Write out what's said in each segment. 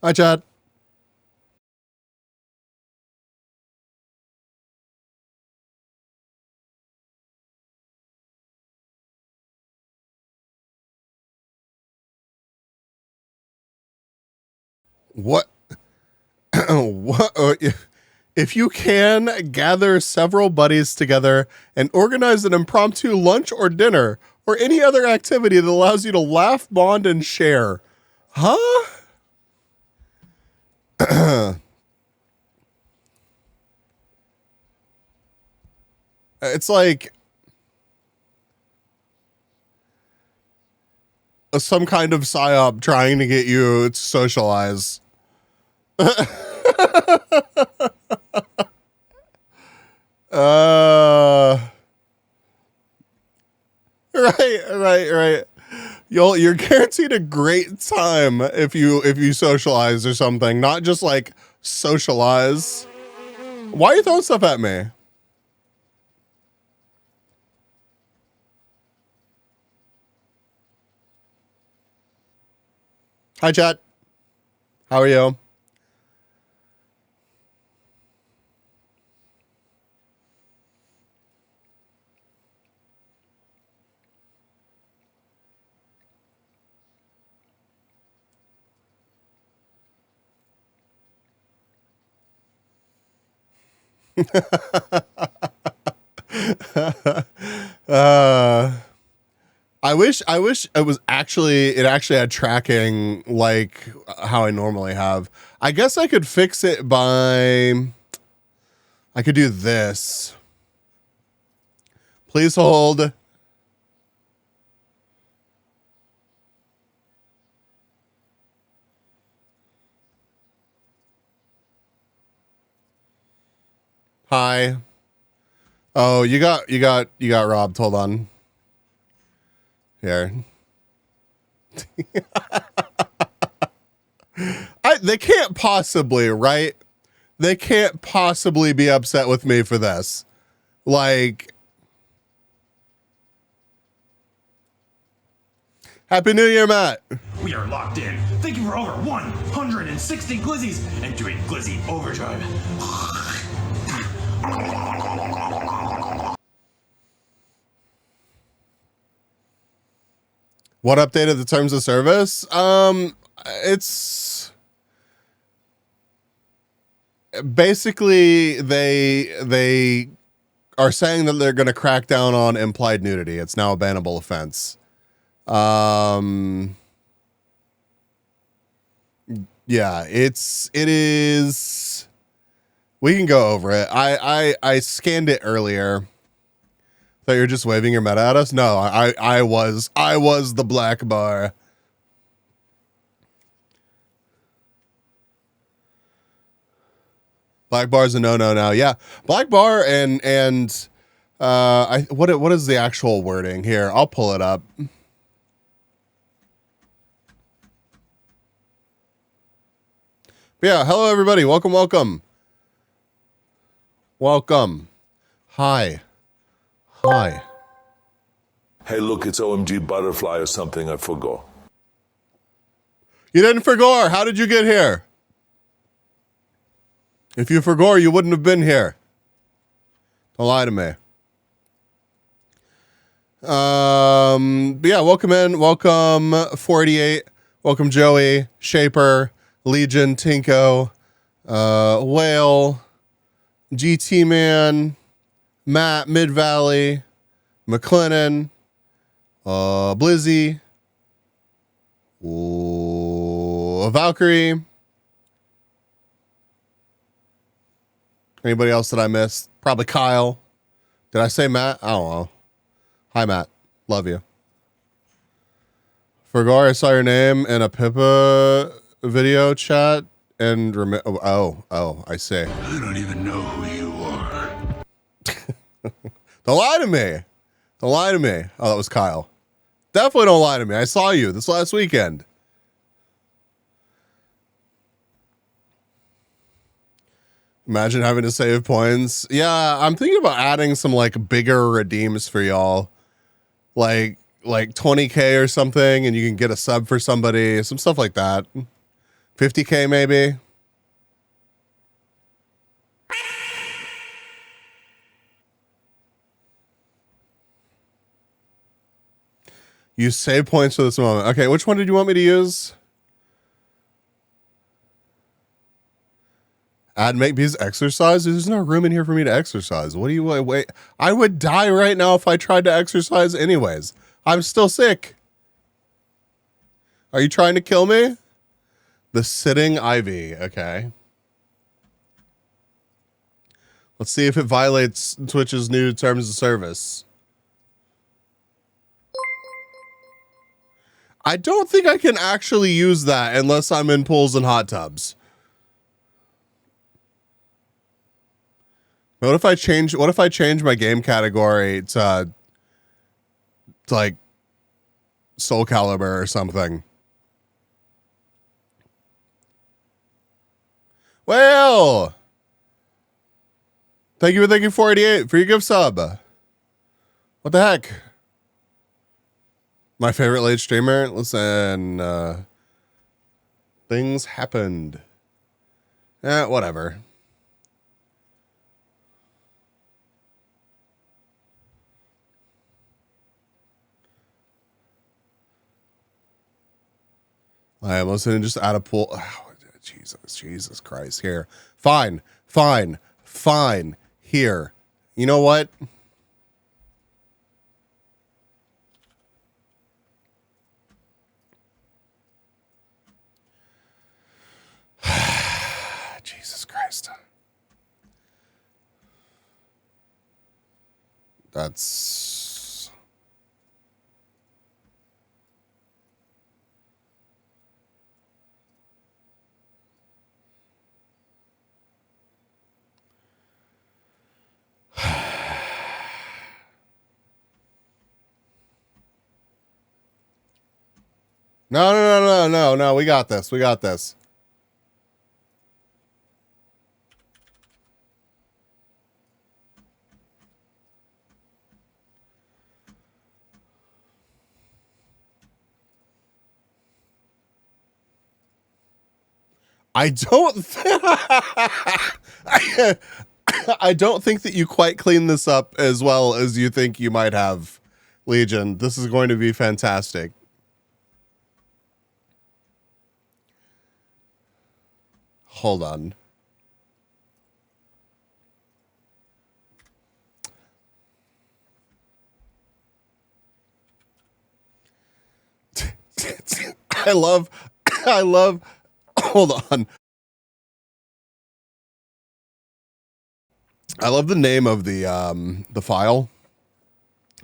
Hi, Chad. What? What? If you can, gather several buddies together and organize an impromptu lunch or dinner or any other activity that allows you to laugh, bond, and share. Huh? It's like some kind of psyop trying to get you to socialize. Right. You're guaranteed a great time if you socialize or something, not just like socialize. Why are you throwing stuff at me? Hi, chat. How are you? I wish it actually had tracking like how I normally have. I guess I could fix it by, I could do this. Please hold. Hi. Oh, you got robbed. Hold on. Here. They can't possibly, right? They can't possibly be upset with me for this. Like, Happy New Year, Matt. We are locked in. Thank you for over 160 glizzies and doing glizzy overdrive. What updated the terms of service? It's basically they are saying that they're going to crack down on implied nudity. It's now a bannable offense. Yeah, it is. We can go over it. I scanned it earlier. Thought you were just waving your meta at us? No, I was the black bar. Black bar's a no-no now. Yeah. Black bar and what is the actual wording here? I'll pull it up. But yeah, hello everybody. Welcome. Hi. Hey, look, it's OMG Butterfly or something. I forgot. You didn't forgot. How did you get here? If you forgot, you wouldn't have been here. Don't lie to me. But yeah, welcome in. Welcome 488. Welcome Joey, Shaper, Legion, Tinko, Whale, GT Man, Matt, Mid Valley, McLennan, Blizzy, Valkyrie. Anybody else that I missed? Probably Kyle. Did I say Matt? I don't know. Hi, Matt. Love you. Fergar, I saw your name in a Pippa video chat and I see. I don't even know who you are. Don't lie to me. Don't lie to me. Oh, that was Kyle. Definitely don't lie to me. I saw you this last weekend. Imagine having to save points. Yeah, I'm thinking about adding some like bigger redeems for y'all. Like 20k or something, and you can get a sub for somebody, some stuff like that. 50K maybe. Use save points for this moment. Okay, which one did you want me to use? Add make bees exercise? There's no room in here for me to exercise. What do you wait? I would die right now if I tried to exercise anyways. I'm still sick. Are you trying to kill me? The sitting ivy. Okay. Let's see if it violates Twitch's new terms of service. I don't think I can actually use that unless I'm in pools and hot tubs. What if I change my game category to like Soul Calibur or something? Well, thank you for 488 for your gift sub. What the heck? My favorite late streamer. Listen, things happened. Whatever. I am listening just out of pool. Oh, Jesus Christ. Here. Fine. Here. You know what? Jesus Christ. That's... No. We got this. I don't think that you quite cleaned this up as well as you think you might have, Legion. This is going to be fantastic. Hold on. I love, hold on. I love the name of the file.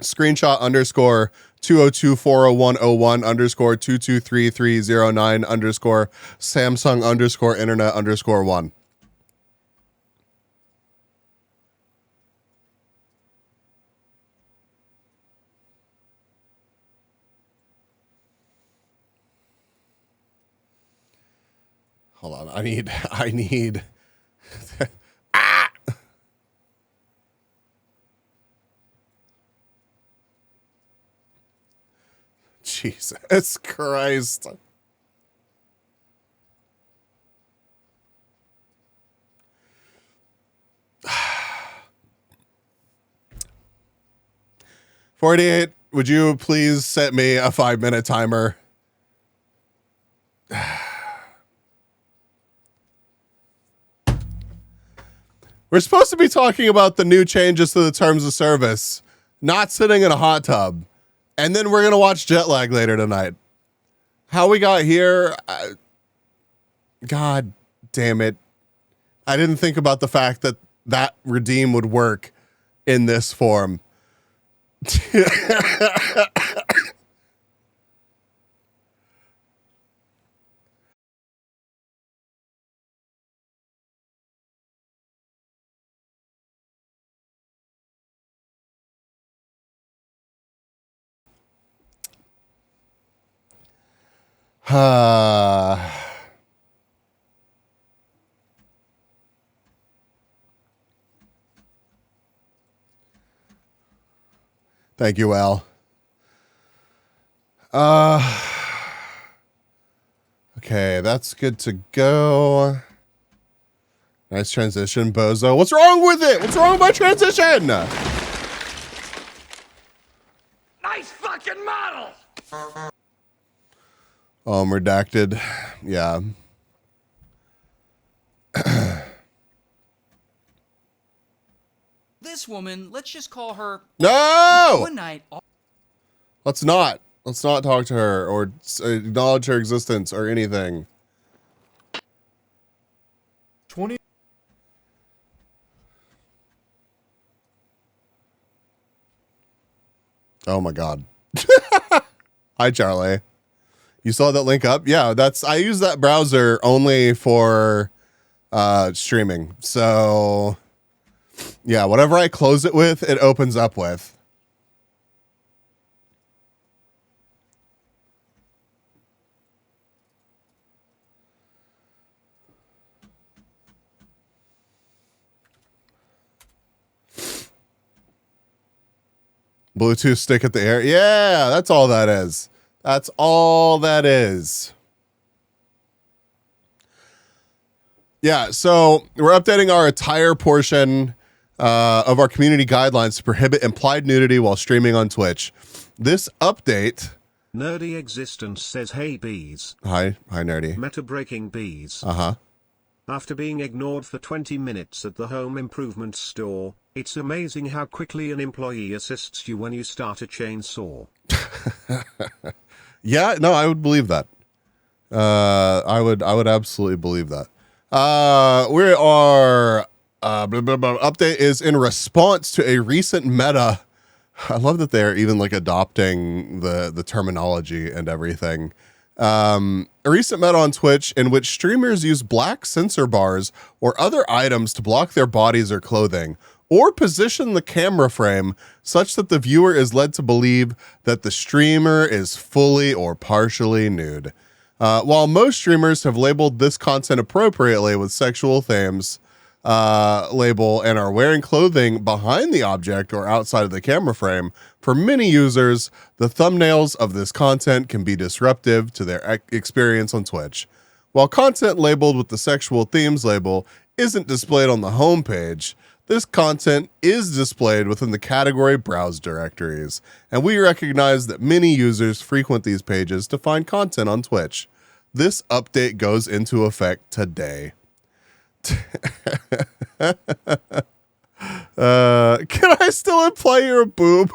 Screenshot underscore 202-40101 underscore 223-309 underscore Samsung underscore internet underscore 1. Hold on. I need ah! Jesus Christ. $48. Would you please set me a 5-minute timer? We're supposed to be talking about the new changes to the terms of service, not sitting in a hot tub. And then we're going to watch Jetlag later tonight. How we got here, God damn it. I didn't think about the fact that redeem would work in this form. Thank you, Al. Okay, that's good to go. Nice transition, bozo. What's wrong with it? What's wrong with my transition? Nice fucking model! Redacted. Yeah. This woman, let's just call her No! one night. Let's not. Let's not talk to her or acknowledge her existence or anything. 20. Oh my God. Hi, Charlie. You saw that link up? Yeah, I use that browser only for streaming. So yeah, whatever I close it with, it opens up with. Bluetooth stick at the air. Yeah, that's all that is. That's all that is. Yeah, so we're updating our attire portion of our community guidelines to prohibit implied nudity while streaming on Twitch. This update... Nerdy Existence says, hey bees. Hi, Nerdy. Meta breaking bees. Uh-huh. After being ignored for 20 minutes at the home improvement store, it's amazing how quickly an employee assists you when you start a chainsaw. Yeah, no, I would believe that. I would absolutely believe that. We are update is in response to a recent meta. I love that they're even like adopting the terminology and everything. A recent meta on Twitch in which streamers use black sensor bars or other items to block their bodies or clothing, or position the camera frame such that the viewer is led to believe that the streamer is fully or partially nude. While most streamers have labeled this content appropriately with sexual themes label and are wearing clothing behind the object or outside of the camera frame, for many users, the thumbnails of this content can be disruptive to their experience on Twitch. While content labeled with the sexual themes label isn't displayed on the homepage, this content is displayed within the category browse directories, and we recognize that many users frequent these pages to find content on Twitch. This update goes into effect today. Can I still imply you're a boob?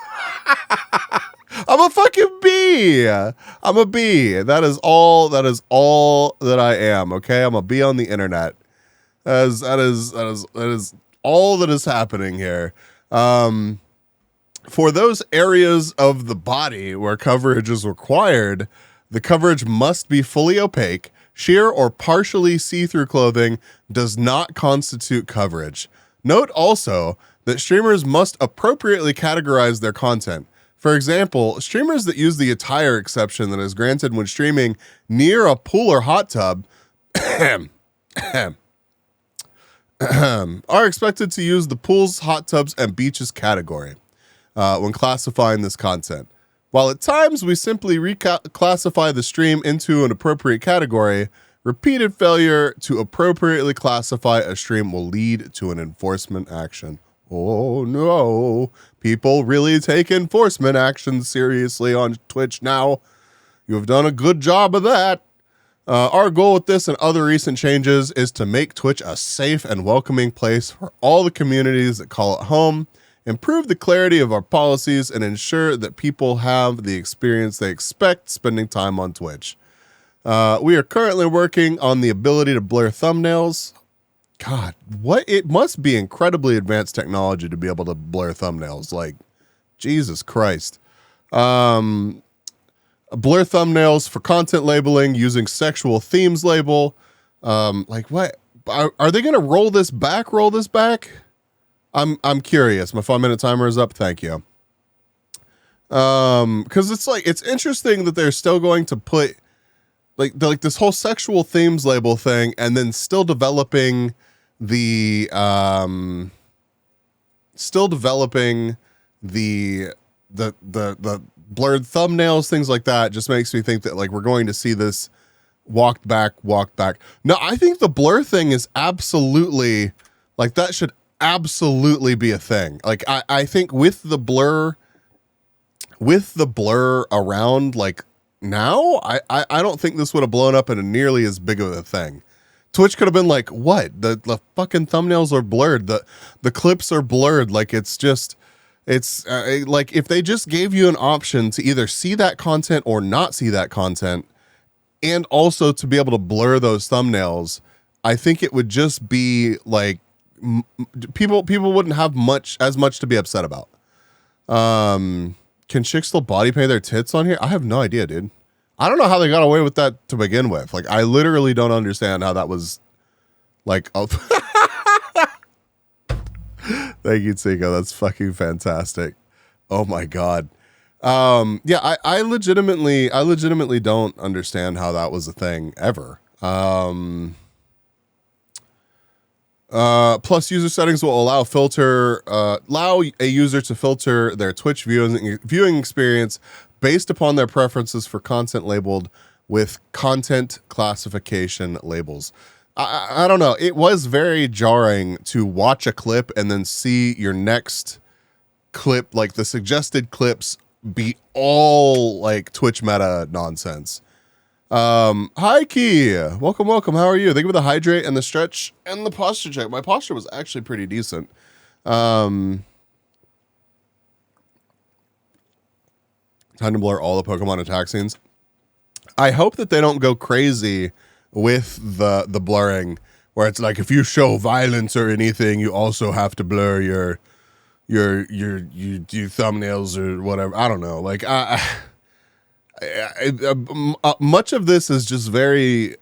I'm a fucking bee. I'm a bee. That is all that I am. Okay, I'm a bee on the internet. That is all that is happening here. For those areas of the body where coverage is required, the coverage must be fully opaque. Sheer or partially see-through clothing does not constitute coverage. Note also that streamers must appropriately categorize their content. For example, streamers that use the attire exception that is granted when streaming near a pool or hot tub are expected to use the pools, hot tubs, and beaches category when classifying this content. While at times we simply reclassify the stream into an appropriate category, repeated failure to appropriately classify a stream will lead to an enforcement action. Oh no, people really take enforcement action seriously on Twitch now. You have done a good job of that. Our goal with this and other recent changes is to make Twitch a safe and welcoming place for all the communities that call it home, improve the clarity of our policies, and ensure that people have the experience they expect spending time on Twitch. We are currently working on the ability to blur thumbnails. God, it must be incredibly advanced technology to be able to blur thumbnails. Like, Jesus Christ. Blur thumbnails for content labeling using sexual themes label. Like what? Are they going to roll this back? I'm curious. My 5-minute timer is up. Thank you. Cause it's interesting that they're still going to put like this whole sexual themes label thing and then still developing the blurred thumbnails, things like that. Just makes me think that like we're going to see this walked back. No, I think the blur thing is absolutely, like, that should absolutely be a thing. Like, I think with the blur around, like, now, I don't think this would have blown up in nearly as big of a thing. Twitch could have been like, what? The fucking thumbnails are blurred. The clips are blurred. Like, it's like if they just gave you an option to either see that content or not see that content, and also to be able to blur those thumbnails, I think it would just be like people wouldn't have as much to be upset about. Can chicks still body paint their tits on here? I have no idea, dude. I don't know how they got away with that to begin with. Like, I literally don't understand how that was like, oh. Thank you, Tico. That's fucking fantastic. Oh my God. Yeah, I legitimately don't understand how that was a thing ever. Plus, user settings will allow a user to filter their Twitch viewing experience based upon their preferences for content labeled with content classification labels. I don't know. It was very jarring to watch a clip and then see your next clip, like the suggested clips, be all like Twitch meta nonsense. Hi Key, welcome. How are you? Thank you for the hydrate and the stretch and the posture check. My posture was actually pretty decent. Time to blur all the Pokemon attack scenes. I hope that they don't go crazy with the blurring, where it's like, if you show violence or anything, you also have to blur your thumbnails or whatever. I don't know. Like, much of this is just very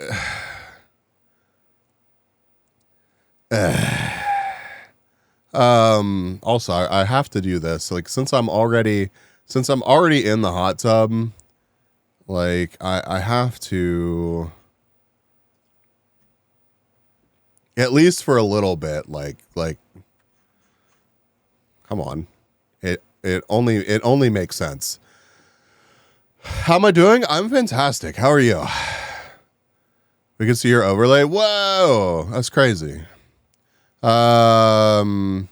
also I have to do this, like, since I'm already in the hot tub, like, I have to, at least for a little bit, like come on, it only makes sense. How am I doing? I'm fantastic. How are you? We can see your overlay. Whoa, that's crazy. Wasn't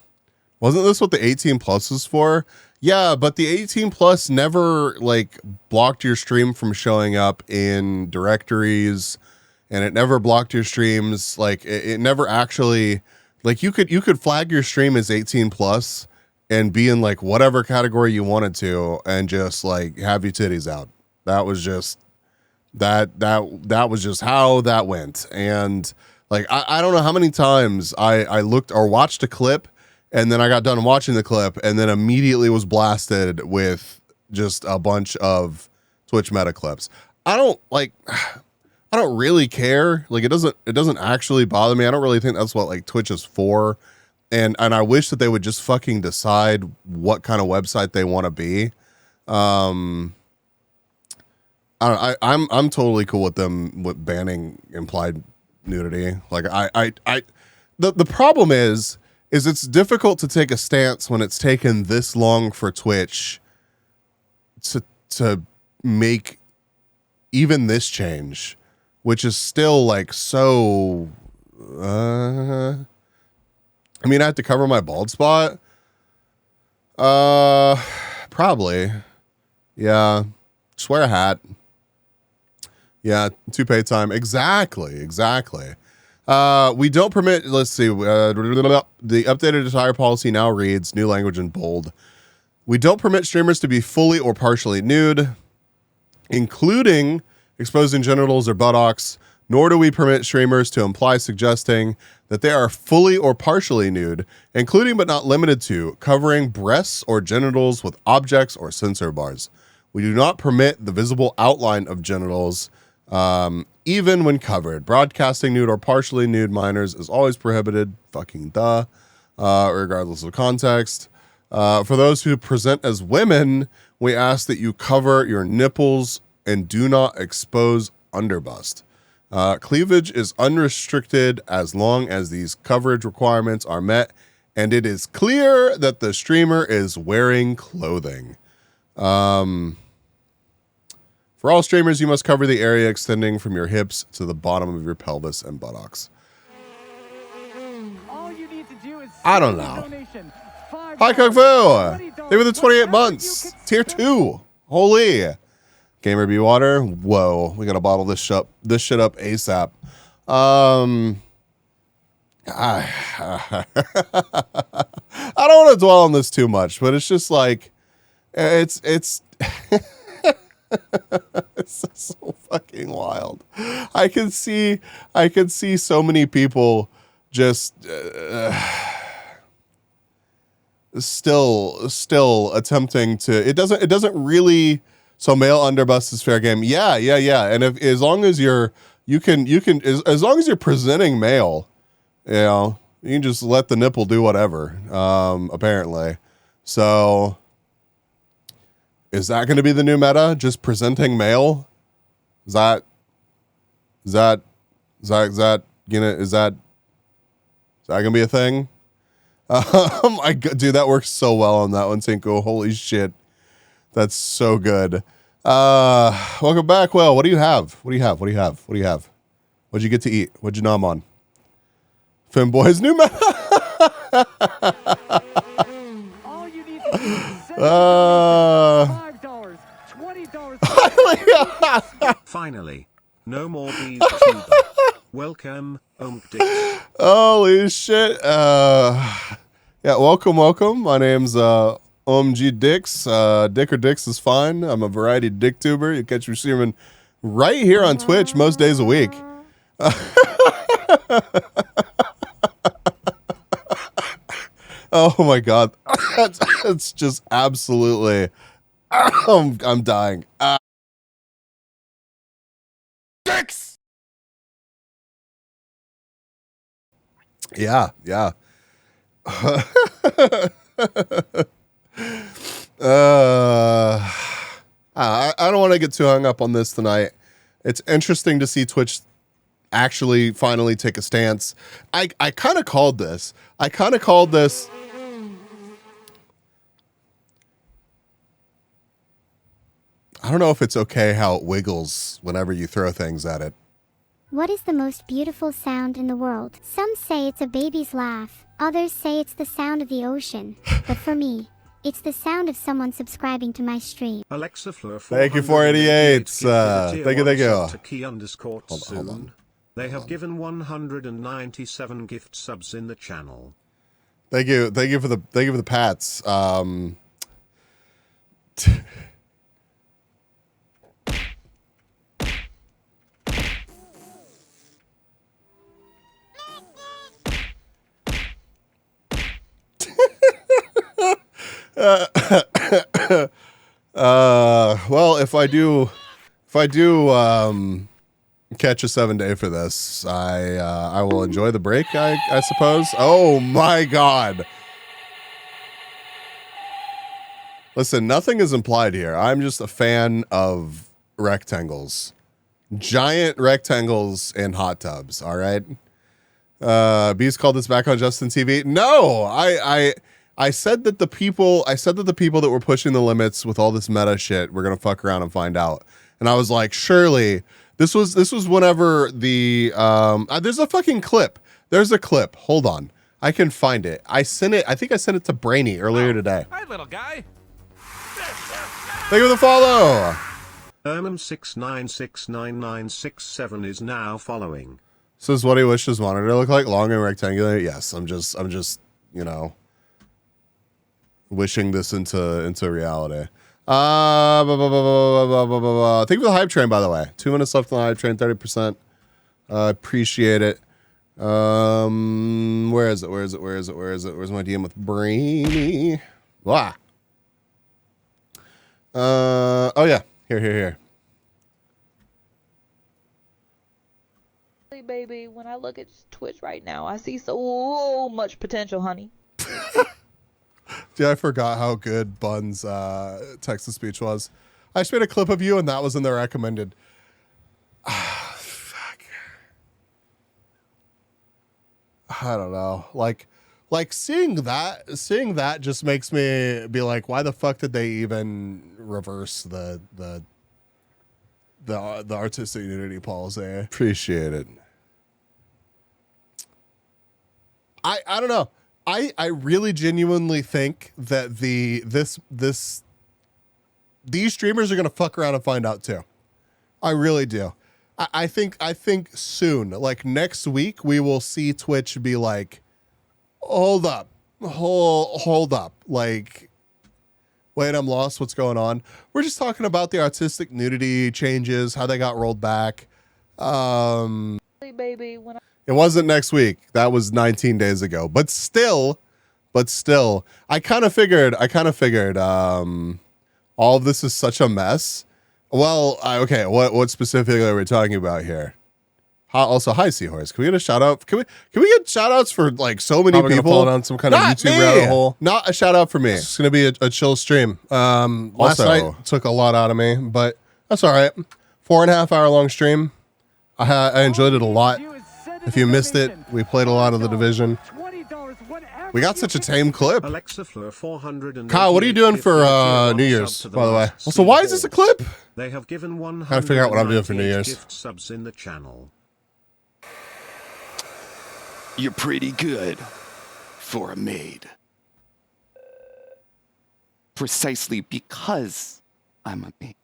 this what the 18 plus was for? Yeah, but the 18 plus never like blocked your stream from showing up in directories, and it never blocked your streams. Like, it never actually, like, you could flag your stream as 18 plus and be in like whatever category you wanted to, and just like have your titties out. That was just that was just how that went. And like, I don't know how many times I looked or watched a clip, and then I got done watching the clip and then immediately was blasted with just a bunch of Twitch meta clips. I don't really care. Like, it doesn't actually bother me. I don't really think that's what like Twitch is for. And I wish that they would just fucking decide what kind of website they want to be. I'm totally cool with them with banning implied nudity. Like, the problem is it's difficult to take a stance when it's taken this long for Twitch to make even this change, which is still like so. I mean, I have to cover my bald spot. Probably. Yeah. Just wear a hat. Yeah, toupee time. Exactly. We don't permit, let's see, the updated attire policy now reads, new language in bold. We don't permit streamers to be fully or partially nude, including exposing genitals or buttocks, nor do we permit streamers to imply suggesting that they are fully or partially nude, including but not limited to covering breasts or genitals with objects or sensor bars. We do not permit the visible outline of genitals, even when covered. Broadcasting nude or partially nude minors is always prohibited. Fucking duh. Regardless of context. For those who present as women, we ask that you cover your nipples and do not expose underbust. Cleavage is unrestricted as long as these coverage requirements are met, and it is clear that the streamer is wearing clothing. For all streamers, you must cover the area extending from your hips to the bottom of your pelvis and buttocks. All you need to do is I don't know. Hi, Kung Fu. They were the 28 months. Tier 2. Holy. Gamer B Water. Whoa. We got to bottle this shit up ASAP. I don't want to dwell on this too much, but it's just like, it's it's so fucking wild. I can see so many people just still attempting to. It doesn't really. So male underbust is fair game. Yeah. And as long as as long as you're presenting male, you know, you can just let the nipple do whatever. Apparently, so. Is that going to be the new meta? Just presenting male? Is that gonna be a thing? Dude, that works so well on that one, Cinco. Holy shit. That's so good. Welcome back. Well, what do you have? What'd you get to eat? What'd you nom on? Finboy's new meta. All you need to do is send $5, $20. Finally, no more bees tuber. Welcome, Dix. Holy shit. Yeah, welcome. My name's OMG Dix. Dick or Dix is fine. I'm a variety dick tuber. You catch me streaming right here on Twitch most days a week. Oh my god. It's just absolutely I'm dying. Dix. Yeah. I don't want to get too hung up on this tonight. It's interesting to see Twitch actually finally take a stance. I kind of called this. I don't know if it's okay how it wiggles whenever you throw things at it. What is the most beautiful sound in the world? Some say it's a baby's laugh. Others say it's the sound of the ocean. But for me, it's the sound of someone subscribing to my stream. Alexa Fleur, thank you, 488. Thank you. Hold on. They have given 197 gift subs in the channel. Thank you for the pats. Well, if I do catch a 7-day for this, I will enjoy the break, I suppose. Oh my god. Listen, nothing is implied here. I'm just a fan of rectangles. Giant rectangles in hot tubs, all right? Beast called this back on Justin TV. No, I said that the people that were pushing the limits with all this meta shit were gonna fuck around and find out. And I was like, surely this was whenever the there's a fucking clip. There's a clip. Hold on. I can find it. I think I sent it to Brainy earlier today. Hi, little guy. Thank you for the follow. Ermum69699967 is now following. This is what he wished his monitor to look like, long and rectangular. Yes, I'm just, you know, wishing this into reality. Thank you for the hype train, by the way. 2 minutes left on the hype train, 30%. Appreciate it. Where is it? Where's my DM with Brainy? Wow. Oh yeah. Here. Baby, when I look at Twitch right now, I see so much potential, honey. Dude, I forgot how good Bun's text-to-speech was. I just made a clip of you, and that was in the recommended. Fuck. I don't know. Like seeing that just makes me be like, why the fuck did they even reverse the the artistic unity policy. Appreciate it. I don't know. I really genuinely think that these streamers are gonna fuck around and find out too. I really do. I think soon, like next week, we will see Twitch be like, hold up, like, wait, I'm lost. What's going on? We're just talking about the artistic nudity changes, how they got rolled back. Baby, when It wasn't next week. That was 19 days ago. But still, I kind of figured, all of this is such a mess. Well, okay, what specifically are we talking about here? Also, hi, Seahorse. Can we get a shout out? Can we get shout outs for like so many Probably people? falling on some kind of Not YouTube me. rabbit hole. Not a shout out for me. It's gonna be a chill stream. Last night took a lot out of me, but that's all right. 4.5 hour long stream. I enjoyed it a lot. If you missed it, we played a lot of The Division. We got such a tame clip. Alexa Fleur 400 Kyle, what are you doing for New Year's, by the way? Also, why is this a clip? They have given 100 Gotta figure out what I'm doing for New Year's. gift subs in the channel. You're pretty good for a maid. Precisely because I'm a maid.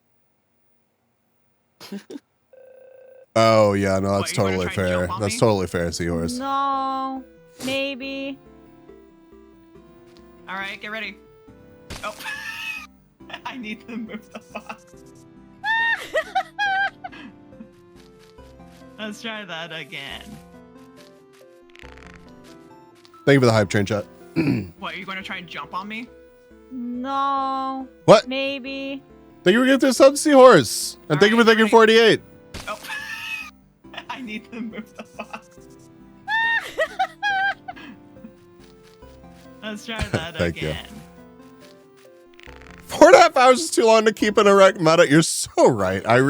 Oh yeah, no, that's What, you wanna totally try and fair. jump on That's me? totally fair, Seahorse. No, maybe. All right, get ready. Oh, I need to move the box. Let's try that again. Thank you for the hype train chat. What, are you going to try and jump on me? No. What? Maybe. Thank you for getting to sub Seahorse. And thank you for thanking 48. Oh, I need to move the box. Let's try that Thank you. again. 4.5 hours is too long to keep an erect meta. You're so right. I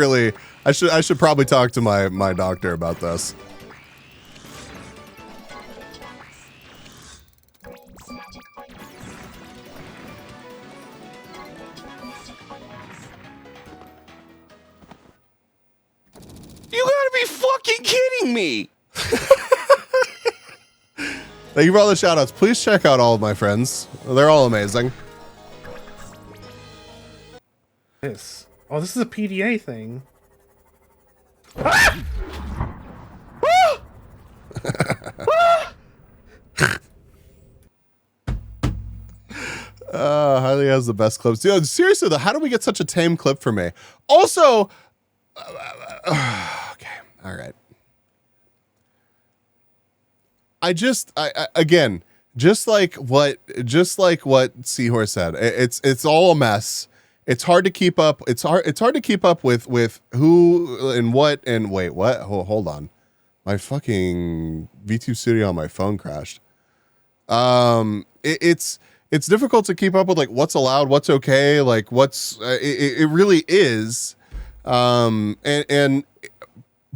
should probably talk to my doctor about this. You gotta be fucking kidding me! Thank you for all the shout outs. Please check out all of my friends. They're all amazing. This. Oh, this is a PDA thing. Highly has the best clips. Dude, seriously though, how do we get such a tame clip for me? Also, okay, all right. I again, just like what Seahorse said, it's all a mess. It's hard to keep up. It's hard to keep up with who and what and wait, what? Hold on. My fucking V2 Studio on my phone crashed. It's difficult to keep up with like what's allowed, what's okay, like what's it really is. And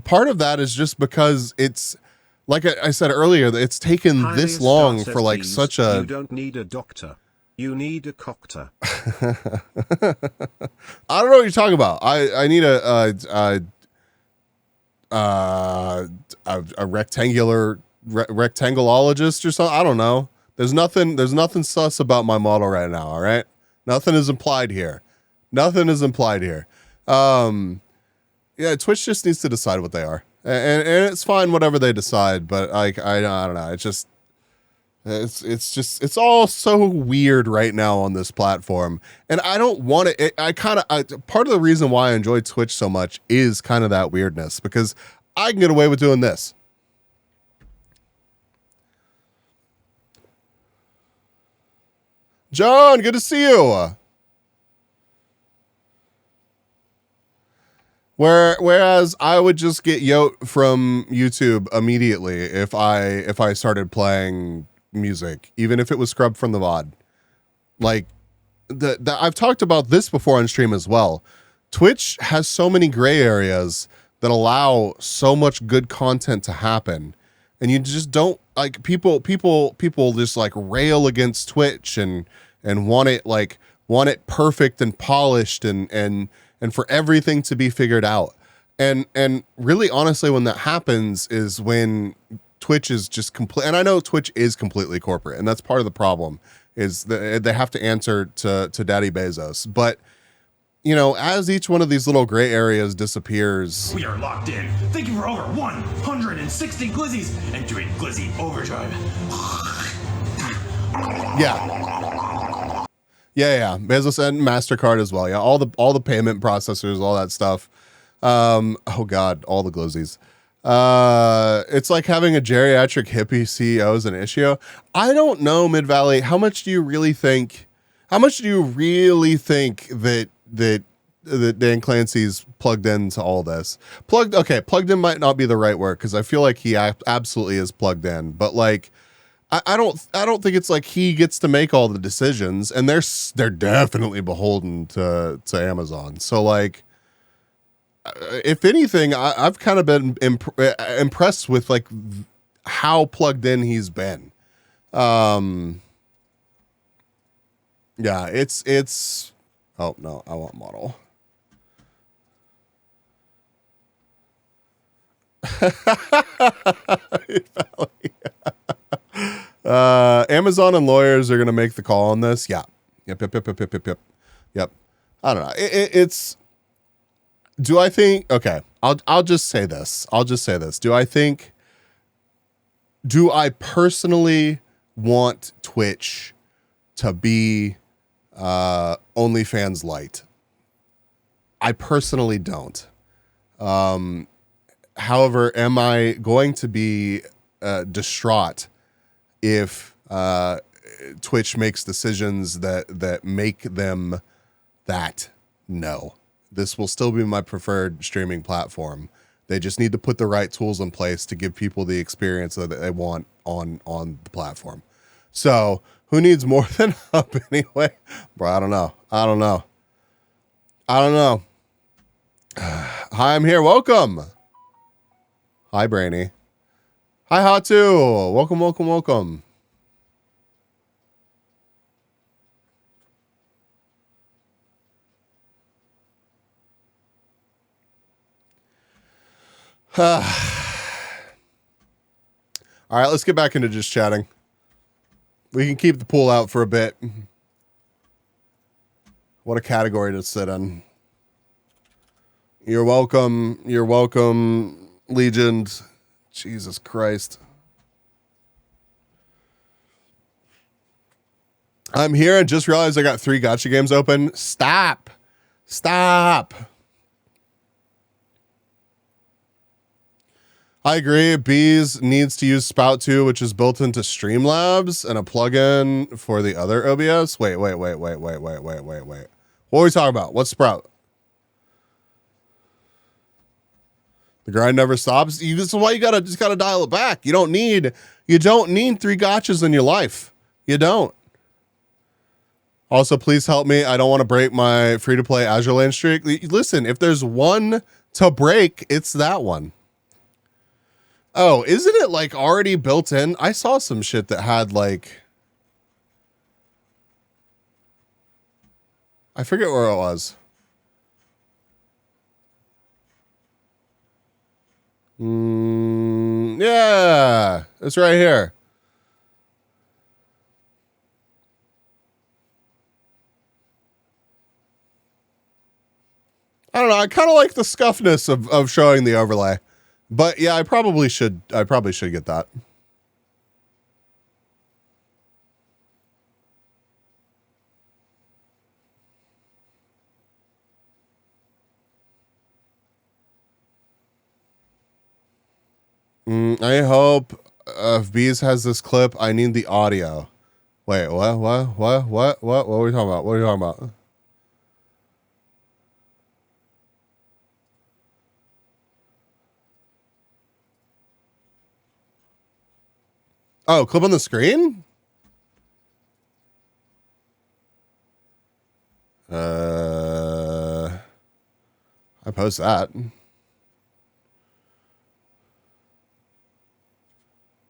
part of that is just because it's like I said earlier, it's taken this long for like such a. You don't need a doctor. You need a coctor. I don't know what you're talking about. I need a rectangulologist or something. I don't know. There's nothing sus about my model right now. All right, nothing is implied here. Nothing is implied here. Yeah, Twitch just needs to decide what they are, and it's fine whatever they decide. But like I don't know. It's all so weird right now on this platform, and I don't want it. Part of the reason why I enjoy Twitch so much is kind of that weirdness, because I can get away with doing this. John, good to see you. Whereas I would just get yote from YouTube immediately if I started playing music, even if it was scrubbed from the VOD. Like I've talked about this before on stream as well. Twitch has so many gray areas that allow so much good content to happen, and you just don't like people just like rail against Twitch and want it perfect and polished and for everything to be figured out. And really, honestly, when that happens is when Twitch is just complete. And I know Twitch is completely corporate, and that's part of the problem is that they have to answer to Daddy Bezos. But you know, as each one of these little gray areas disappears, We are locked in. Thank you for over 160 glizzies and doing glizzy overdrive. yeah, Bezos and MasterCard as well. Yeah, all the payment processors, all that stuff. Oh God, all the glizzies. It's like having a geriatric hippie CEO as an issue. I don't know, Mid Valley. How much do you really think that Dan Clancy's plugged into all this? Plugged in might not be the right word, because I feel like he absolutely is plugged in, but like I don't think it's like he gets to make all the decisions, and they're definitely beholden to Amazon. So like, if anything, I've kind of been impressed with like how plugged in he's been. Yeah, it's. Oh no, I want model. Amazon and lawyers are gonna make the call on this. Yeah. Yep. I don't know. It's. Do I think? Okay, I'll just say this. Do I personally want Twitch to be OnlyFans Lite? I personally don't. However, am I going to be distraught if Twitch makes decisions that make them that? No. This will still be my preferred streaming platform. They just need to put the right tools in place to give people the experience that they want on the platform. So who needs more than Up anyway? Bro, I don't know. Hi, I'm here. Welcome. Hi, Brainy. Hi, Hatu. Welcome. All right, let's get back into just chatting. We can keep the pool out for a bit. What a category to sit in. You're welcome, Legend. Jesus Christ. I'm here and just realized I got 3 gacha games open. Stop. I agree. Bees needs to use Spout 2, which is built into Streamlabs, and a plugin for the other OBS. Wait. What are we talking about? What's Sprout? The grind never stops. This is why you just gotta dial it back. You don't need 3 gachas in your life. You don't. Also, please help me. I don't want to break my free-to-play Azure Lane streak. Listen, if there's one to break, it's that one. Oh, isn't it like already built in? I saw some shit that had like, I forget where it was. Yeah, it's right here. I don't know. I kind of like the scuffness of showing the overlay. But yeah, I probably should get that. I hope if Bees has this clip, I need the audio. Wait, what? What are we talking about? Oh, clip on the screen? I post that.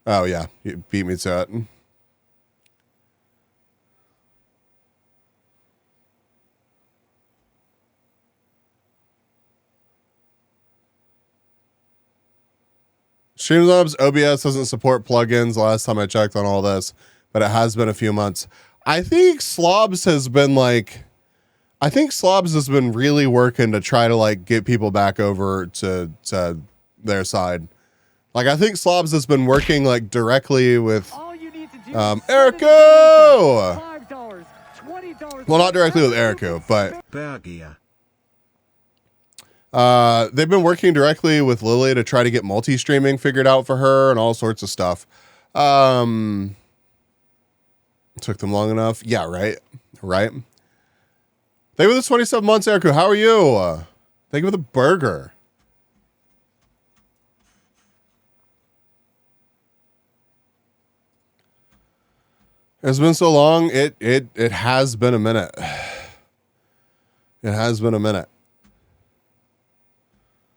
Oh yeah, you beat me to it. Streamlabs OBS doesn't support plugins last time I checked on all this, but it has been a few months. I think Slobs has been really working to try to like get people back over to their side. Like I think Slobs has been working like directly with Erico. Well, not directly with Erico, but they've been working directly with Lily to try to get multi-streaming figured out for her and all sorts of stuff. Took them long enough. Yeah, right. Thank you for the 27 months, Erico. How are you? Thank you for the burger. It's been so long. It has been a minute. It has been a minute.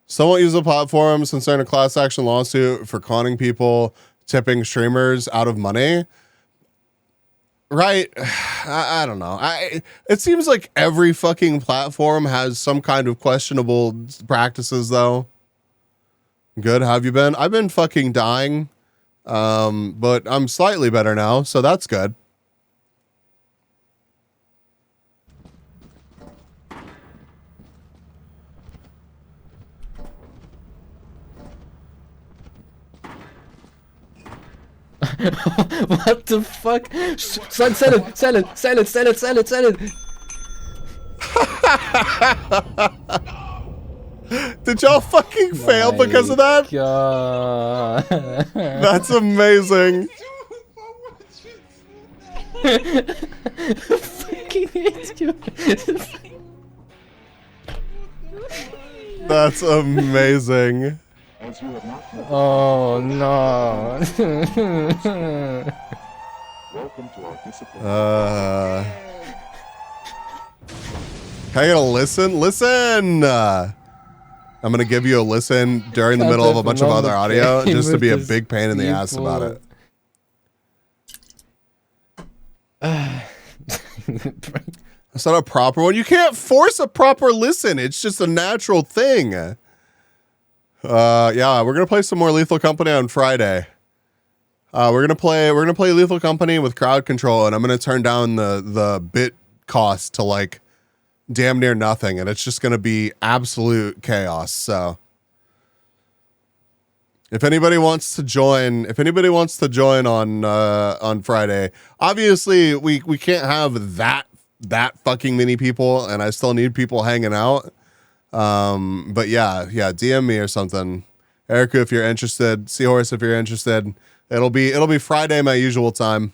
Someone used the platform since they're in a class action lawsuit for conning people, tipping streamers out of money. Right. I don't know. It seems like every fucking platform has some kind of questionable practices though. Good. How have you been? I've been fucking dying. But I'm slightly better now, so that's good. What the fuck? Son, sell it. Did y'all fucking fail because of that? God. That's amazing. Fucking hate you. That's amazing. Oh no. Welcome to our discipline. Can I get a listen? Listen! I'm gonna give you a listen during the middle of a bunch of other audio just to be a big pain in the ass about it. It's not a proper one. You can't force a proper listen. It's just a natural thing. Yeah, we're gonna play some more Lethal Company on Friday. We're gonna play Lethal Company with crowd control, and I'm gonna turn down the bit cost to like damn near nothing, and it's just gonna be absolute chaos. So if anybody wants to join on Friday, obviously we can't have that fucking many people, and I still need people hanging out. But yeah, DM me or something. Erica, if you're interested, Seahorse, if you're interested, it'll be Friday, my usual time.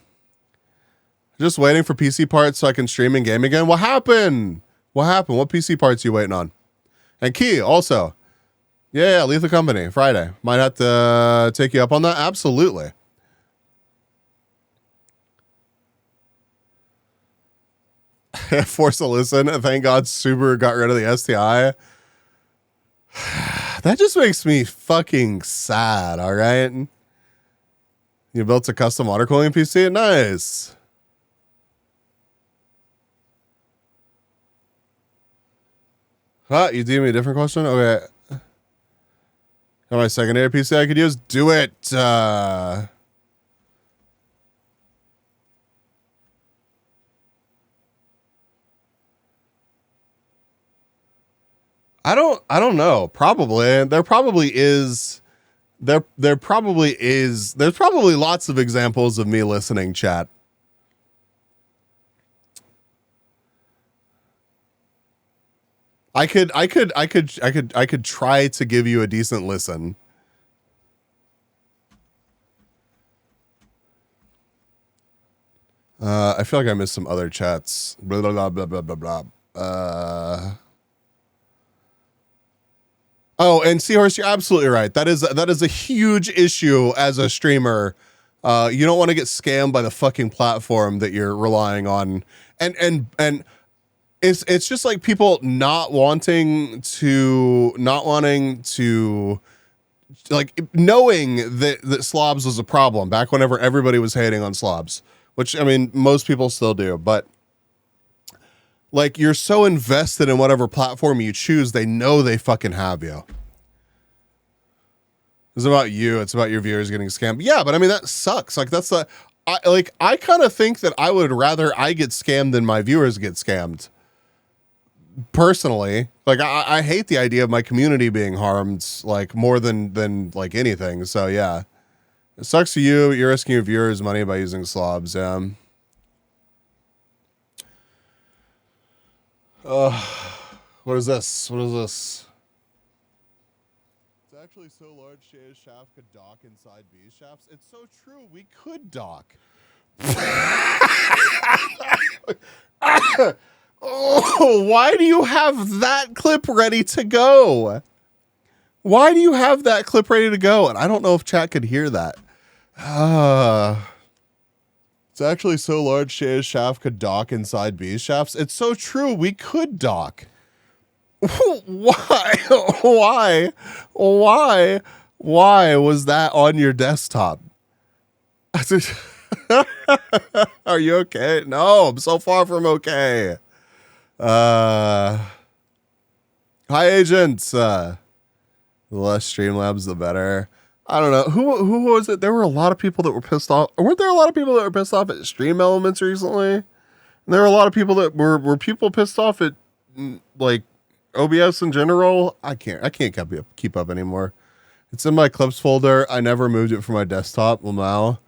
Just waiting for PC parts so I can stream and game again. What happened? What PC parts you waiting on? And Key also. Yeah, Lethal Company, Friday. Might have to take you up on that. Absolutely. Force a listen. Thank God Subaru got rid of the STI. That just makes me fucking sad, all right? You built a custom water cooling PC? Nice. Huh? You do me a different question? Okay. Got my secondary PC I could use? Do it. I don't know. Probably. There's probably lots of examples of me listening, chat. I could try to give you a decent listen. I feel like I missed some other chats. Blah blah blah blah blah blah. Oh, and Seahorse, you're absolutely right. That is a huge issue as a streamer. You don't want to get scammed by the fucking platform that you're relying on. And it's just like people not wanting to like knowing that Slobs was a problem back whenever everybody was hating on Slobs, which I mean most people still do, but like you're so invested in whatever platform you choose, they know they fucking have you. It's about you. It's about your viewers getting scammed. Yeah, but I mean, that sucks. Like, that's I kind of think that I would rather I get scammed than my viewers get scammed. Personally, like, I hate the idea of my community being harmed, like, more than like anything. So yeah, it sucks to you. You're risking your viewers' money by using slobs. Yeah. What is this? What is this? It's actually so large, Shay's shaft could dock inside B's shafts. It's so true. We could dock. Oh, why do you have that clip ready to go? Why do you have that clip ready to go? And I don't know if chat could hear that. It's actually so large, Shay's shaft could dock inside B's shafts. It's so true. We could dock. Why? Why was that on your desktop? Are you okay? No, I'm so far from okay. Hi, agents. The less Streamlabs, the better. I don't know. Who was it? There were a lot of people that were pissed off. Weren't there a lot of people that were pissed off at Stream Elements recently? And there were a lot of people that were people pissed off at, like, OBS in general. I can't keep up anymore. It's in my clips folder. I never moved it from my desktop. Well, now.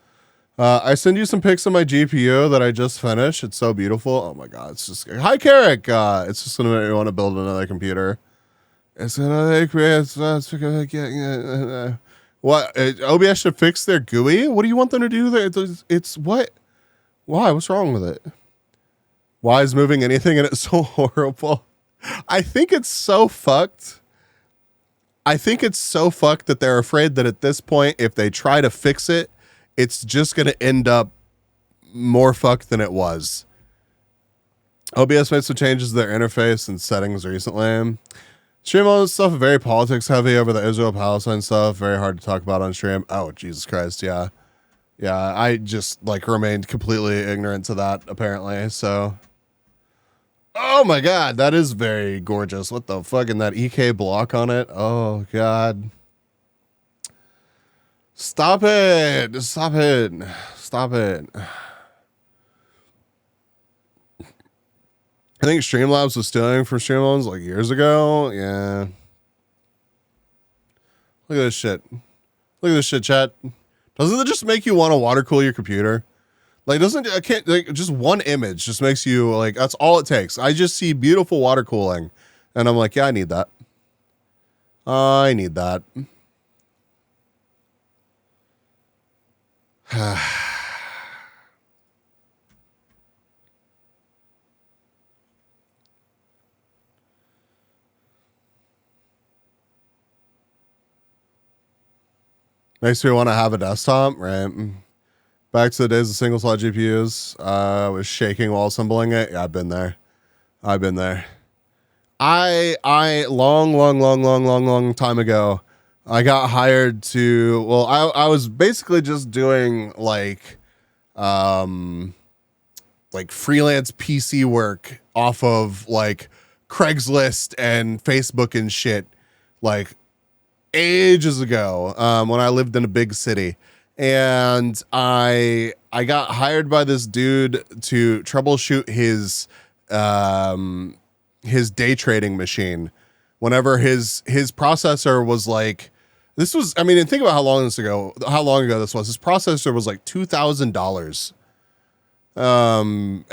I send you some pics of my GPU that I just finished. It's so beautiful. Oh my God. It's just, hi, Carrick. It's just going to make me want to build another computer. It's going to make me, what? OBS should fix their GUI? What do you want them to do there? It's what? Why? What's wrong with it? Why is moving anything in it so horrible? I think it's so fucked. I think it's so fucked that they're afraid that at this point, if they try to fix it, it's just going to end up more fucked than it was. OBS made some changes to their interface and settings recently. Stream all this stuff very politics heavy over the Israel-Palestine stuff. Very hard to talk about on stream. Oh, Jesus Christ. Yeah. Yeah. I just like remained completely ignorant to that apparently. So, oh my God, that is very gorgeous. What the fuck? And that EK block on it. Oh God. Stop it. Stop it. Stop it. I think Streamlabs was stealing from Streamlabs like years ago. Yeah. Look at this shit. Look at this shit, chat. Doesn't it just make you want to water cool your computer? Like, just one image just makes you like, that's all it takes. I just see beautiful water cooling and I'm like, yeah, I need that. I need that. Makes me want to have a desktop, right? Back to the days of single slot GPUs. I was shaking while assembling it. Yeah, I've been there. I've been there. I long time ago, I got hired to, well, I was basically just doing like freelance PC work off of like Craigslist and Facebook and shit, like ages ago, when I lived in a big city. And I got hired by this dude to troubleshoot his day trading machine. Whenever his processor was like, this was, I mean, and think about how long ago this was. His processor was like $2,000. And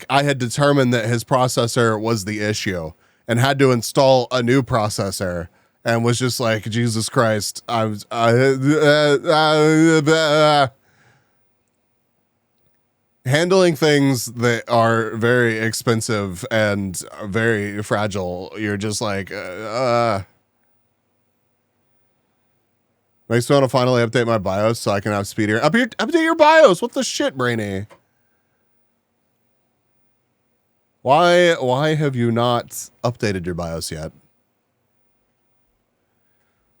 I had determined that his processor was the issue and had to install a new processor and was just like, Jesus Christ, handling things that are very expensive and very fragile. You're just like, makes me want to finally update my BIOS so I can have speedier. Update your BIOS. What the shit, Brainy? Why have you not updated your BIOS yet?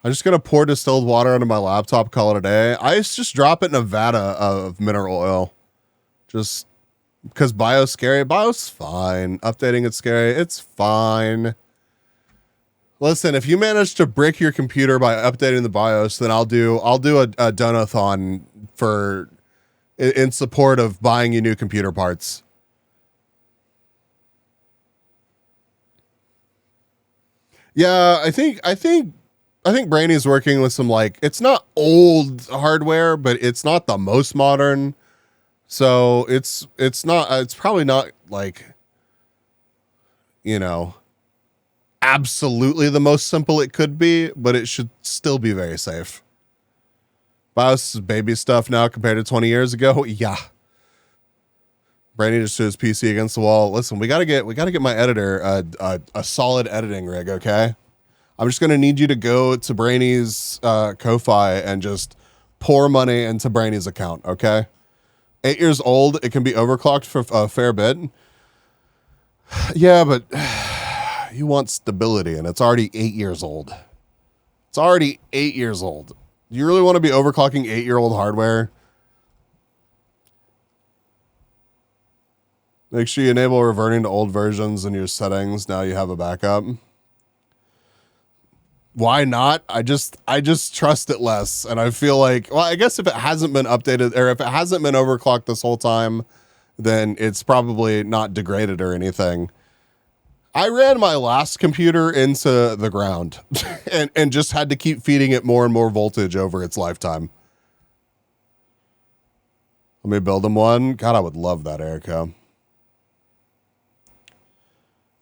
I'm just gonna pour distilled water onto my laptop, call it a day. I just drop it in a vat of mineral oil. Just because BIOS scary. BIOS fine. Updating it's scary. It's fine. Listen, if you manage to brick your computer by updating the BIOS, then I'll do a donathon for in support of buying you new computer parts. Yeah, I think Brainy's working with some, like, it's not old hardware, but it's not the most modern. So it's probably not, like, you know, absolutely the most simple it could be, but it should still be very safe. BIOS is baby stuff now compared to 20 years ago. Yeah. Brady just threw his PC against the wall. Listen, we gotta get my editor a solid editing rig, okay? I'm just gonna need you to go to Brainy's Ko-Fi and just pour money into Brainy's account, okay? 8 years old, it can be overclocked for a fair bit. Yeah, but you want stability, and it's already 8 years old. It's already 8 years old. Do you really want to be overclocking 8-year-old hardware? Make sure you enable reverting to old versions in your settings. Now you have a backup. Why not? I just trust it less. And I feel like, well, I guess if it hasn't been updated or if it hasn't been overclocked this whole time, then it's probably not degraded or anything. I ran my last computer into the ground and just had to keep feeding it more and more voltage over its lifetime. Let me build him one. God, I would love that, Erica.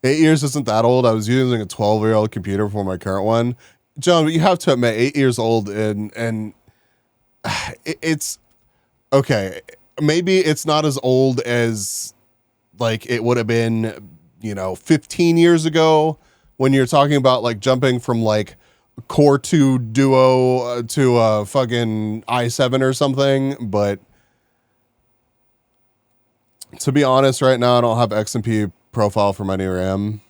8 years isn't that old. I was using a 12-year-old computer for my current one. John, but you have to admit, 8 years old and it's okay. Maybe it's not as old as like it would have been, 15 years ago when you're talking about like jumping from like Core 2 Duo to a fucking i7 or something. But to be honest, right now, I don't have XMP profile for my new RAM.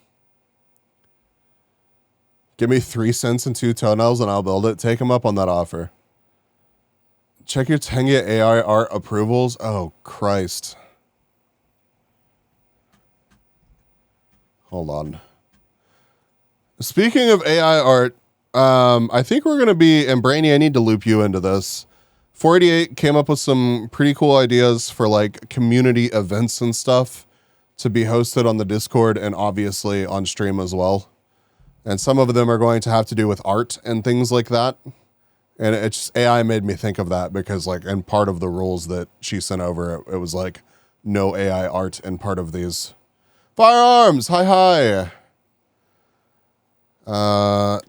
Give me 3 cents and 2 toenails and I'll build it. Take them up on that offer. Check your Tenga AI art approvals. Oh, Christ. Hold on. Speaking of AI art, I think we're going to be, and Brainy, I need to loop you into this. 488 came up with some pretty cool ideas for like community events and stuff to be hosted on the Discord and obviously on stream as well. And some of them are going to have to do with art and things like that. And it's just, AI made me think of that because like, and part of the rules that she sent over, it was like no AI art in part of these. Firearms, hi. Tangia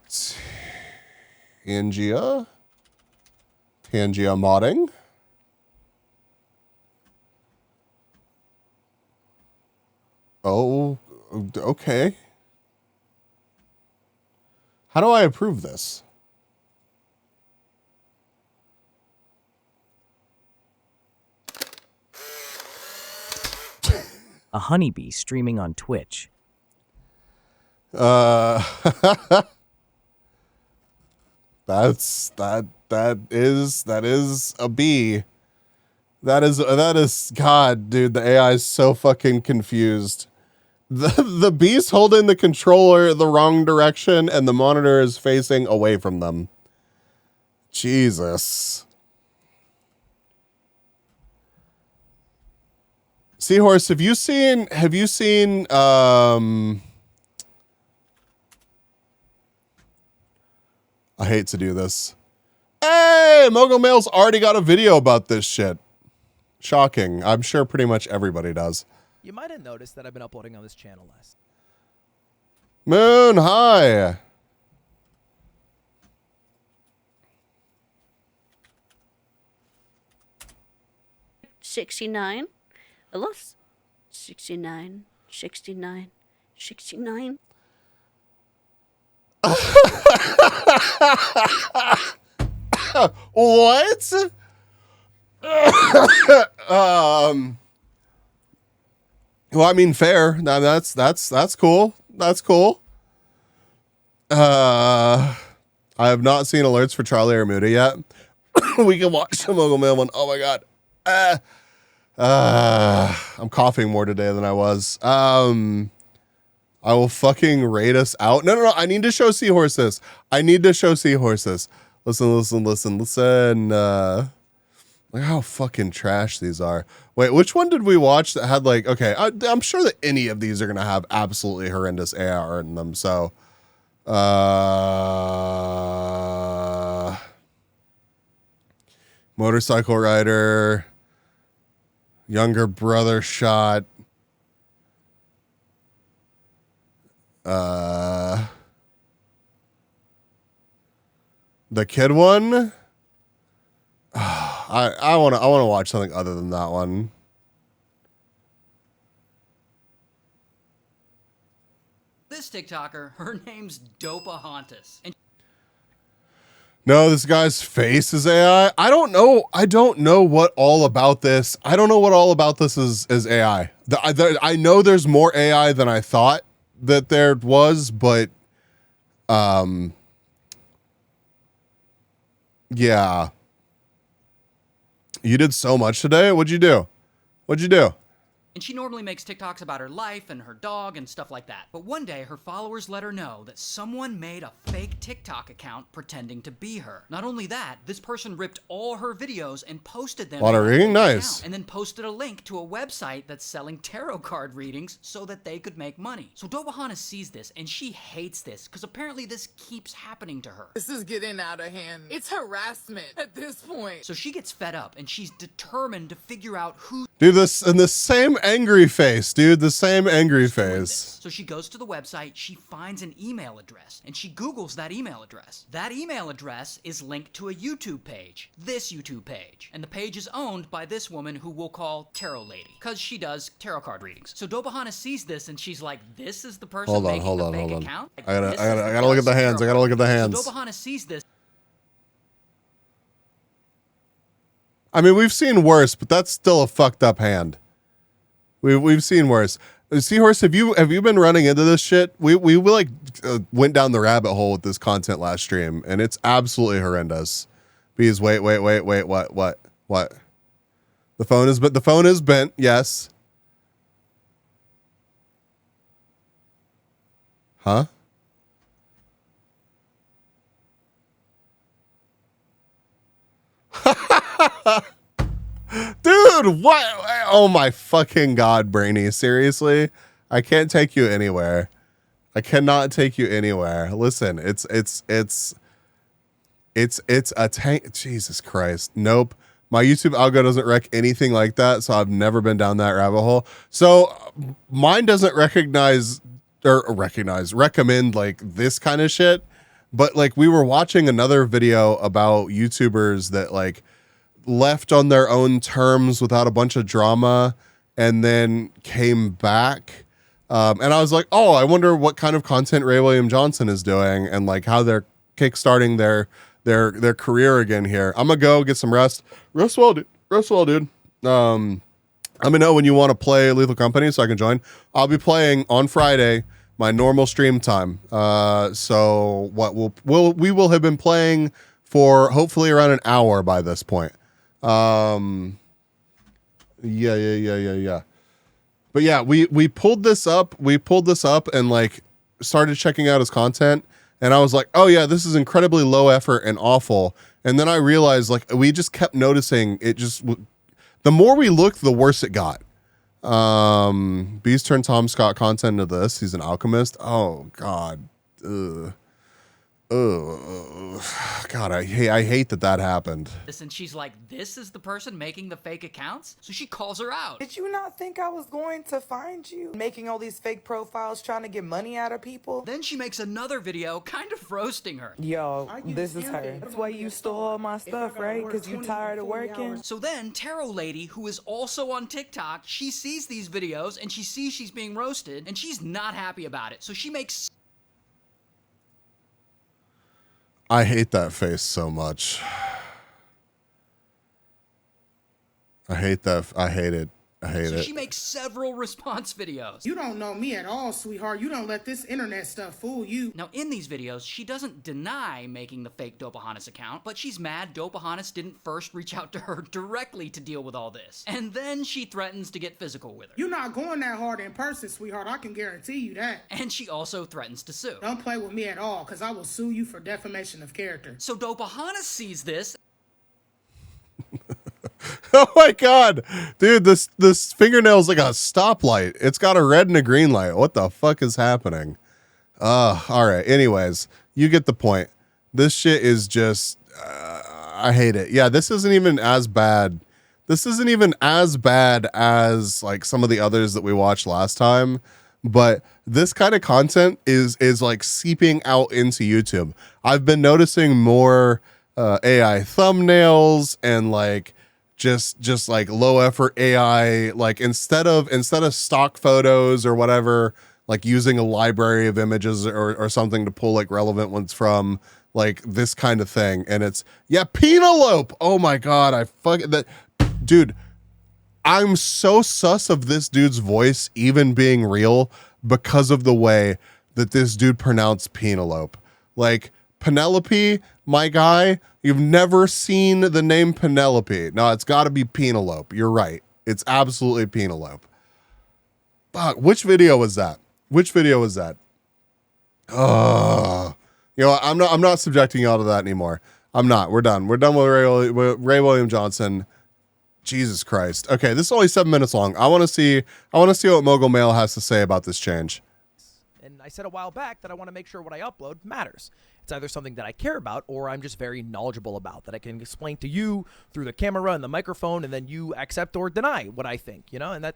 modding. Oh, okay. How do I approve this? A honeybee streaming on Twitch. That is a bee. That is God, dude, the AI is so fucking confused. The bee's holding the controller the wrong direction and the monitor is facing away from them. Jesus. Seahorse, have you seen I hate to do this. Hey, Mogul Mail's already got a video about this shit. Shocking. I'm sure pretty much everybody does. You might have noticed that I've been uploading on this channel less. Moon, hi. $69. I lost 69, 69, 69. What? Well, I mean, fair. Now that's cool. That's cool. I have not seen alerts for Charlie or Muda yet. We can watch the Mogul Mail one. Oh my god. I'm coughing more today than I was. I I will fucking raid us out. No. I need to show seahorses. Listen. Look how fucking trash these are. Wait, which one did we watch that had like, okay, I'm sure that any of these are going to have absolutely horrendous AR in them. So, motorcycle rider, younger brother shot. The kid one. I want to watch something other than that one. This TikToker, her name's Dopahontas. And no, this guy's face is AI. I don't know what all about this. I don't know what all about this is AI. I know there's more AI than I thought that there was, but yeah. You did so much today. What'd you do? And she normally makes TikToks about her life and her dog and stuff like that. But one day, her followers let her know that someone made a fake TikTok account pretending to be her. Not only that, this person ripped all her videos and posted them. A lot of reading, nice. And then posted a link to a website that's selling tarot card readings so that they could make money. So Dobahana sees this and she hates this because apparently this keeps happening to her. This is getting out of hand. It's harassment at this point. So she gets fed up and she's determined to figure out who. Dude, this in the same angry face, dude. The same angry face. So she goes to the website, she finds an email address, and she Googles that email address. That email address is linked to a YouTube page, this YouTube page. And the page is owned by this woman who we'll call Tarot Lady, because she does tarot card readings. So Dobahana sees this and she's like, this is the person making the fake account? Like, I gotta look at the hands. I gotta look at the hands. So Dobahana sees this. I mean, we've seen worse, but that's still a fucked up hand. We've seen worse. Seahorse, have you been running into this shit? We went down the rabbit hole with this content last stream, and it's absolutely horrendous. Because wait, what? The phone is bent. Yes. Huh? Dude, what? Oh my fucking God, Brainy. Seriously? I can't take you anywhere. I cannot take you anywhere. Listen, it's a tank. Jesus Christ. Nope. My YouTube algo doesn't rec anything like that, so I've never been down that rabbit hole. So mine doesn't recommend like this kind of shit. But like we were watching another video about YouTubers that like left on their own terms without a bunch of drama and then came back. And I was like, oh, I wonder what kind of content Ray William Johnson is doing and like how they're kickstarting their career again here. I'm gonna go get some rest. Rest well, dude. Let me know when you want to play Lethal Company so I can join. I'll be playing on Friday, my normal stream time. So what we will have been playing for hopefully around an hour by this point. Yeah. But yeah, we pulled this up and like started checking out his content, and I was like, oh yeah, this is incredibly low effort and awful. And then I realized like we just kept noticing it just the more we looked, the worse it got. Bees turned Tom Scott content into this. He's an alchemist. Oh God. Ugh. God, I hate that happened. And she's like, this is the person making the fake accounts? So she calls her out. Did you not think I was going to find you? Making all these fake profiles, trying to get money out of people? Then she makes another video kind of roasting her. Yo, this is her. That's why you stole all my stuff, right? Because you tired of working? So then Tarot Lady, who is also on TikTok, she sees these videos and she sees she's being roasted and she's not happy about it. So she makes... I hate that face so much. I hate that. I hate it. I hate So it. she makes several response videos. You don't know me at all, sweetheart. You don't let this internet stuff fool you. Now, in these videos, she doesn't deny making the fake Dopahannes account, but she's mad Dopahannes didn't first reach out to her directly to deal with all this. And then she threatens to get physical with her. You're not going that hard in person, sweetheart. I can guarantee you that. And she also threatens to sue. Don't play with me at all, because I will sue you for defamation of character. So Dopahannes sees this. Oh my god, dude, this fingernail's like a stoplight. It's got a red and a green light. What the fuck is happening? All right. Anyways, you get the point. This shit is just, I hate it. Yeah, this isn't even as bad. This isn't even as bad as like some of the others that we watched last time. But this kind of content is like seeping out into YouTube. I've been noticing more AI thumbnails and like just like low effort AI, like instead of stock photos or whatever, like using a library of images or something to pull like relevant ones from, like this kind of thing. And it's, yeah, Penelope. Oh my God. I fucking that dude. I'm so sus of this dude's voice even being real because of the way that this dude pronounced Penelope. Like Penelope, my guy, you've never seen the name Penelope. No, it's got to be Penelope. You're right. It's absolutely Penelope. Fuck, which video was that? Which video was that? You know, I'm not subjecting y'all to that anymore. I'm not. We're done. We're done with Ray William Johnson. Jesus Christ. Okay, this is only 7 minutes long. I want to see what Mogul Mail has to say about this change. And I said a while back that I want to make sure what I upload matters. It's either something that I care about or I'm just very knowledgeable about, that I can explain to you through the camera and the microphone, and then you accept or deny what I think, you know? And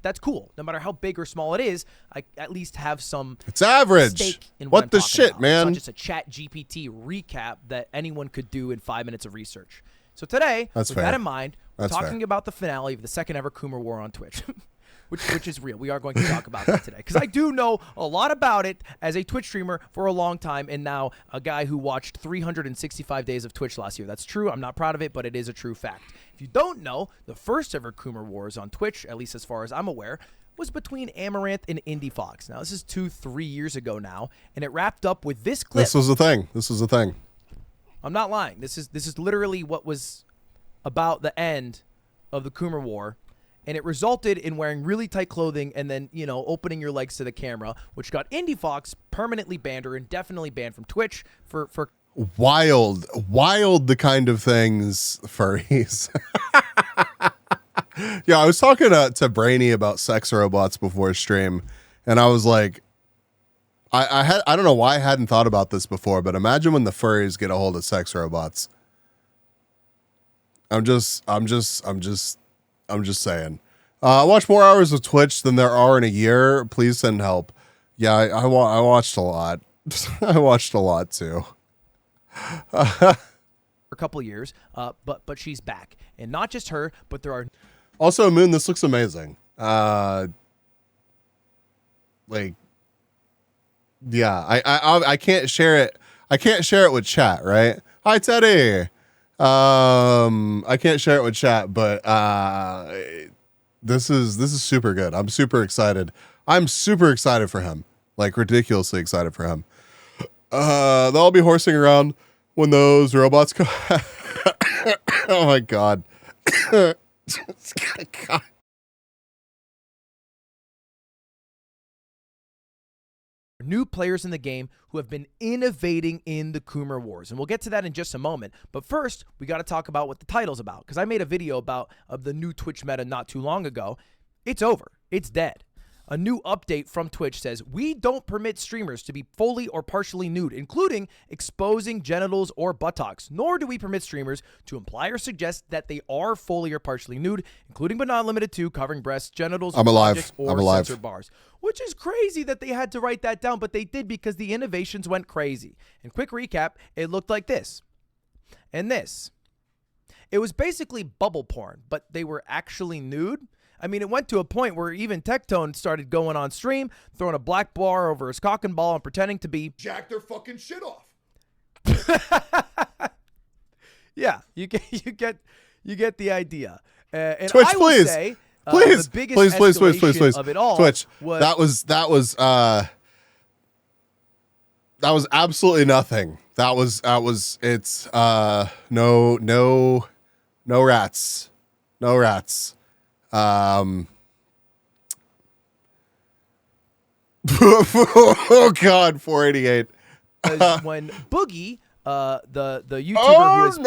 that's cool. No matter how big or small it is, I at least have some It's average. stake in What I'm the talking shit, about. man? It's not just a chat GPT recap that anyone could do in 5 minutes of research. So today, That's with fair. that in mind, we're That's talking fair. about the finale of the second ever Coomer War on Twitch. Which is real. We are going to talk about that today because I do know a lot about it as a Twitch streamer for a long time, and now a guy who watched 365 days of Twitch last year. That's true. I'm not proud of it, but it is a true fact. If you don't know, the first ever Coomer Wars on Twitch, at least as far as I'm aware, was between Amaranth and Indie Fox. Now, this is 2-3 years ago now, and it wrapped up with this clip. This was the thing. I'm not lying. This is literally what was about the end of the Coomer War. And it resulted in wearing really tight clothing and then, you know, opening your legs to the camera, which got Indie Fox permanently banned or indefinitely banned from Twitch for wild the kind of things furries. Yeah, I was talking to Brainy about sex robots before stream, and I was like, I don't know why I hadn't thought about this before, but imagine when the furries get a hold of sex robots. I'm just saying. I watch more hours of Twitch than there are in a year. Please send help. Yeah, I watched a lot. I watched a lot too. a couple years, but she's back, and not just her, but there are also Moon. This looks amazing. Like, yeah, I can't share it. I can't share it with chat, right? Hi, Teddy. I can't share it with chat, but this is super good. I'm super excited. I'm super excited for him. Like ridiculously excited for him. They'll be horsing around when those robots come. Oh my God. God. new players in the game who have been innovating in the Coomer Wars. And we'll get to that in just a moment. But first, we got to talk about what the title's about, because I made a video of the new Twitch meta not too long ago. It's over. It's dead. A new update from Twitch says, we don't permit streamers to be fully or partially nude, including exposing genitals or buttocks, nor do we permit streamers to imply or suggest that they are fully or partially nude, including but not limited to covering breasts, genitals, objects, or censored bars. Which is crazy that they had to write that down, but they did because the innovations went crazy. And quick recap, it looked like this. And this. It was basically bubble porn, but they were actually nude. I mean, it went to a point where even Tectone started going on stream, throwing a black bar over his cock and ball and pretending to be... Jack their fucking shit off. Yeah, you get the idea. And Twitch, I will please. say Please, the biggest please, escalation of it all Twitch. was That was absolutely nothing. It's no rats. No rats. Oh God, 488. when Boogie, the YouTuber who is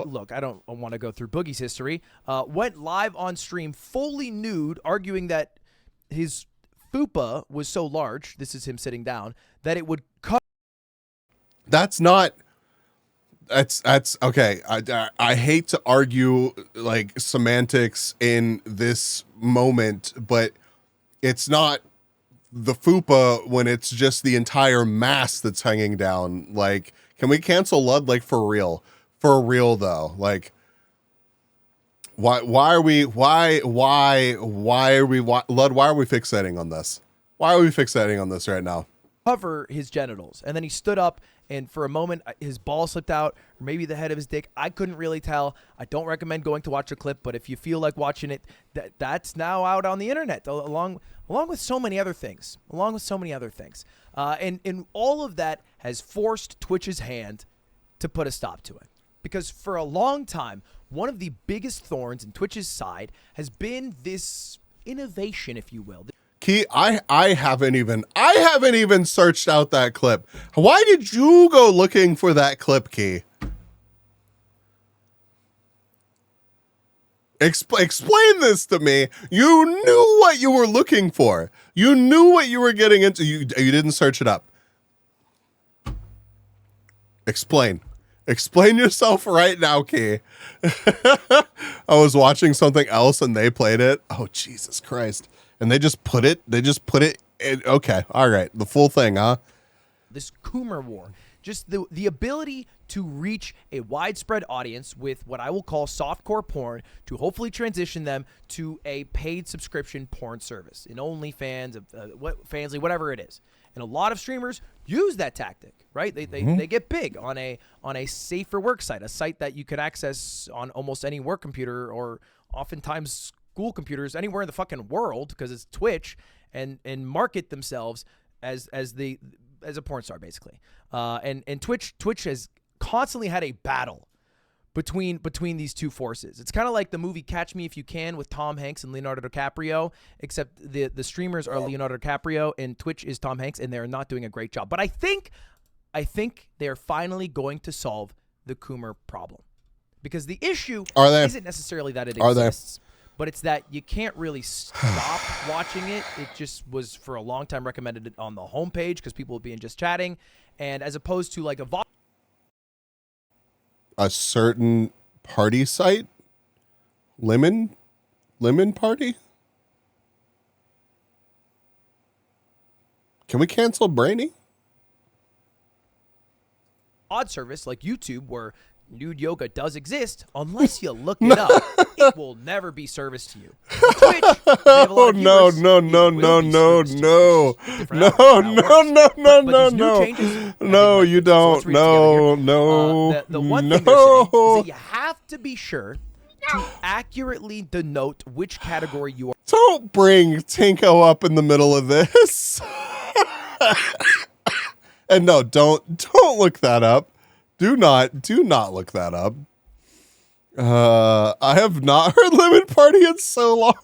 look, I don't want to go through Boogie's history, went live on stream fully nude, arguing that his fupa was so large, this is him sitting down, that it would cover. That's okay. I hate to argue like semantics in this moment, but it's not the fupa when it's just the entire mass that's hanging down. Like, can we cancel Lud? Like, for real though. Like, why are we Lud? Why are we fixating on this? Why are we fixating on this right now? Cover his genitals, and then he stood up, and for a moment his ball slipped out, or maybe the head of his dick. I couldn't really tell. I don't recommend going to watch a clip, but if you feel like watching it, that's now out on the internet, along with so many other things. And all of that has forced Twitch's hand to put a stop to it, because for a long time, one of the biggest thorns in Twitch's side has been this innovation, if you will. Key, I haven't even searched out that clip. Why did you go looking for that clip, Key? Explain this to me. You knew what you were looking for. You knew what you were getting into. You didn't search it up. Explain yourself right now, Key. I was watching something else and they played it. Oh, Jesus Christ. And they just put it in. Okay. All right. The full thing, huh? This Coomer war, just the ability to reach a widespread audience with what I will call softcore porn, to hopefully transition them to a paid subscription porn service, in OnlyFans, Fansly, whatever it is. And a lot of streamers use that tactic, right? They get big on a safer work site, a site that you could access on almost any work computer, or oftentimes school computers anywhere in the fucking world, because it's Twitch, and market themselves as a porn star, basically. And Twitch has constantly had a battle between these two forces. It's kind of like the movie Catch Me If You Can with Tom Hanks and Leonardo DiCaprio, except the streamers are Leonardo DiCaprio and Twitch is Tom Hanks, and they're not doing a great job. But I think they're finally going to solve the Coomer problem, because the issue isn't necessarily that it exists. But it's that you can't really stop watching it. It just was for a long time recommended on the homepage because people would be in just chatting, and as opposed to like a certain party site, Lemon Party. Can we cancel Brainy? odd service like YouTube, where nude yoga does exist, unless you look it up, it will never be serviced to you. Twitch, oh no. No, you don't. No. The one thing they're saying is that you have to be sure to accurately denote which category you are. Don't bring Tinko up in the middle of this. And no, don't look that up. Do not look that up. I have not heard Lemon Party in so long.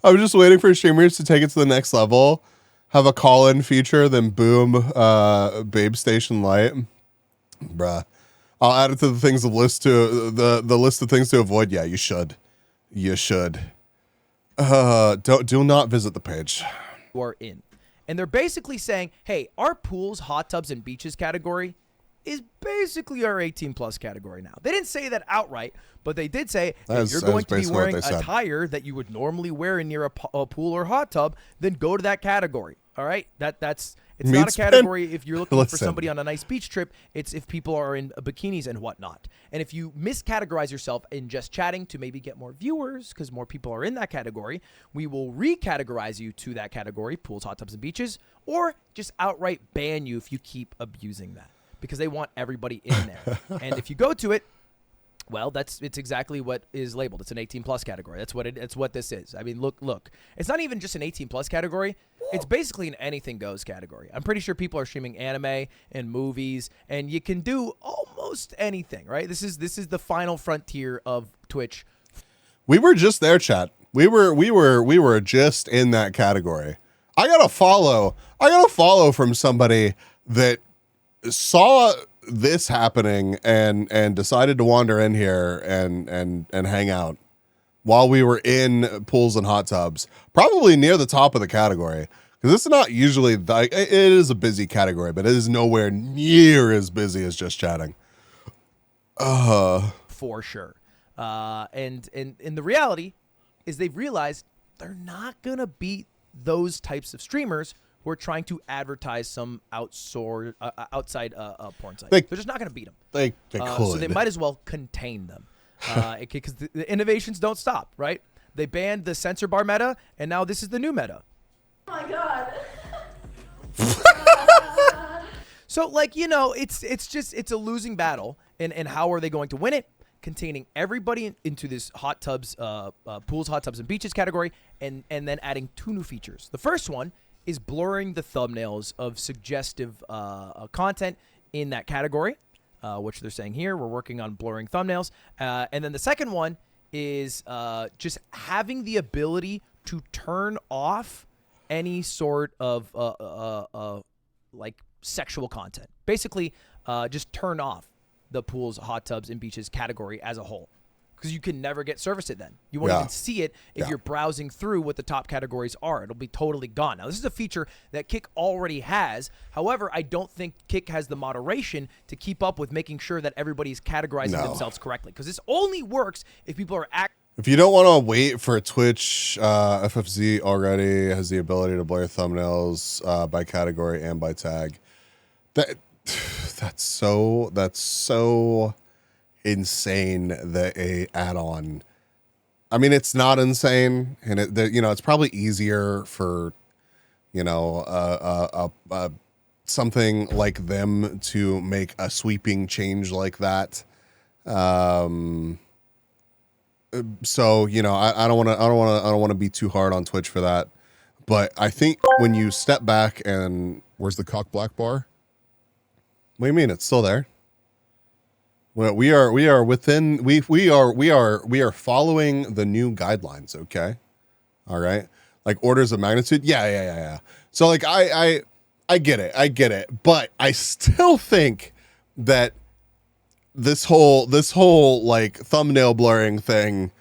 I'm just waiting for streamers to take it to the next level. Have a call-in feature, then boom, Babe Station Light. Bruh. I'll add it to the things of list to the list of things to avoid. Yeah, you should. You should. Do not visit the page. You are in. And they're basically saying, hey, our pools, hot tubs, and beaches category is basically our 18 plus category now. They didn't say that outright, but they did say that you're going to be wearing attire that you would normally wear near a pool or hot tub, then go to that category. All right? It's not a category if you're looking for somebody on a nice beach trip. It's if people are in bikinis and whatnot. And if you miscategorize yourself in just chatting to maybe get more viewers, because more people are in that category, we will recategorize you to that category, pools, hot tubs, and beaches, or just outright ban you if you keep abusing that, because they want everybody in there. And if you go to it, Well, it's exactly what is labeled. It's an 18 plus category. That's what this is. I mean, look. It's not even just an 18 plus category. It's basically an anything goes category. I'm pretty sure people are streaming anime and movies, and you can do almost anything, right? This is the final frontier of Twitch. We were just there, chat. We were just in that category. I got a follow from somebody that saw this happening and decided to wander in here and hang out while we were in pools and hot tubs, probably near the top of the category, because it's not usually like, it is a busy category, but it is nowhere near as busy as just chatting. For sure. And the reality is they've realized they're not gonna beat those types of streamers who are trying to advertise some outside porn site. They're just not going to beat them. They could. So they might as well contain them. Because the innovations don't stop, right? They banned the censor bar meta, and now this is the new meta. Oh my god. So, like, you know, it's a losing battle. And how are they going to win it? Containing everybody into this hot tubs, pools, hot tubs, and beaches category, and then adding 2 new features. The first one is blurring the thumbnails of suggestive content in that category, which they're saying here. We're working on blurring thumbnails. And then the second one is just having the ability to turn off any sort of like sexual content. Basically, just turn off the pools, hot tubs, and beaches category as a whole. Because you can never get service it then. You won't even see it if you're browsing through what the top categories are. It'll be totally gone. Now, this is a feature that Kick already has. However, I don't think Kick has the moderation to keep up with making sure that everybody's categorizing themselves correctly. Because this only works if people are If you don't want to wait for Twitch, FFZ already has the ability to blur thumbnails by category and by tag. That's so insane that a add-on. I mean, it's not insane, and it's probably easier for something like them to make a sweeping change like that. So I don't want to be too hard on Twitch for that, but I think when you step back and where's the cock black bar? What do you mean it's still there? Well, we are following the new guidelines. Okay. All right. Like orders of magnitude. Yeah. So like, I get it. But I still think that this whole like thumbnail blurring thing,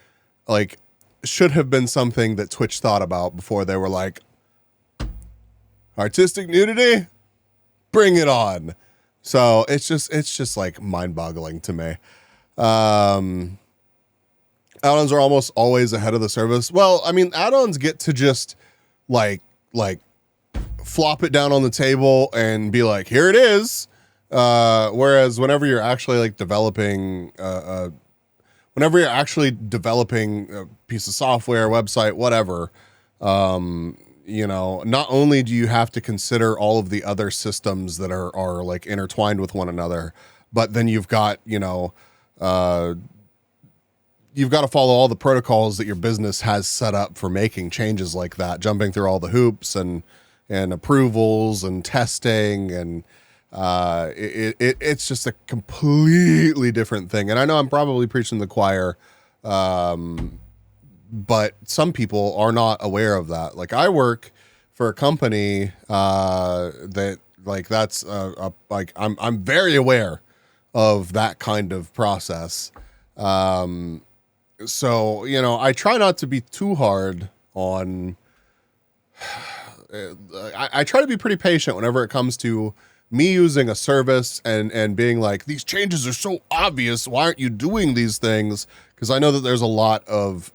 like should have been something that Twitch thought about before they were like, artistic nudity, bring it on. So it's just like mind-boggling to me. Add-ons are almost always ahead of the service. Well, I mean, add-ons get to just like flop it down on the table and be like, here it is. Whereas whenever you're actually like developing a piece of software, website, whatever, not only do you have to consider all of the other systems that are like intertwined with one another, but then you've got to follow all the protocols that your business has set up for making changes like that, jumping through all the hoops and approvals and testing, and it's just a completely different thing. And I know I'm probably preaching to the choir, but some people are not aware of that. Like I work for a company that like that's like I'm very aware of that kind of process. So I try not to be too hard on. I try to be pretty patient whenever it comes to me using a service and being like, these changes are so obvious. Why aren't you doing these things? Because I know that there's a lot of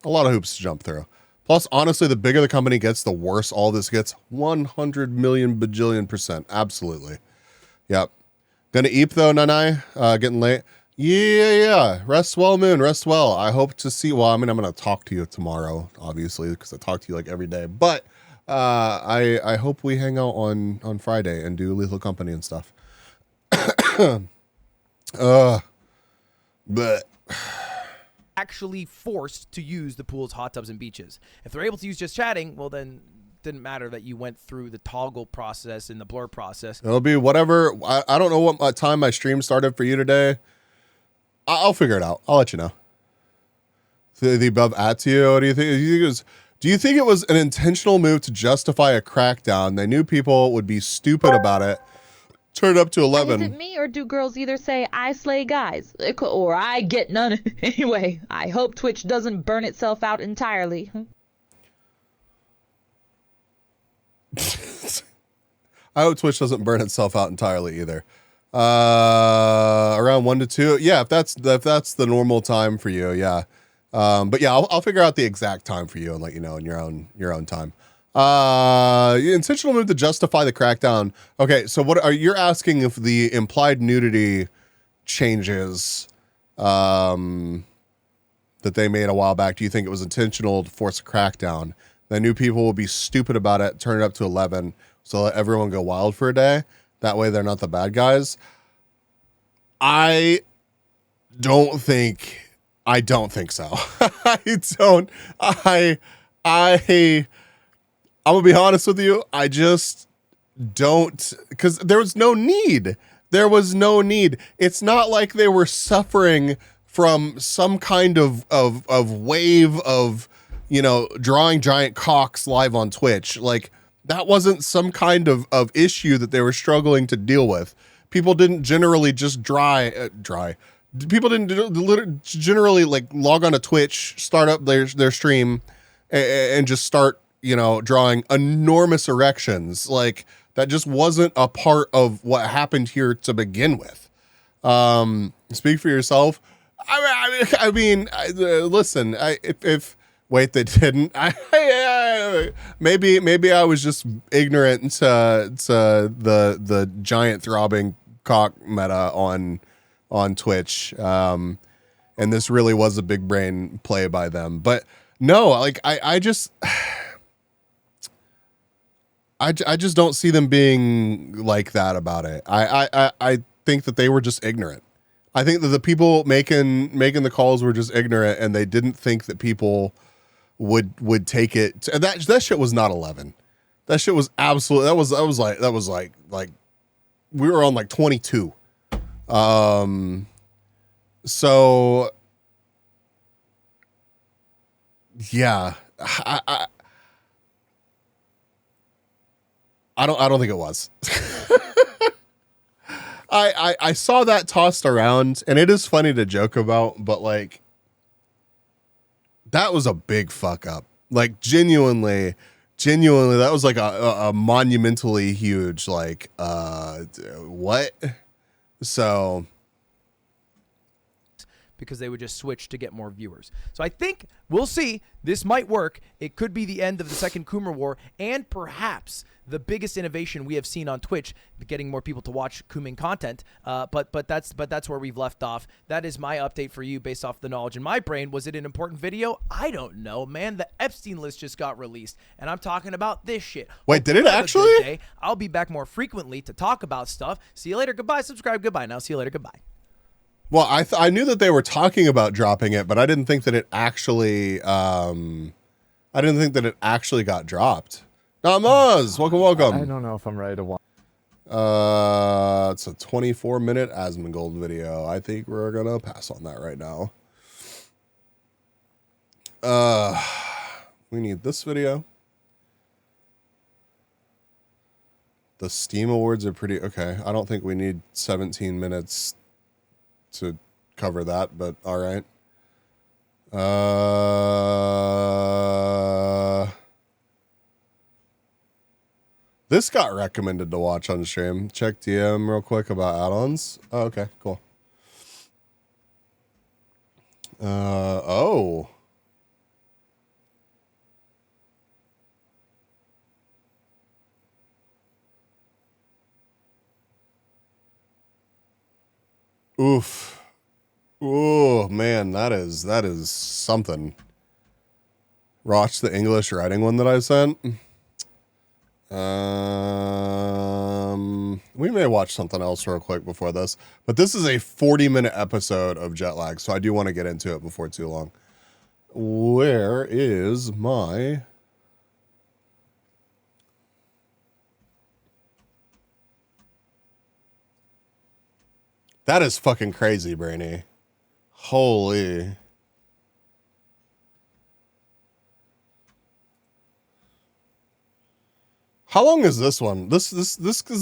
hoops to jump through. Plus, honestly, the bigger the company gets, the worse all this gets. 100 million bajillion %. Absolutely. Yep. Gonna eep though, Nanai. Getting late. Yeah. Rest well, Moon. Rest well. I hope to see. Well, I mean, I'm gonna talk to you tomorrow, obviously, because I talk to you like every day. But I hope we hang out on Friday and do Lethal Company and stuff. But actually forced to use the pools, hot tubs, and beaches. If they're able to use just chatting, well then it didn't matter that you went through the toggle process and the blur process. it'll be whatever. I don't know what time my stream started for you today. I'll figure it out. I'll let you know. The above at you. What do you think? Do you think it was an intentional move to justify a crackdown? They knew people would be stupid about it. Turn it up to 11. Is it me, or do girls either say I slay guys or I get none? Anyway, I hope Twitch doesn't burn itself out entirely. I hope Twitch doesn't burn itself out entirely either. Around 1 to 2. Yeah, if that's the normal time for you, yeah. But yeah, I'll figure out the exact time for you and let you know in your own time. Intentional move to justify the crackdown. Okay, so what are you're asking if the implied nudity changes that they made a while back? Do you think it was intentional to force a crackdown? They knew people would be stupid about it, turn it up to 11, so let everyone go wild for a day. That way they're not the bad guys. I don't think so. I'm gonna be honest with you. I just don't, because there was no need. There was no need. It's not like they were suffering from some kind of wave of, drawing giant cocks live on Twitch. Like, that wasn't some kind of issue that they were struggling to deal with. People didn't generally just People didn't generally like log on to Twitch, start up their stream, and just start, drawing enormous erections. Like, that just wasn't a part of what happened here to begin with. Speak for yourself. Listen, wait, they didn't. Maybe I was just ignorant to the giant throbbing cock meta on Twitch. And this really was a big brain play by them. But no, like I just don't see them being like that about it. I think that they were just ignorant. I think that the people making the calls were just ignorant, and they didn't think that people would take it. That shit was not 11. That shit was absolutely. That was like we were on like 22. So yeah, I don't think it was. I saw that tossed around, and it is funny to joke about, but like, that was a big fuck up. Like, genuinely, that was like a monumentally huge, like, what? So, because they would just switch to get more viewers. So I think we'll see. This might work. It could be the end of the second Coomer War, and perhaps the biggest innovation we have seen on Twitch, getting more people to watch Cooming content. But that's where we've left off. That is my update for you based off the knowledge in my brain. Was it an important video? I don't know, man. The Epstein list just got released, and I'm talking about this shit. Wait, did it actually? I'll be back more frequently to talk about stuff. See you later. Goodbye. Subscribe. Goodbye. Now, see you later. Goodbye. Well, I knew that they were talking about dropping it, but I didn't think that it actually got dropped. Namaz, welcome. I don't know if I'm ready to watch. It's a 24-minute Asmongold video. I think we're gonna pass on that right now. We need this video. The Steam Awards are pretty okay. I don't think we need 17 minutes to cover that, but all right. This got recommended to watch on stream. Check DM real quick about add-ons. Oh, okay, cool. Oh. Oof. Oh man, that is something. Watch the English writing one that I sent. We may watch something else real quick before this, but this is a 40-minute episode of jet lag, so I do want to get into it before too long. Where is my... That is fucking crazy, Brainy. Holy. How long is this one? This is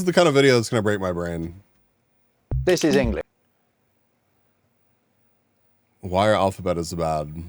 the kind of video that's gonna break my brain. This is English. Why our alphabet is bad.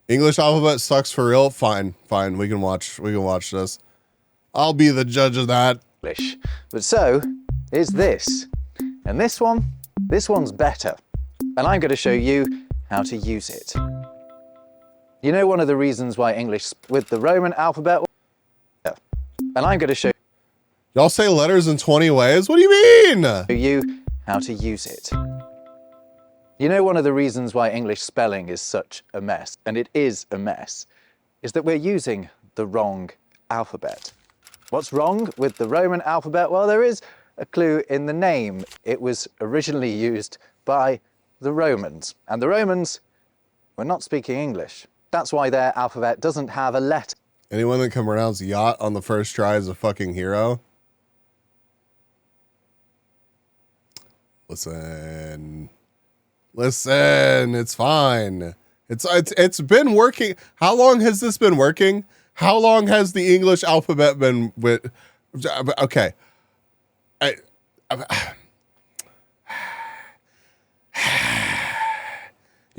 English alphabet sucks for real. Fine. We can watch this. I'll be the judge of that. English. But so is this. And this one's better. And I'm going to show you how to use it. You know one of the reasons why English with the Roman alphabet? And I'm going to show y'all say letters in 20 ways? What do you mean? You how to use it. You know one of the reasons why English spelling is such a mess, and it is a mess, is that we're using the wrong alphabet. What's wrong with the Roman alphabet? Well, there is a clue in the name. It was originally used by the Romans, and the Romans were not speaking English. That's why their alphabet doesn't have a letter. Anyone that can pronounce yacht on the first try is a fucking hero. Listen, it's fine. It's been working. How long has this been working? How long has the English alphabet been with? Okay. Y'all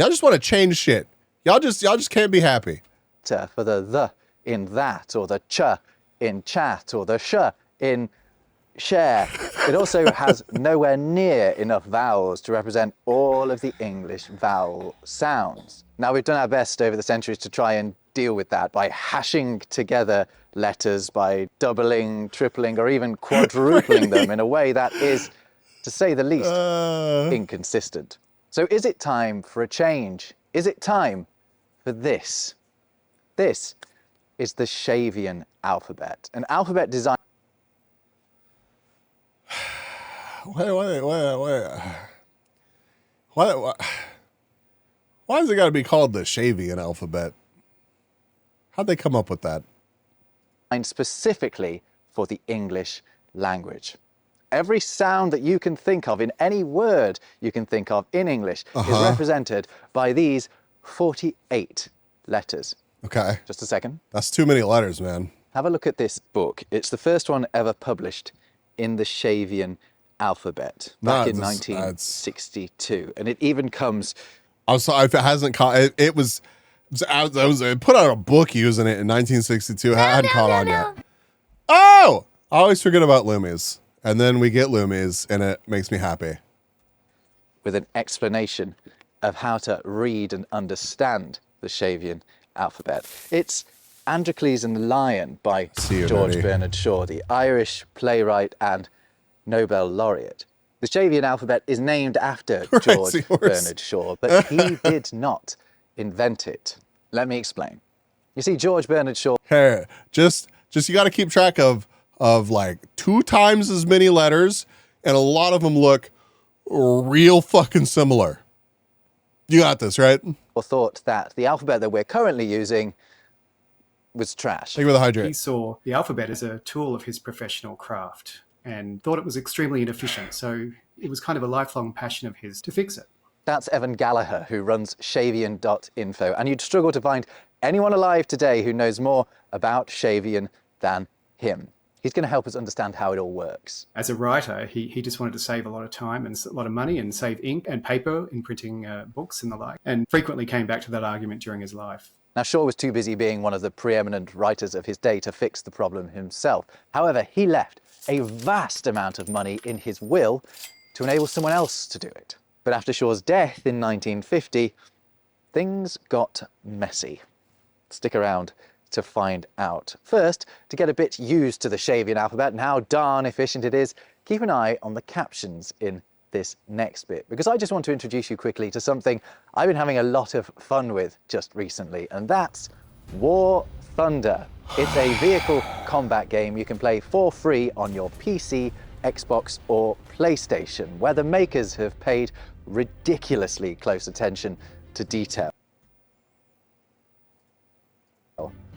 just want to change shit. Y'all just can't be happy. For the in that, or the ch in chat, or the sh in share. It also has nowhere near enough vowels to represent all of the English vowel sounds. Now, we've done our best over the centuries to try and deal with that by hashing together letters, by doubling, tripling, or even quadrupling them in a way that is, to say the least, inconsistent. So is it time for a change? Is it time for this? This is the Shavian alphabet, an alphabet designed... Wait. Why has it got to be called the Shavian alphabet? How'd they come up with that? Specifically for the English language. Every sound that you can think of in any word you can think of in English is represented by these 48 letters. Okay. Just a second. That's too many letters, man. Have a look at this book. It's the first one ever published in the Shavian alphabet back in 1962. And it even comes... I'm sorry if it hasn't caught... It was put out a book using it in 1962. I hadn't caught on yet. Oh! I always forget about Loomies. And then we get Loomies, and it makes me happy. With an explanation of how to read and understand the Shavian alphabet. It's Androcles and the Lion by George Bernard Shaw, the Irish playwright and Nobel laureate. The Shavian alphabet is named after George Bernard Shaw, but he did not invent it. Let me explain. You see, George Bernard Shaw... Hey, just you got to keep track of like 2 times as many letters, and a lot of them look real fucking similar. You got this, right? Or thought that the alphabet that we're currently using was trash. Thank you for the hydrate. He saw the alphabet as a tool of his professional craft and thought it was extremely inefficient. So it was kind of a lifelong passion of his to fix it. That's Evan Gallagher, who runs Shavian.info. And you'd struggle to find anyone alive today who knows more about Shavian than him. He's going to help us understand how it all works. As a writer, he just wanted to save a lot of time and a lot of money and save ink and paper in printing books and the like, and frequently came back to that argument during his life. Now, Shaw was too busy being one of the preeminent writers of his day to fix the problem himself. However, he left a vast amount of money in his will to enable someone else to do it. But after Shaw's death in 1950, things got messy. Stick around to find out. First, to get a bit used to the Shavian alphabet and how darn efficient it is, keep an eye on the captions in this next bit, because I just want to introduce you quickly to something I've been having a lot of fun with just recently, and that's War Thunder. It's a vehicle combat game you can play for free on your PC, Xbox or PlayStation, where the makers have paid ridiculously close attention to detail.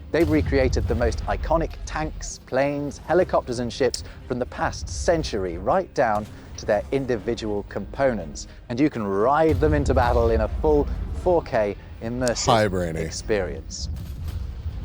They've recreated the most iconic tanks, planes, helicopters and ships from the past century right down to their individual components. And you can ride them into battle in a full 4K immersive experience.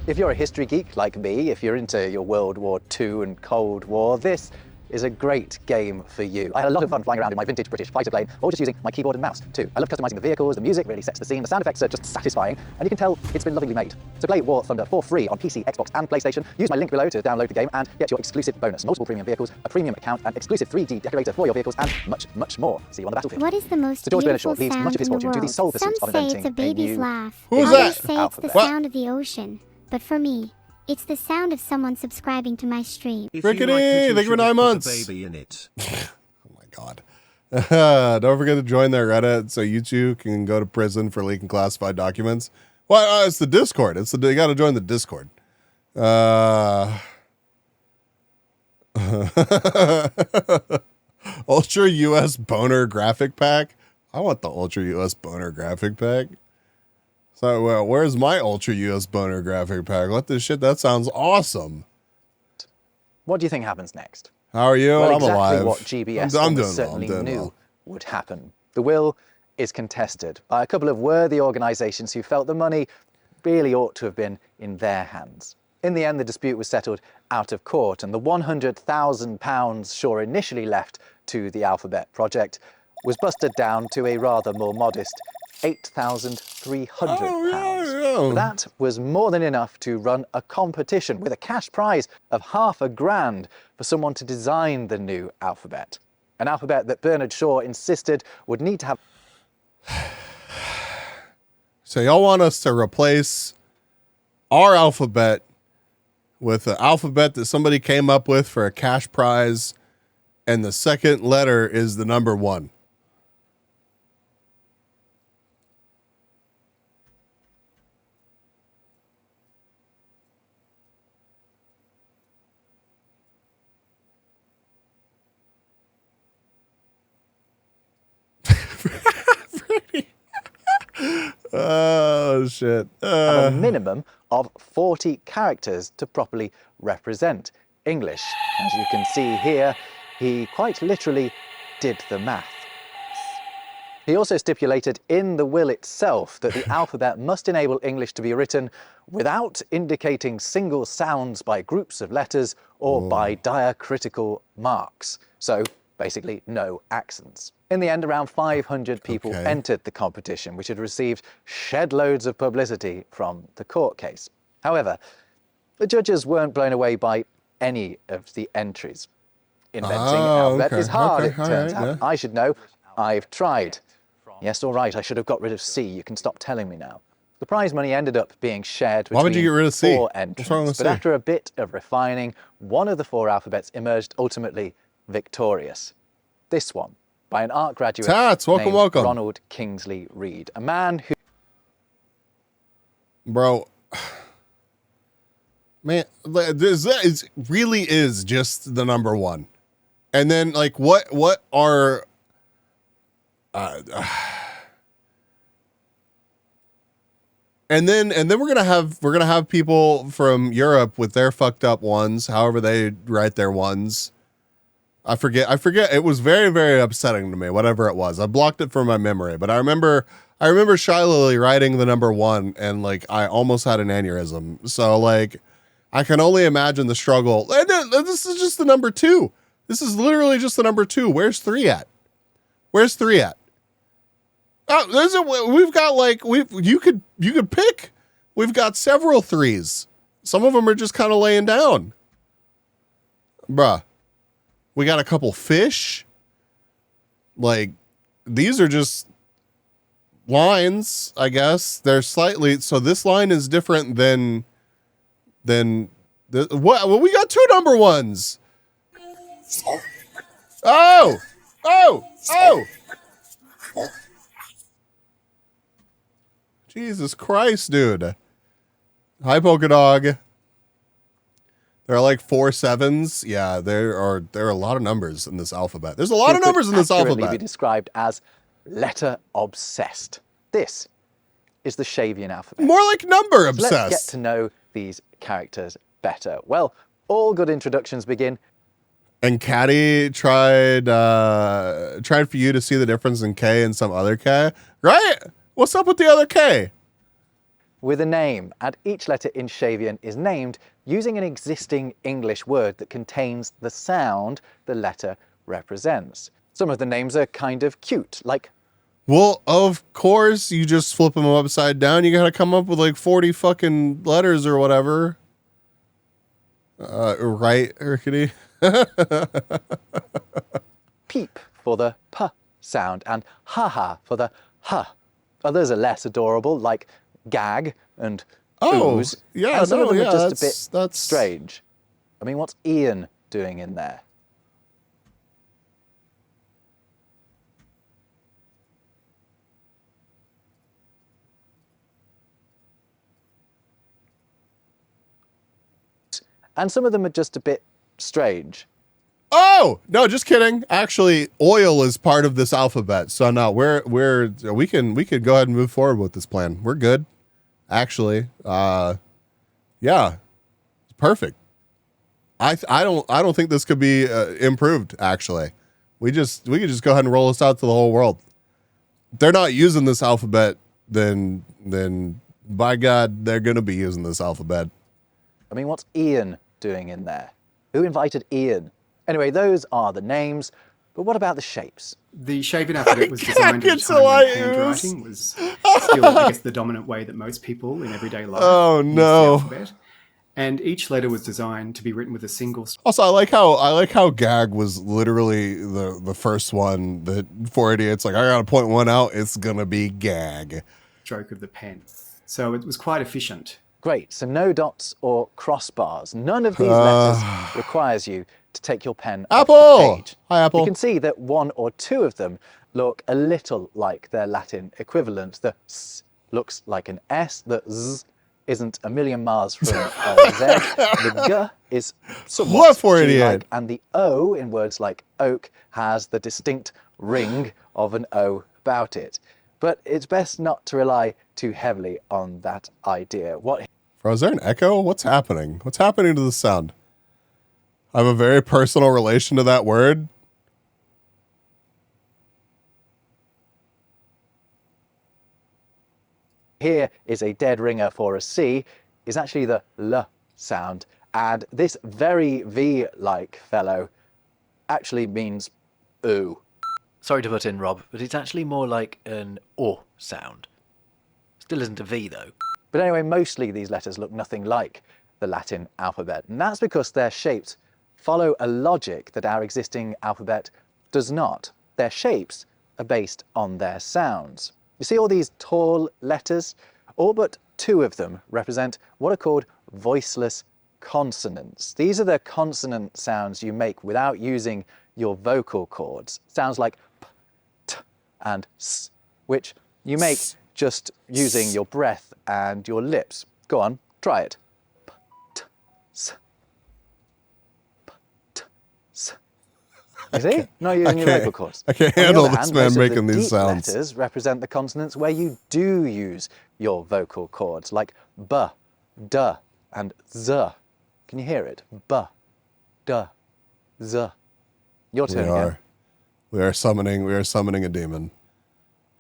If you're a history geek like me, if you're into your World War II and Cold War, this is a great game for you. I had a lot of fun flying around in my vintage British fighter plane, or just using my keyboard and mouse too. I love customizing the vehicles, the music really sets the scene, the sound effects are just satisfying, and you can tell it's been lovingly made. So play War Thunder for free on PC, Xbox and PlayStation. Use my link below to download the game and get your exclusive bonus, multiple premium vehicles, a premium account, an exclusive 3D decorator for your vehicles, and much, much more. See you on the battlefield. What is the most So George beautiful Bernard Shaw leaves sound much of his in the fortune to the world? sole pursuit Some of say inventing it's a a baby's new laugh. Who's Others that? say it's the sound of the ocean. But for me, it's the sound of someone subscribing to my stream. Rickety, thank you for 9 months. Baby in it. God. Don't forget to join their Reddit so you too can go to prison for leaking classified documents. Well, it's the Discord. You got to join the Discord. Ultra US Boner Graphic Pack. I want the Ultra US Boner Graphic Pack. So, where's my Ultra US Boner Graphic Pack? What the shit? That sounds awesome. What do you think happens next? How are you? Well, I'm exactly alive. what GBS I'm doing certainly well. knew would happen. The will is contested by a couple of worthy organisations who felt the money really ought to have been in their hands. In the end, the dispute was settled out of court, and the £100,000 Shaw initially left to the Alphabet project was busted down to a rather more modest £8,300. That was more than enough to run a competition with a cash prize of £500,000 for someone to design the new alphabet. An alphabet that Bernard Shaw insisted would need to have... So y'all want us to replace our alphabet with an alphabet that somebody came up with for a cash prize, and the second letter is the number 1. Oh, shit. Have a minimum of 40 characters to properly represent English. As you can see here, he quite literally did the math. He also stipulated in the will itself that the alphabet must enable English to be written without indicating single sounds by groups of letters or by diacritical marks. So basically no accents. In the end, around 500 people entered the competition, which had received shed loads of publicity from the court case. However, the judges weren't blown away by any of the entries. Inventing an alphabet is hard, it turns out. I should know. I've tried. Yes, all right, I should have got rid of C. You can stop telling me now. The prize money ended up being shared between Why would you get rid of C? 4 entrants. What's wrong with but C? after a bit of refining, one of the 4 alphabets emerged ultimately victorious. This one, by an art graduate named Ronald Kingsley Reid, a man who... Bro, man, this really is just the number 1. And then, like, what are... And then we're gonna have people from Europe with their fucked up ones, however they write their ones. I forget. It was very, very upsetting to me, whatever it was. I blocked it from my memory, but I remember Shy Lily writing the number 1, and like I almost had an aneurysm. So like, I can only imagine the struggle. And this is just the number 2. This is literally just the number 2. Where's 3 at? Where's 3 at? Oh, we've got like you could pick. We've got several 3s. Some of them are just kind of laying down, bruh. We got a couple fish. Like, these are just lines, I guess. They're slightly, so this line is different than what? Well, we got 2 number ones. Oh! Jesus Christ, dude. Hi, Polkadog. There are like 4 7s. Yeah, there are a lot of numbers in this alphabet. There's a lot of numbers in this alphabet. Be described as letter obsessed. This is the Shavian alphabet. More like number obsessed. So let's get to know these characters better. Well, all good introductions begin. And Caddy tried for you to see the difference in K and some other K, right? What's up with the other K? With a name, and each letter in Shavian is named using an existing English word that contains the sound the letter represents. Some of the names are kind of cute, like... Well, of course, you just flip them upside down. You gotta come up with like 40 fucking letters or whatever. Right, Rickety? Peep for the P sound, and haha for the H. Others are less adorable, like gag and ooze. Yeah, and some of them are just that's, a bit strange. I mean, what's Ian doing in there? And some of them are just a bit strange. Oh, no, just kidding. Actually, oil is part of this alphabet. So no, we can go ahead and move forward with this plan. We're good. Actually. Yeah. It's perfect. I don't think this could be improved, actually. We could just go ahead and roll this out to the whole world. If they're not using this alphabet, then by God, they're going to be using this alphabet. I mean, what's Ian doing in there? Who invited Ian? Anyway, those are the names, but what about the shapes? The Shavian alphabet was designed at a time when handwriting was still, I guess, the dominant way that most people in everyday life use the alphabet. And each letter was designed to be written with a single... Also, I like how gag was literally the first one that 488's like, I gotta point one out, it's gonna be gag. Stroke of the pen. So it was quite efficient. Great, so no dots or crossbars. None of these letters requires you to take your pen off the page. Hi, Apple. You can see that 1 or 2 of them look a little like their Latin equivalent. The S looks like an S, the Z isn't a million miles from a Z. The G is somewhat G-like, and the O in words like oak has the distinct ring of an O about it. But it's best not to rely too heavily on that idea. Bro, is there an echo? What's happening? What's happening to the sound? I have a very personal relation to that word. Here is a dead ringer for a C, is actually the L sound. And this very V-like fellow actually means ooh. Sorry to butt in, Rob, but it's actually more like an O sound. Still isn't a V, though. But anyway, mostly these letters look nothing like the Latin alphabet, and that's because their shapes follow a logic that our existing alphabet does not. Their shapes are based on their sounds. You see all these tall letters? All but 2 of them represent what are called voiceless consonants. These are the consonant sounds you make without using your vocal cords. Sounds like P, T, and S, which you make just using your breath and your lips. Go on, try it. P, T, S. P, T, S. You see? Not using your vocal cords. I can't handle this man making these sounds. Letters represent the consonants where you do use your vocal cords, like B, D, and Z. Can you hear it? B, D, Z. Your turn again. We are summoning a demon.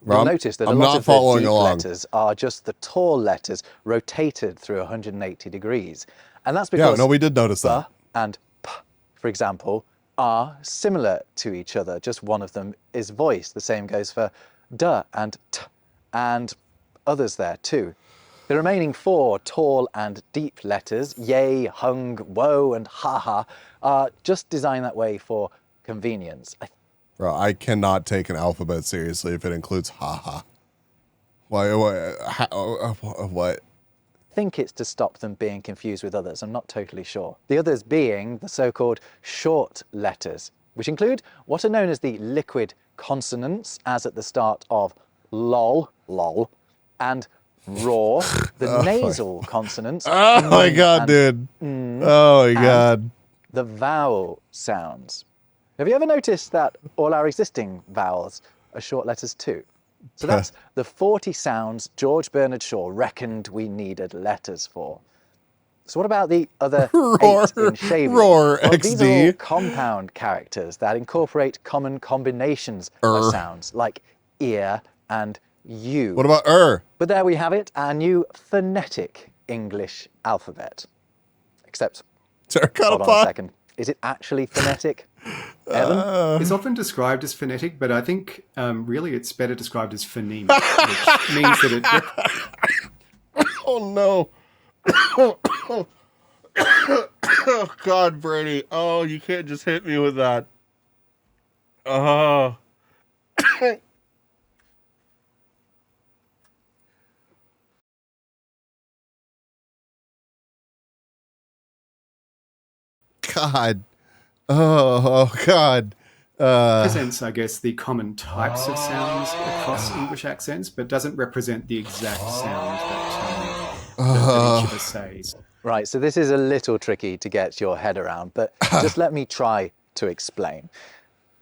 You'll notice that a lot of the deep letters are just the tall letters rotated through 180 degrees. And that's because we did notice that. And P, for example, are similar to each other. Just one of them is voiced. The same goes for D and T and others there too. The remaining 4 tall and deep letters, yay, hung, whoa, and ha-ha, are just designed that way for convenience. Bro, I cannot take an alphabet seriously if it includes ha-ha. What? I think it's to stop them being confused with others. I'm not totally sure. The others being the so-called short letters, which include what are known as the liquid consonants, as at the start of lol, and raw, the nasal consonants. Oh my god, dude. Oh my god. The vowel sounds. Have you ever noticed that all our existing vowels are short letters too? So that's the 40 sounds George Bernard Shaw reckoned we needed letters for. So what about the other 8 in Shavian? Roar, well, XD. These are all compound characters that incorporate common combinations of sounds, like ear and you. What about But there we have it, our new phonetic English alphabet. Except, hold on a second, is it actually phonetic? Evan? It's often described as phonetic, but I think really it's better described as phonemic, which means that it... Oh no. Oh God, Brady. Oh, you can't just hit me with that. Oh. God. Oh God. Represents, I guess, the common types of sounds across English accents, but doesn't represent the exact sound that each of us says. Right, so this is a little tricky to get your head around, but just let me try to explain.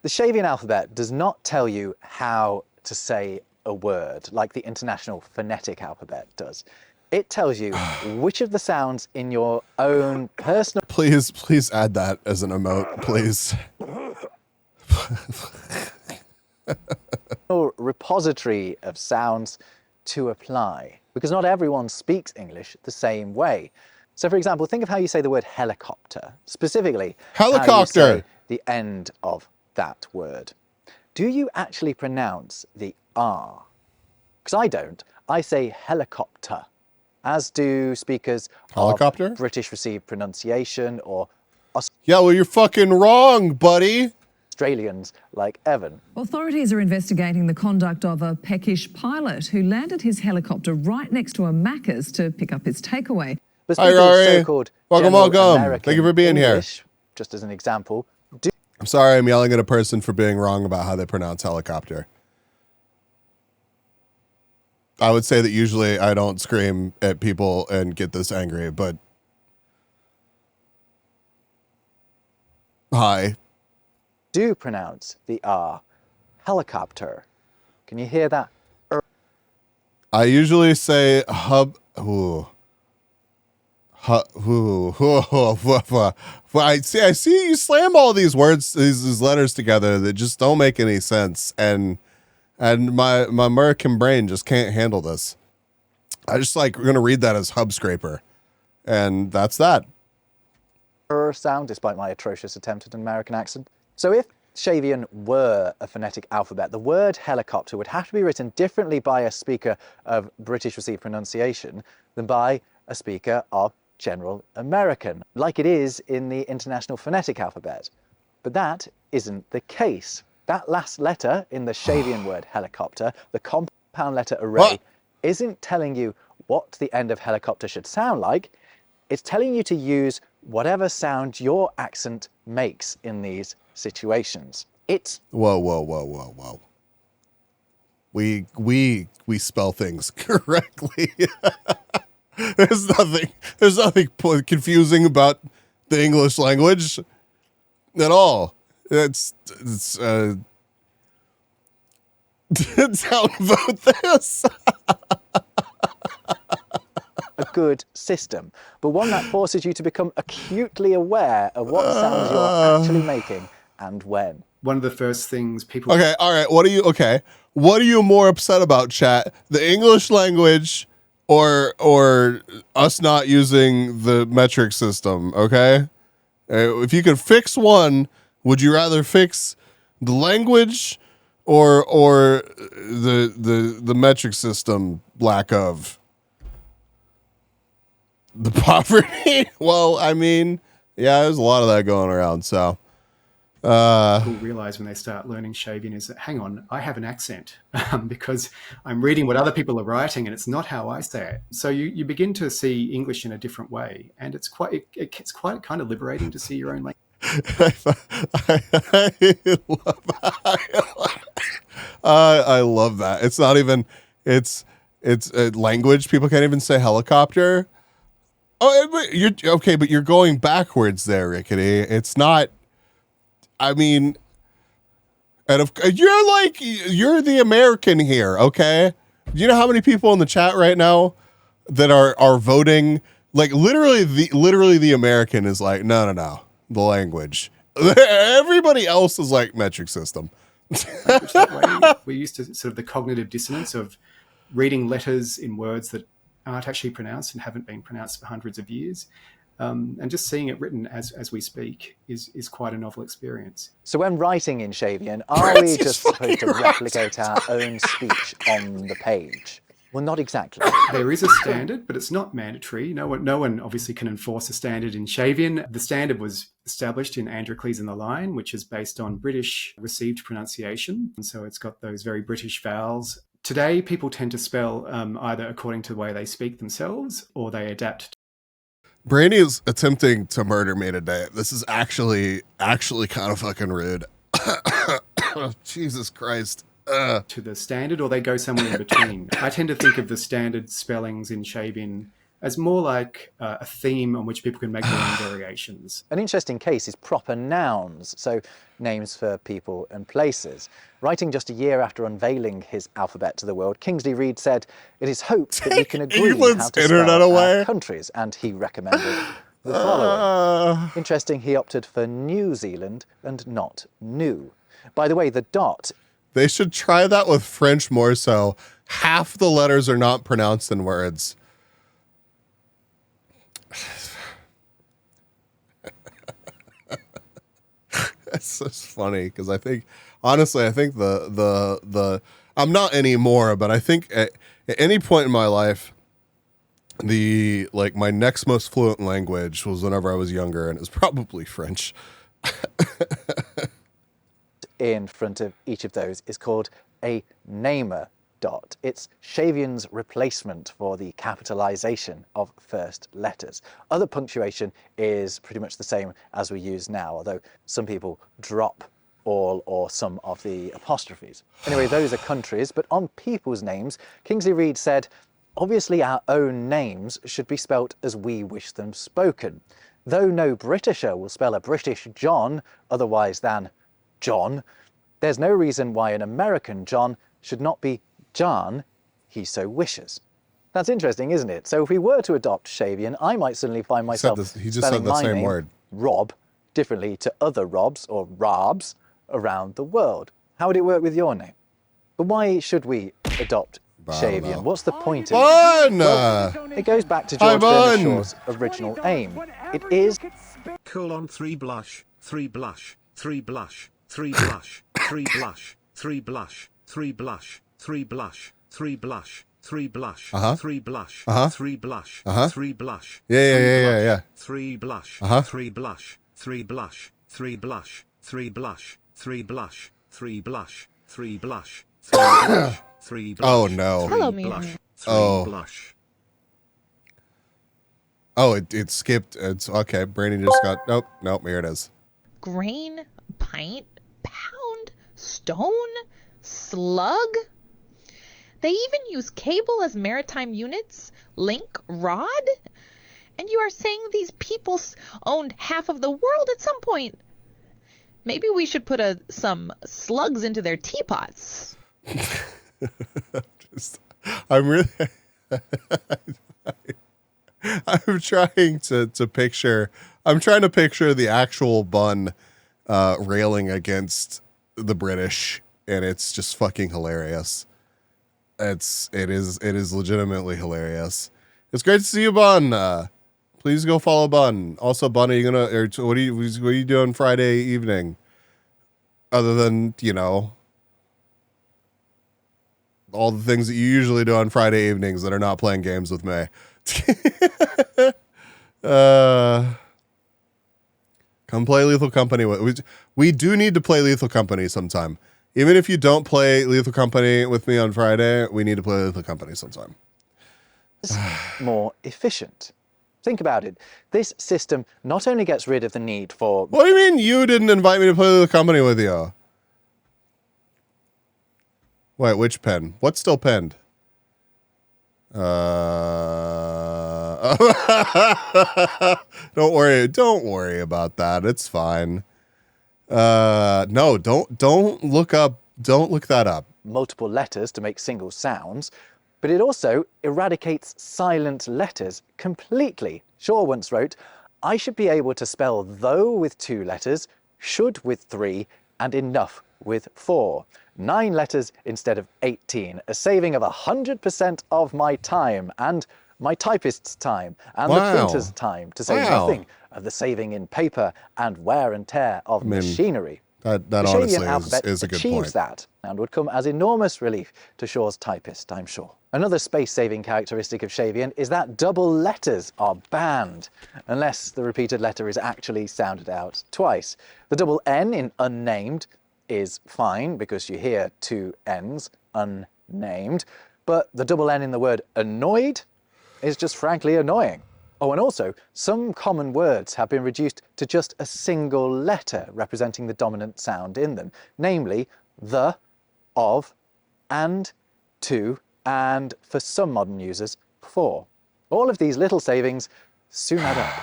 The Shavian alphabet does not tell you how to say a word like the International Phonetic Alphabet does. It tells you which of the sounds in your own personal... Please add that as an emote, please. repository of sounds to apply, because not everyone speaks English the same way. So for example, think of how you say the word helicopter, specifically helicopter, how you say the end of that word. Do you actually pronounce the R? Because I don't. I say helicopter, as do speakers helicopter? Of British received pronunciation or yeah, well, you're fucking wrong, buddy. Australians like Evan. Authorities are investigating the conduct of a peckish pilot who landed his helicopter right next to a Macca's to pick up his takeaway. But hi, Rory. So-called welcome. Thank you for being English, here. Just as an example. I'm sorry I'm yelling at a person for being wrong about how they pronounce helicopter. I would say that usually I don't scream at people and get this angry, but hi. Do pronounce the R. Helicopter. Can you hear that? I usually say hub. Ooh. I see you slam all these words, these letters together that just don't make any sense, and my American brain just can't handle this. I just we're gonna read that as hub scraper, and that's that. Sound, despite my atrocious attempt at an American accent. So if Shavian were a phonetic alphabet, the word helicopter would have to be written differently by a speaker of British received pronunciation than by a speaker of General American, like it is in the International Phonetic Alphabet. But that isn't the case. That last letter in the Shavian word helicopter, the compound letter array, isn't telling you what the end of helicopter should sound like. It's telling you to use whatever sound your accent makes in these situations. It's whoa. We spell things correctly. There's nothing confusing about the English language at all. It's downvote this. A good system, but one that forces you to become acutely aware of what sounds you're actually making and when. One of the first things people... Okay, all right. What are you more upset about, chat? The English language or us not using the metric system, okay? If you could fix one, would you rather fix the language or the metric system lack of? The poverty? Well, I mean, yeah, there's a lot of that going around, so People realize when they start learning Shavian is that, hang on, I have an accent because I'm reading what other people are writing and it's not how I say it. So you begin to see English in a different way, and it's quite kind of liberating to see your own language. I love that. It's not even, it's a language. People can't even say helicopter. Oh, you're okay, but you're going backwards there, Rickety. It's not, I mean, and if you're the American here, okay? Do you know how many people in the chat right now that are voting? Like literally the American is like, no, the language. Everybody else is like metric system. We're used to sort of the cognitive dissonance of reading letters in words that aren't actually pronounced and haven't been pronounced for hundreds of years. And just seeing it written as we speak is quite a novel experience. So when writing in Shavian, are we just supposed to replicate our own speech on the page? Well, not exactly. There is a standard, but it's not mandatory. No one obviously can enforce a standard in Shavian. The standard was established in Androcles and the Lion, which is based on British received pronunciation. And so it's got those very British vowels. Today, people tend to spell either according to the way they speak themselves or they adapt. Brandy is attempting to murder me today. This is actually kind of fucking rude. Jesus Christ. To the standard, or they go somewhere in between. I tend to think of the standard spellings in Shavian as more like a theme on which people can make their own variations. An interesting case is proper nouns, so names for people and places. Writing just a year after unveiling his alphabet to the world, Kingsley Reid said, "It is hoped that we can agree how to spell our countries," and he recommended the following. Interesting, he opted for New Zealand and not new. By the way, the dot... They should try that with French more so. Half the letters are not pronounced in words. It's just funny because I think the I'm not anymore, but I think at any point in my life, my next most fluent language was whenever I was younger, and it was probably French. In front of each of those is called a namer dot. It's Shavian's replacement for the capitalization of first letters. Other punctuation is pretty much the same as we use now, although some people drop all or some of the apostrophes. Anyway, those are countries, but on people's names, Kingsley Reid said, obviously our own names should be spelt as we wish them spoken. Though no Britisher will spell a British John otherwise than John, there's no reason why an American John should not be John, he so wishes. That's interesting, isn't it? So if we were to adopt Shavian, I might suddenly find myself spelling my name, Rob, differently to other Robs or Robs around the world. How would it work with your name? But why should we adopt Shavian? What's the point of it? Well, it goes back to George Bernard Shaw's original aim. It is... 3 blush, 3 blush, 3 blush, 3 blush, 3 blush, 3 blush, 3 blush, 3 blush, 3 blush, 3 blush, 3 blush, 3 blush, 3 blush, yeah. 3 blush, 3 blush, 3 blush, 3 blush, 3 blush, 3 blush, 3 blush, 3 blush, 3 blush, 3 blush. Oh no. Hello, me. Blush. Oh, it skipped. It's okay. Brandon just got nope, here it is. Grain, pint, pound, stone, slug. They even use cable as maritime units, link, rod. And you are saying these people owned half of the world at some point. Maybe we should put some slugs into their teapots. I'm really... I'm trying to picture... I'm trying to picture the actual bun railing against the British, and it's just fucking hilarious. It is legitimately hilarious. It's great to see you, Bun. Please go follow Bun. Also, Bun, are you gonna? What are you doing Friday evening? Other than all the things that you usually do on Friday evenings that are not playing games with me. Come play Lethal Company. We do need to play Lethal Company sometime. Even if you don't play Lethal Company with me on Friday, we need to play Lethal Company sometime. More efficient. Think about it. This system not only gets rid of the need for... What do you mean you didn't invite me to play Lethal Company with you? Wait, which pen? What's still penned? Don't worry about that. It's fine. No, don't look that up. Multiple letters to make single sounds, but it also eradicates silent letters completely. Shaw once wrote, I should be able to spell though with 2 letters, should with 3, and enough with 4. 9 letters instead of 18, a saving of 100% of my time and my typist's time and the printer's time, to say nothing of the saving in paper and wear and tear of machinery. That the honestly Shavian alphabet is a good achieves point. that and would come as enormous relief to Shaw's typist, I'm sure. Another space-saving characteristic of Shavian is that double letters are banned, unless the repeated letter is actually sounded out twice. The double N in unnamed is fine because you hear 2 N's, unnamed, but the double N in the word annoyed is just frankly annoying. Oh, and also, some common words have been reduced to just a single letter representing the dominant sound in them, namely the, of, and, to, and, for some modern users, for. All of these little savings soon add up.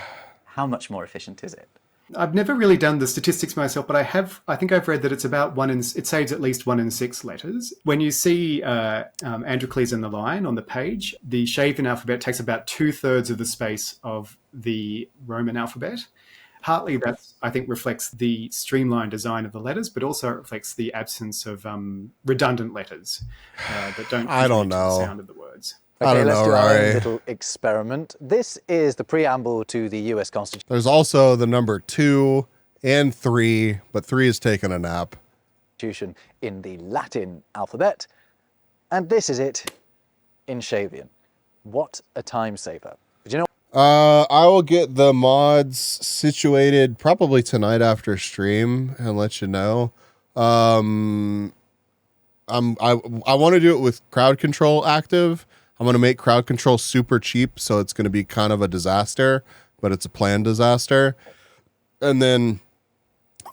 How much more efficient is it? I've never really done the statistics myself, but I think I've read that it's about it saves at least 1 in 6 letters. When you see Androcles in the line on the page, the Shavian alphabet takes about 2/3 of the space of the Roman alphabet. Partly that, I think, reflects the streamlined design of the letters, but also it reflects the absence of redundant letters that don't contribute to the sound of the words. Okay, let's do our own little experiment. This is the preamble to the US Constitution. There's also the number 2 and 3, but 3 is taking a nap. In the Latin alphabet, and this is it in Shavian. What a time saver. Did you know? I will get the mods situated probably tonight after stream and let you know. I want to do it with crowd control active. I'm going to make crowd control super cheap, so it's going to be kind of a disaster, but it's a planned disaster. And then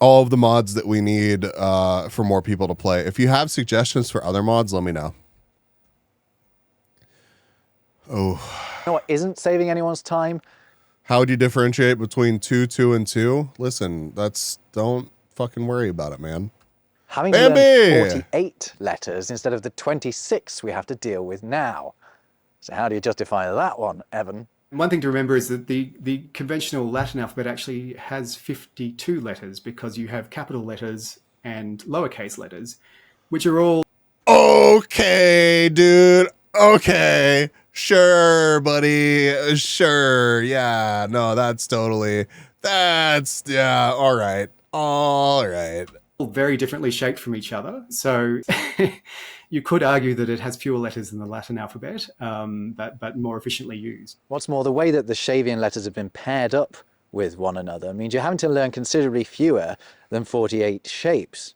all of the mods that we need for more people to play. If you have suggestions for other mods, let me know. Oh. You know what isn't saving anyone's time? How would you differentiate between 2, 2, and 2? Listen, don't fucking worry about it, man. Having to learn 48 letters instead of the 26 we have to deal with now. So how do you justify that one, Evan? One thing to remember is that the conventional Latin alphabet actually has 52 letters because you have capital letters and lowercase letters, which are all... Okay, dude. Okay. Sure, buddy. Sure. Yeah. No, yeah. All right. All right. Very differently shaped from each other. So you could argue that it has fewer letters than the Latin alphabet, but more efficiently used. What's more, the way that the Shavian letters have been paired up with one another means you're having to learn considerably fewer than 48 shapes.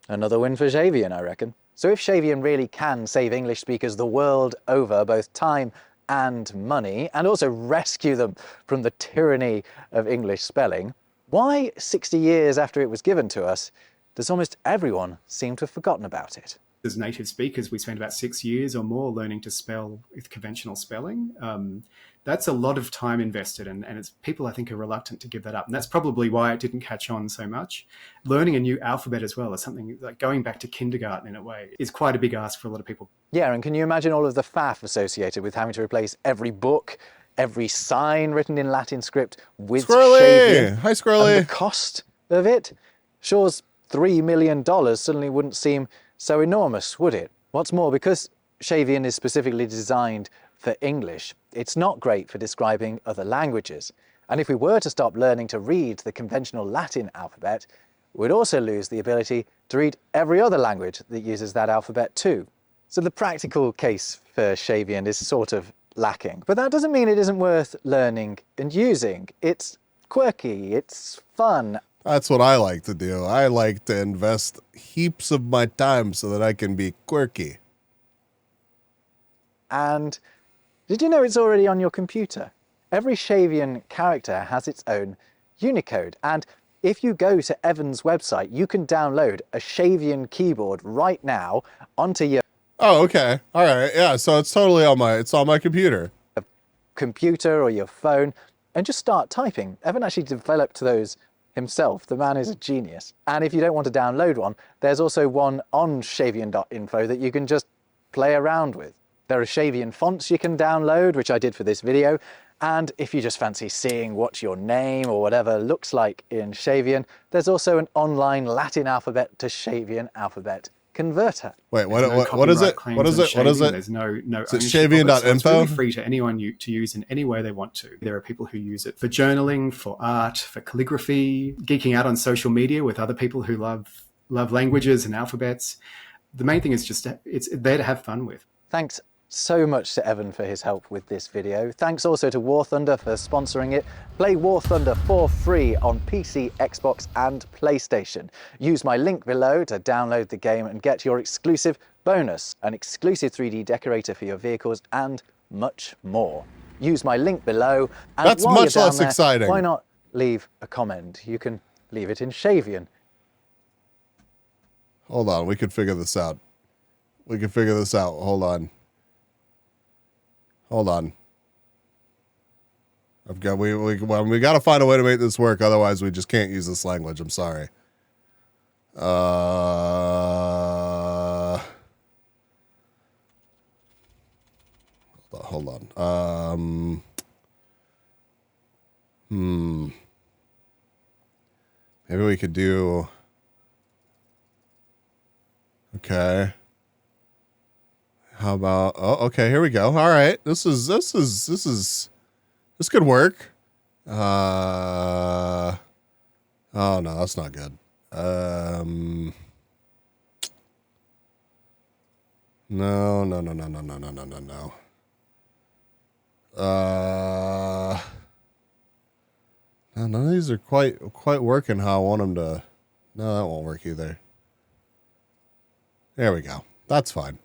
Another win for Shavian, I reckon. So if Shavian really can save English speakers the world over both time and money, and also rescue them from the tyranny of English spelling, why 60 years after it was given to us does almost everyone seem to have forgotten about it? As native speakers, we spend about 6 years or more learning to spell with conventional spelling. That's a lot of time invested, and people, I think, are reluctant to give that up. And that's probably why it didn't catch on so much. Learning a new alphabet as well is something like going back to kindergarten in a way is quite a big ask for a lot of people. Yeah, and can you imagine all of the faff associated with having to replace every book, every sign written in Latin script with Shavian? Hi, Squirrely. And the cost of it? Shaw's $3 million suddenly wouldn't seem so enormous, would it? What's more, because Shavian is specifically designed for English, it's not great for describing other languages. And if we were to stop learning to read the conventional Latin alphabet, we'd also lose the ability to read every other language that uses that alphabet too. So the practical case for Shavian is sort of lacking. But that doesn't mean it isn't worth learning and using. It's quirky, it's fun. That's what I like to do. I like to invest heaps of my time so that I can be quirky. And did you know it's already on your computer? Every Shavian character has its own Unicode, and if you go to Evan's website, you can download a Shavian keyboard right now onto your okay. All right. Yeah, so it's totally on my computer. Computer or your phone, and just start typing. Evan actually developed those himself. The man is a genius. And if you don't want to download one, there's also one on Shavian.info that you can just play around with. There are Shavian fonts you can download, which I did for this video. And if you just fancy seeing what your name or whatever looks like in Shavian, there's also an online Latin alphabet to Shavian alphabet converter. Wait, what is it? What is it? What is it? There's no Is it Shavian.info? So it's Shavian.info? really free to anyone to use in any way they want to. There are people who use it for journaling, for art, for calligraphy, geeking out on social media with other people who love languages and alphabets. The main thing is just it's there to have fun with. Thanks so much to Evan for his help with this video. Thanks also to War Thunder for sponsoring it. Play War Thunder for free on PC, Xbox and PlayStation. Use my link below to download the game and get your exclusive bonus, an exclusive 3D decorator for your vehicles and much more. Use my link below. And that's while much you're down less there, exciting. Why not leave a comment? You can leave it in Shavian. Hold on, we could figure this out. Hold on. We got to find a way to make this work. Otherwise, we just can't use this language. I'm sorry. Hold on. Maybe we could do. Okay. How about? Oh, okay. Here we go. All right. This could work. Oh no, that's not good. No. No, none of these are quite working how I want them to. No, that won't work either. There we go. That's fine.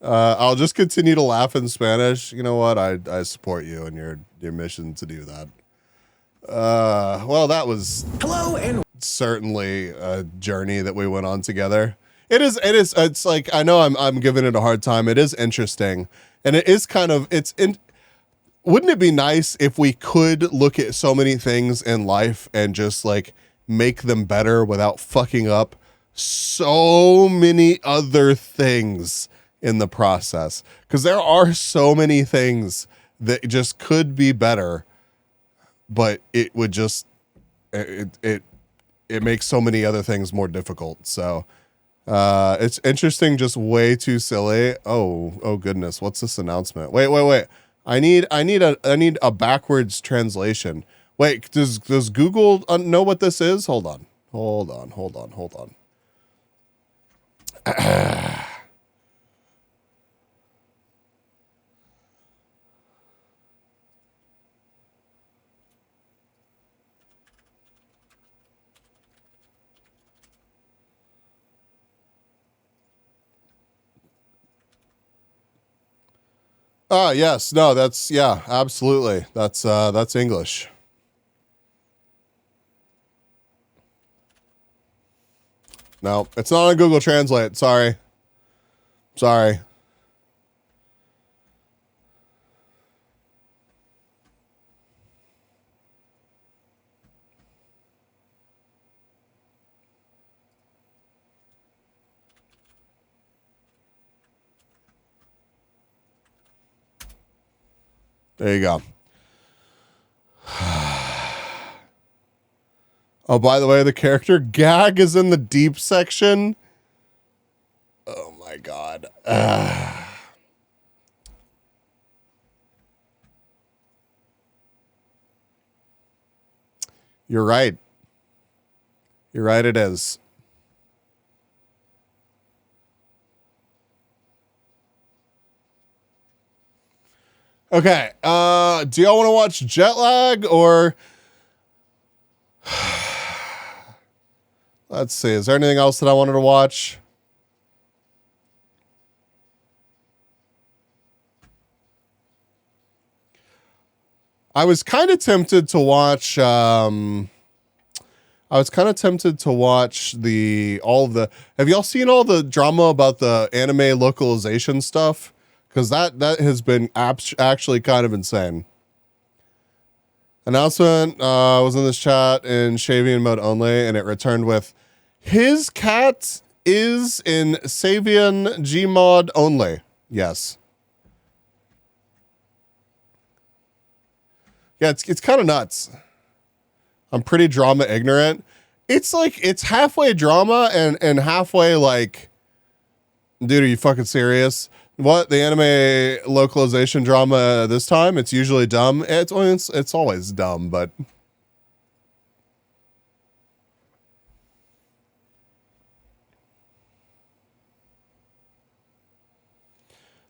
I'll just continue to laugh in Spanish. You know what? I support you in your mission to do that. Well, that was certainly a journey that we went on together. It's like, I know I'm giving it a hard time. It is interesting. And it is kind of, wouldn't it be nice if we could look at so many things in life and just like make them better without fucking up so many other things in the process? Because there are so many things that just could be better, but it would just, it makes so many other things more difficult. So it's interesting, just way too silly. Oh goodness, what's this announcement? Wait. I need a backwards translation. Wait, does Google know what this is? Hold on. Yes, no, that's, yeah, absolutely. That's English. No, it's not on Google Translate. Sorry. There you go. Oh, by the way, the character gag is in the deep section. Oh my God. You're right. It is. Okay. Do y'all want to watch Jet Lag or let's see. Is there anything else that I wanted to watch? I was kind of tempted to watch have y'all seen all the drama about the anime localization stuff? Because that has been actually kind of insane. Announcement was in this chat in Shavian mode only, and it returned with his cat is in Savian Gmod only. Yes. Yeah, it's kind of nuts. I'm pretty drama ignorant. It's like it's halfway drama and halfway like, dude, are you fucking serious? What, the anime localization drama this time? It's usually dumb. It's always dumb, but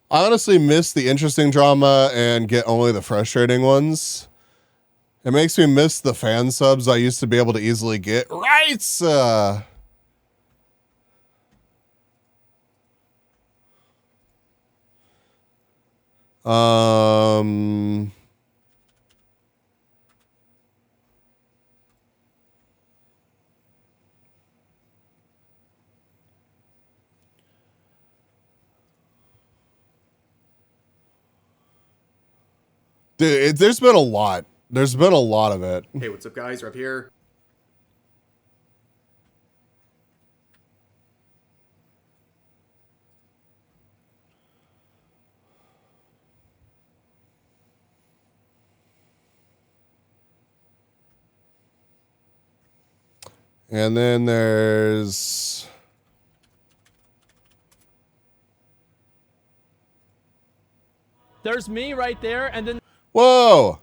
I honestly miss the interesting drama and get only the frustrating ones. It makes me miss the fan subs I used to be able to easily get. Right! Dude, there's been a lot. There's been a lot of it. Hey, what's up, guys? Rob here. And then there's me right there, and then whoa.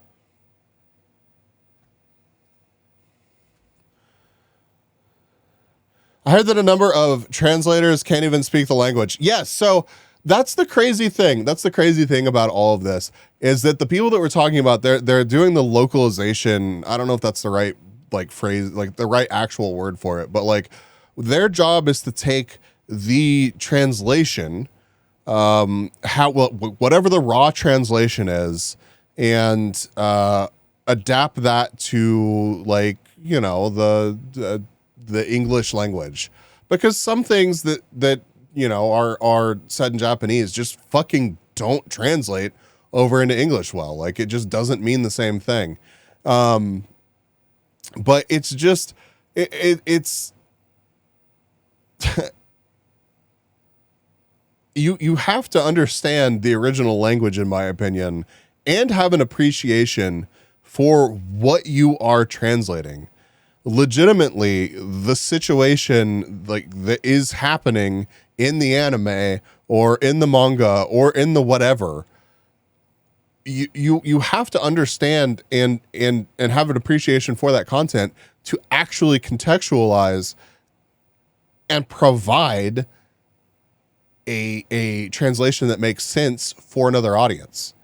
I heard that a number of translators can't even speak the language. Yes, so that's the crazy thing. That's the crazy thing about all of this is that the people that we're talking about, they're doing the localization. I don't know if that's the right like phrase, like the right actual word for it, but like their job is to take the translation, whatever the raw translation is, and adapt that to like, you know, the English language, because some things that you know are said in Japanese just fucking don't translate over into English well. Like it just doesn't mean the same thing. But it's just it's you have to understand the original language, in my opinion, and have an appreciation for what you are translating. Legitimately, the situation like that is happening in the anime or in the manga or in the whatever, you have to understand and have an appreciation for that content to actually contextualize and provide a translation that makes sense for another audience.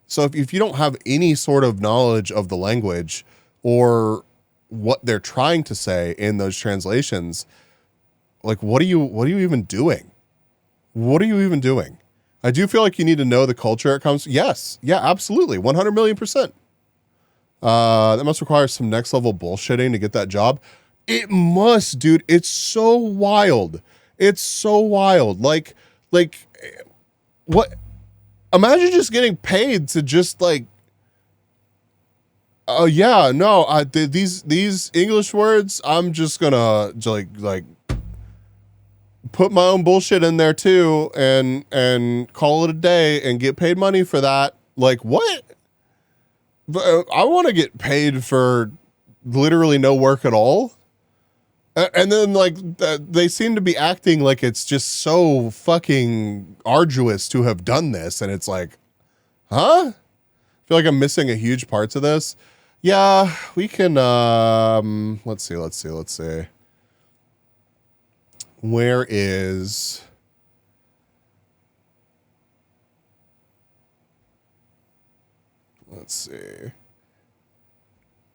So if you don't have any sort of knowledge of the language or what they're trying to say in those translations, like what are you even doing? What are you even doing? I do feel like you need to know the culture it comes. Yes. Yeah, absolutely. 100 million %. That must require some next level bullshitting to get that job. It must, dude. It's so wild. It's so wild. Like what? Imagine just getting paid to just like, oh yeah, no, these English words, I'm just gonna like put my own bullshit in there too and call it a day and get paid money for that. Like what? But I want to get paid for literally no work at all. And then like they seem to be acting like it's just so fucking arduous to have done this. And it's like, huh? I feel like I'm missing a huge part to this. Yeah, we can, let's see. Where is... Let's see.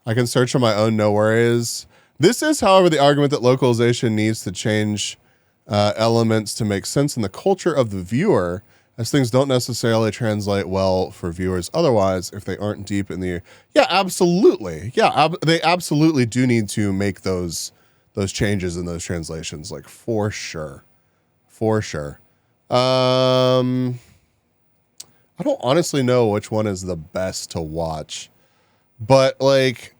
I can search on my own, no worries. This is, however, the argument that localization needs to change elements to make sense in the culture of the viewer, as things don't necessarily translate well for viewers otherwise if they aren't deep in the... Yeah, absolutely. Yeah, they absolutely do need to make those changes in those translations, like, for sure. For sure. I don't honestly know which one is the best to watch, but, like,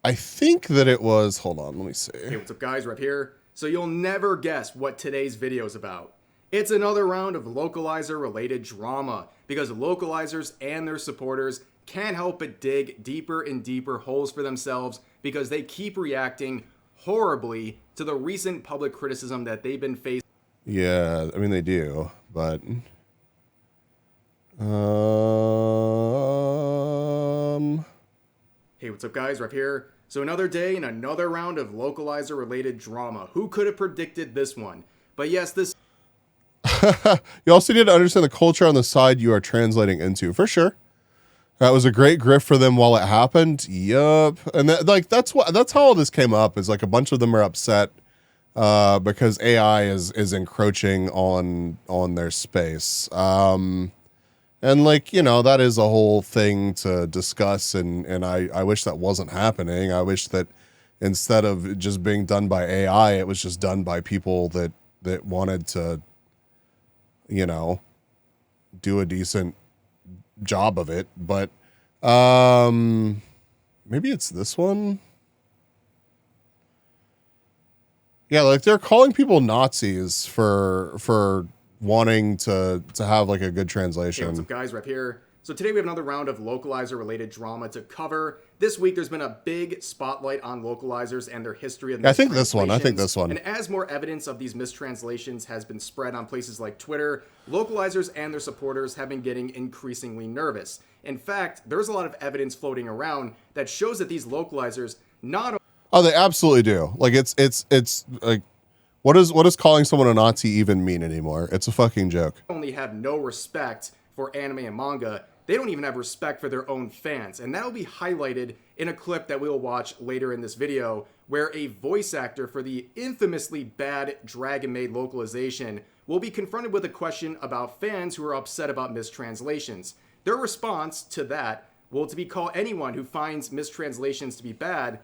I think that it was... Hold on, let me see. Hey, what's up, guys? Rep here. So you'll never guess what today's video is about. It's another round of localizer-related drama, because localizers and their supporters can't help but dig deeper and deeper holes for themselves because they keep reacting horribly to the recent public criticism that they've been facing. Yeah, I mean, they do, but... Hey, what's up, guys? Rep here. So another day and another round of localizer-related drama. Who could have predicted this one? But yes, this... You also need to understand the culture on the side you are translating into, for sure. That was a great grift for them while it happened. Yup. And that's how all this came up, is like a bunch of them are upset because AI is encroaching on their space. And like, you know, that is a whole thing to discuss, and I wish that wasn't happening. I wish that instead of just being done by AI, it was just done by people that wanted to, you know, do a decent job of it. But maybe it's this one. Yeah, like they're calling people Nazis for wanting to have like a good translation. Hey, what's up, guys? Rep here. So today we have another round of localizer-related drama to cover. This week there's been a big spotlight on localizers and their history of I think this one. And as more evidence of these mistranslations has been spread on places like Twitter, localizers and their supporters have been getting increasingly nervous. In fact, there's a lot of evidence floating around that shows that these localizers not... Oh, they absolutely do. Like it's like, what does calling someone a Nazi even mean anymore? It's a fucking joke. Only have no respect for anime and manga, they don't even have respect for their own fans. And that'll be highlighted in a clip that we'll watch later in this video, where a voice actor for the infamously bad Dragon Maid localization will be confronted with a question about fans who are upset about mistranslations. Their response to that will to be call anyone who finds mistranslations to be bad,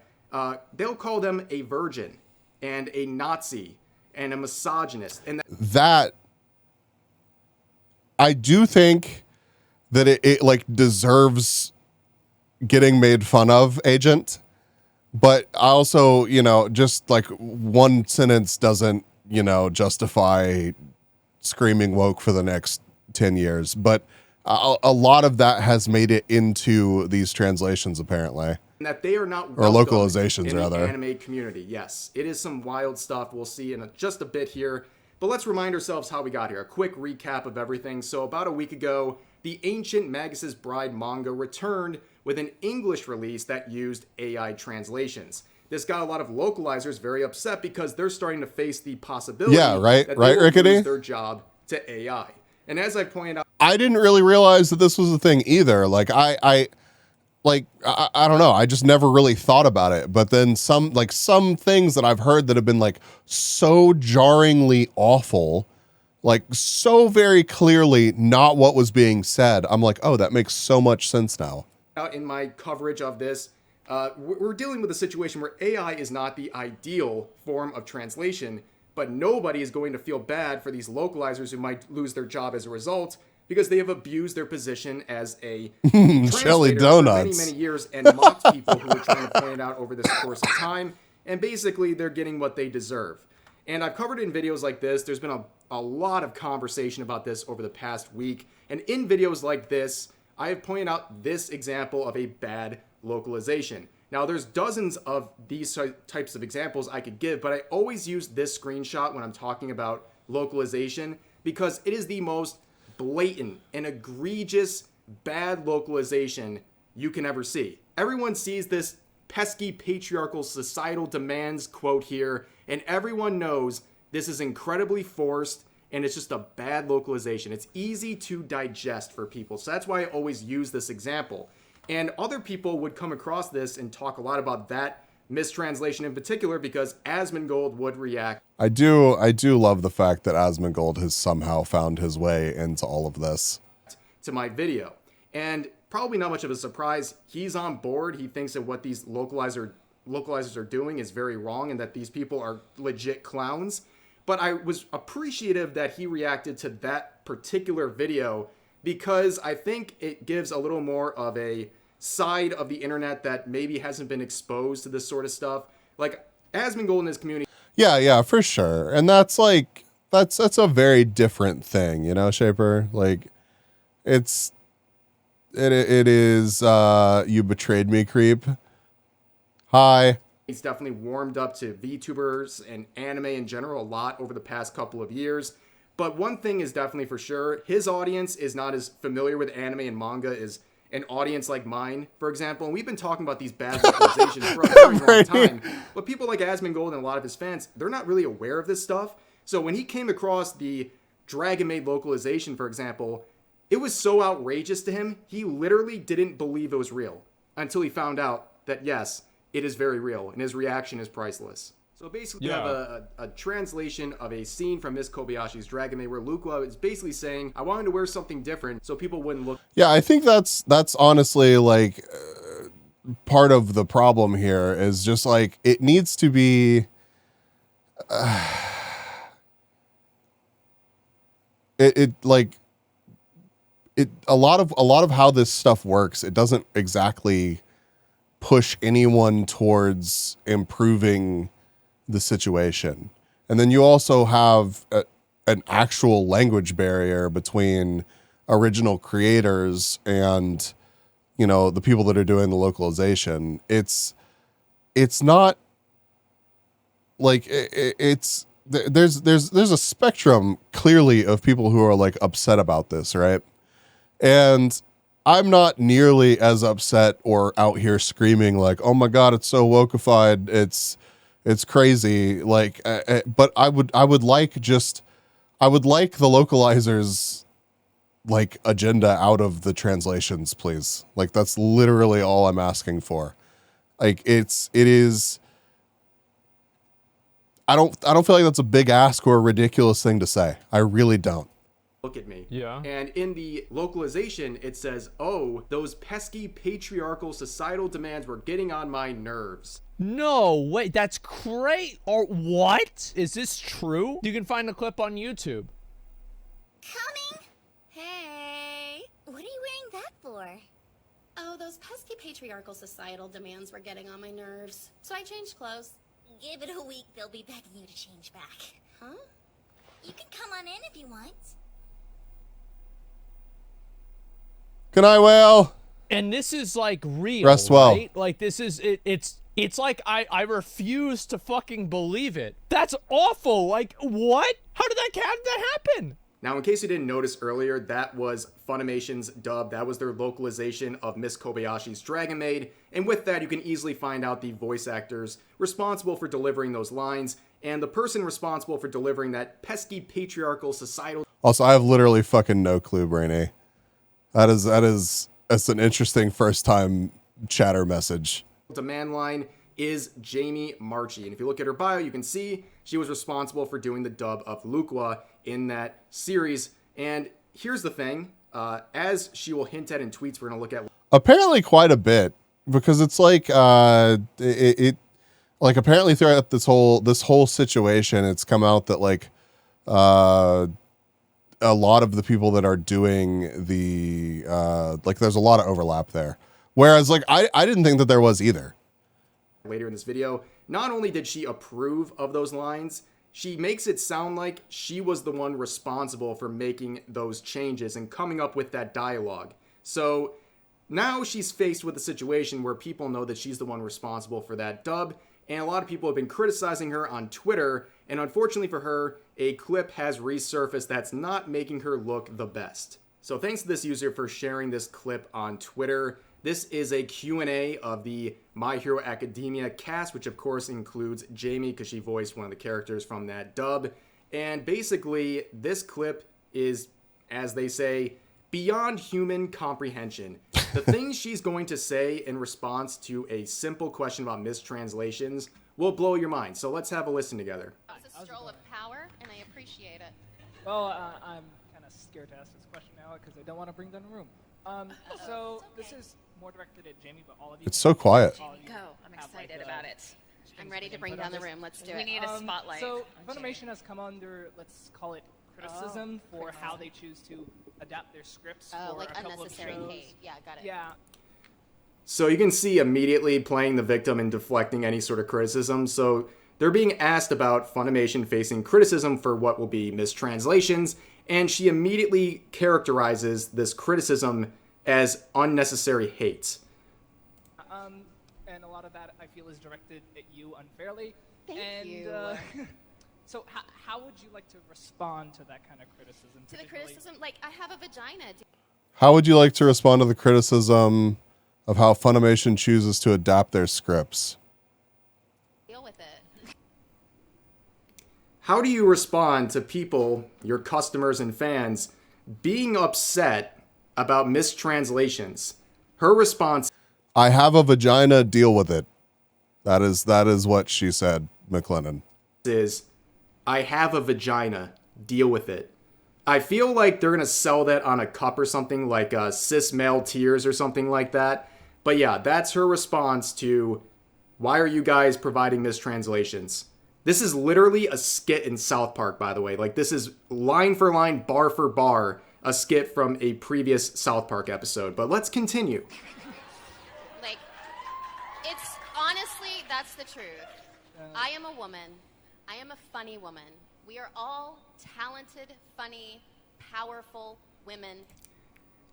they'll call them a virgin and a Nazi and a misogynist. And that I do think that it like deserves getting made fun of, Agent. But I also, you know, just like one sentence doesn't, you know, justify screaming woke for the next 10 years. But a lot of that has made it into these translations, apparently. And that they are not or localizations, in rather. The anime community. Yes, it is some wild stuff we'll see in just a bit here. But let's remind ourselves how we got here. A quick recap of everything. So about a week ago, the Ancient Magus' Bride manga returned with an English release that used AI translations. This got a lot of localizers very upset because they're starting to face the possibility that they will lose their job to AI. And as I pointed out, I didn't really realize that this was a thing either. Like I don't know. I just never really thought about it. But then some things that I've heard that have been like so jarringly awful, like so very clearly not what was being said. I'm like, oh, that makes so much sense now. In my coverage of this, we're dealing with a situation where AI is not the ideal form of translation, but nobody is going to feel bad for these localizers who might lose their job as a result, because they have abused their position as a Jelly donuts for many years and mocked people who were trying to point it out over this course of time. And basically, they're getting what they deserve. And I've covered it in videos like this. There's been a lot of conversation about this over the past week. And in videos like this, I have pointed out this example of a bad localization. Now, there's dozens of these types of examples I could give, but I always use this screenshot when I'm talking about localization because it is the most blatant and egregious bad localization you can ever see. Everyone sees this pesky patriarchal societal demands quote here, and everyone knows this is incredibly forced and it's just a bad localization. It's easy to digest for people, so that's why I always use this example. And other people would come across this and talk a lot about that mistranslation in particular because Asmongold would react. I do love the fact that Asmongold has somehow found his way into all of this. To my video. And probably not much of a surprise, he's on board. He thinks that what these localizers are doing is very wrong and that these people are legit clowns. But I was appreciative that he reacted to that particular video because I think it gives a little more of a side of the internet that maybe hasn't been exposed to this sort of stuff. Like Asmongold and his community. Yeah, for sure. And that's like that's a very different thing, you know, Shaper. Like it is you betrayed me creep. Hi. He's definitely warmed up to VTubers and anime in general a lot over the past couple of years. But one thing is definitely for sure, his audience is not as familiar with anime and manga as an audience like mine, for example. And we've been talking about these bad localizations for a very long time. But people like Asmongold and a lot of his fans, they're not really aware of this stuff. So when he came across the Dragon Maid localization, for example, it was so outrageous to him, he literally didn't believe it was real until he found out that, yes, it is very real, and his reaction is priceless. So basically, you have a translation of a scene from Miss Kobayashi's Dragon Maid where Luca is basically saying, I wanted to wear something different so people wouldn't look. Yeah, I think that's honestly like part of the problem here is just like it needs to be. A lot of how this stuff works, it doesn't exactly push anyone towards improving the situation. And then you also have an actual language barrier between original creators and, you know, the people that are doing the localization. It's not like there's a spectrum clearly of people who are like upset about this, right? And I'm not nearly as upset or out here screaming like, "Oh my God, it's so wokeified, it's crazy." Like, but I would like the localizers like agenda out of the translations, please. Like that's literally all I'm asking for. Like it is. I don't feel like that's a big ask or a ridiculous thing to say. I really don't. Look at me. Yeah. And in the localization, it says, "Oh, those pesky patriarchal societal demands were getting on my nerves." No, wait, that's great. Or what? Is this true? You can find the clip on YouTube. Coming. Hey, what are you wearing that for? Oh, those pesky patriarchal societal demands were getting on my nerves. So I changed clothes. Give it a week, they'll be begging you to change back. Huh? You can come on in if you want. Good night, Whale. And this is like real, Rest well. Right? Like this is it's like I refuse to fucking believe it. That's awful. Like what? How did that happen? Now, in case you didn't notice earlier, that was Funimation's dub. That was their localization of Miss Kobayashi's Dragon Maid. And with that, you can easily find out the voice actors responsible for delivering those lines and the person responsible for delivering that pesky patriarchal societal. Also, I have literally fucking no clue, Brainy. That's an interesting first time chatter message. Demand line is Jamie Marchi. And if you look at her bio, you can see she was responsible for doing the dub of Luqua in that series. And here's the thing, as she will hint at in tweets, we're going to look at. Apparently quite a bit, because it's like, it like apparently throughout this whole situation, it's come out that like, a lot of the people that are doing the, like there's a lot of overlap there. Whereas like, I didn't think that there was either. Later in this video, not only did she approve of those lines, she makes it sound like she was the one responsible for making those changes and coming up with that dialogue. So now she's faced with a situation where people know that she's the one responsible for that dub, and a lot of people have been criticizing her on Twitter, and unfortunately for her, a clip has resurfaced that's not making her look the best. So thanks to this user for sharing this clip on Twitter. This is a Q&A of the My Hero Academia cast, which of course includes Jamie, because she voiced one of the characters from that dub. And basically, this clip is, as they say, beyond human comprehension. The things she's going to say in response to a simple question about mistranslations will blow your mind. So let's have a listen together. It's a stroll of power, and I appreciate it. Well, I'm kind of scared to ask this question now because I don't want to bring down the room. So this is more directed at Jamie, but all of you. It's so quiet. Go. I'm excited about it. I'm ready to bring input down on the this. room. Let's do it. We need a spotlight. So Funimation has come under, let's call it criticism for how they choose to adapt their scripts for like a couple unnecessary of shows. hate. Yeah, got it. Yeah. So you can see immediately playing the victim and deflecting any sort of criticism. So they're being asked about Funimation facing criticism for what will be mistranslations, and she immediately characterizes this criticism as unnecessary hate. And a lot of that I feel is directed at you unfairly. Thank you. So how would you like to respond to that kind of criticism? To the criticism, like, I have a vagina. How would you like to respond to the criticism of how Funimation chooses to adapt their scripts? Deal with it. How do you respond to people, your customers and fans, being upset about mistranslations? Her response: I have a vagina, deal with it. That is what she said, McLennan. Is, I have a vagina, deal with it. I feel like they're going to sell that on a cup or something, like cis male tears or something like that. But yeah, that's her response to, why are you guys providing mistranslations? This is literally a skit in South Park, by the way. Like, this is line for line, bar for bar, a skit from a previous South Park episode. But let's continue. Like, it's honestly, that's the truth. I am a woman. I am a funny woman. We are all talented, funny, powerful women.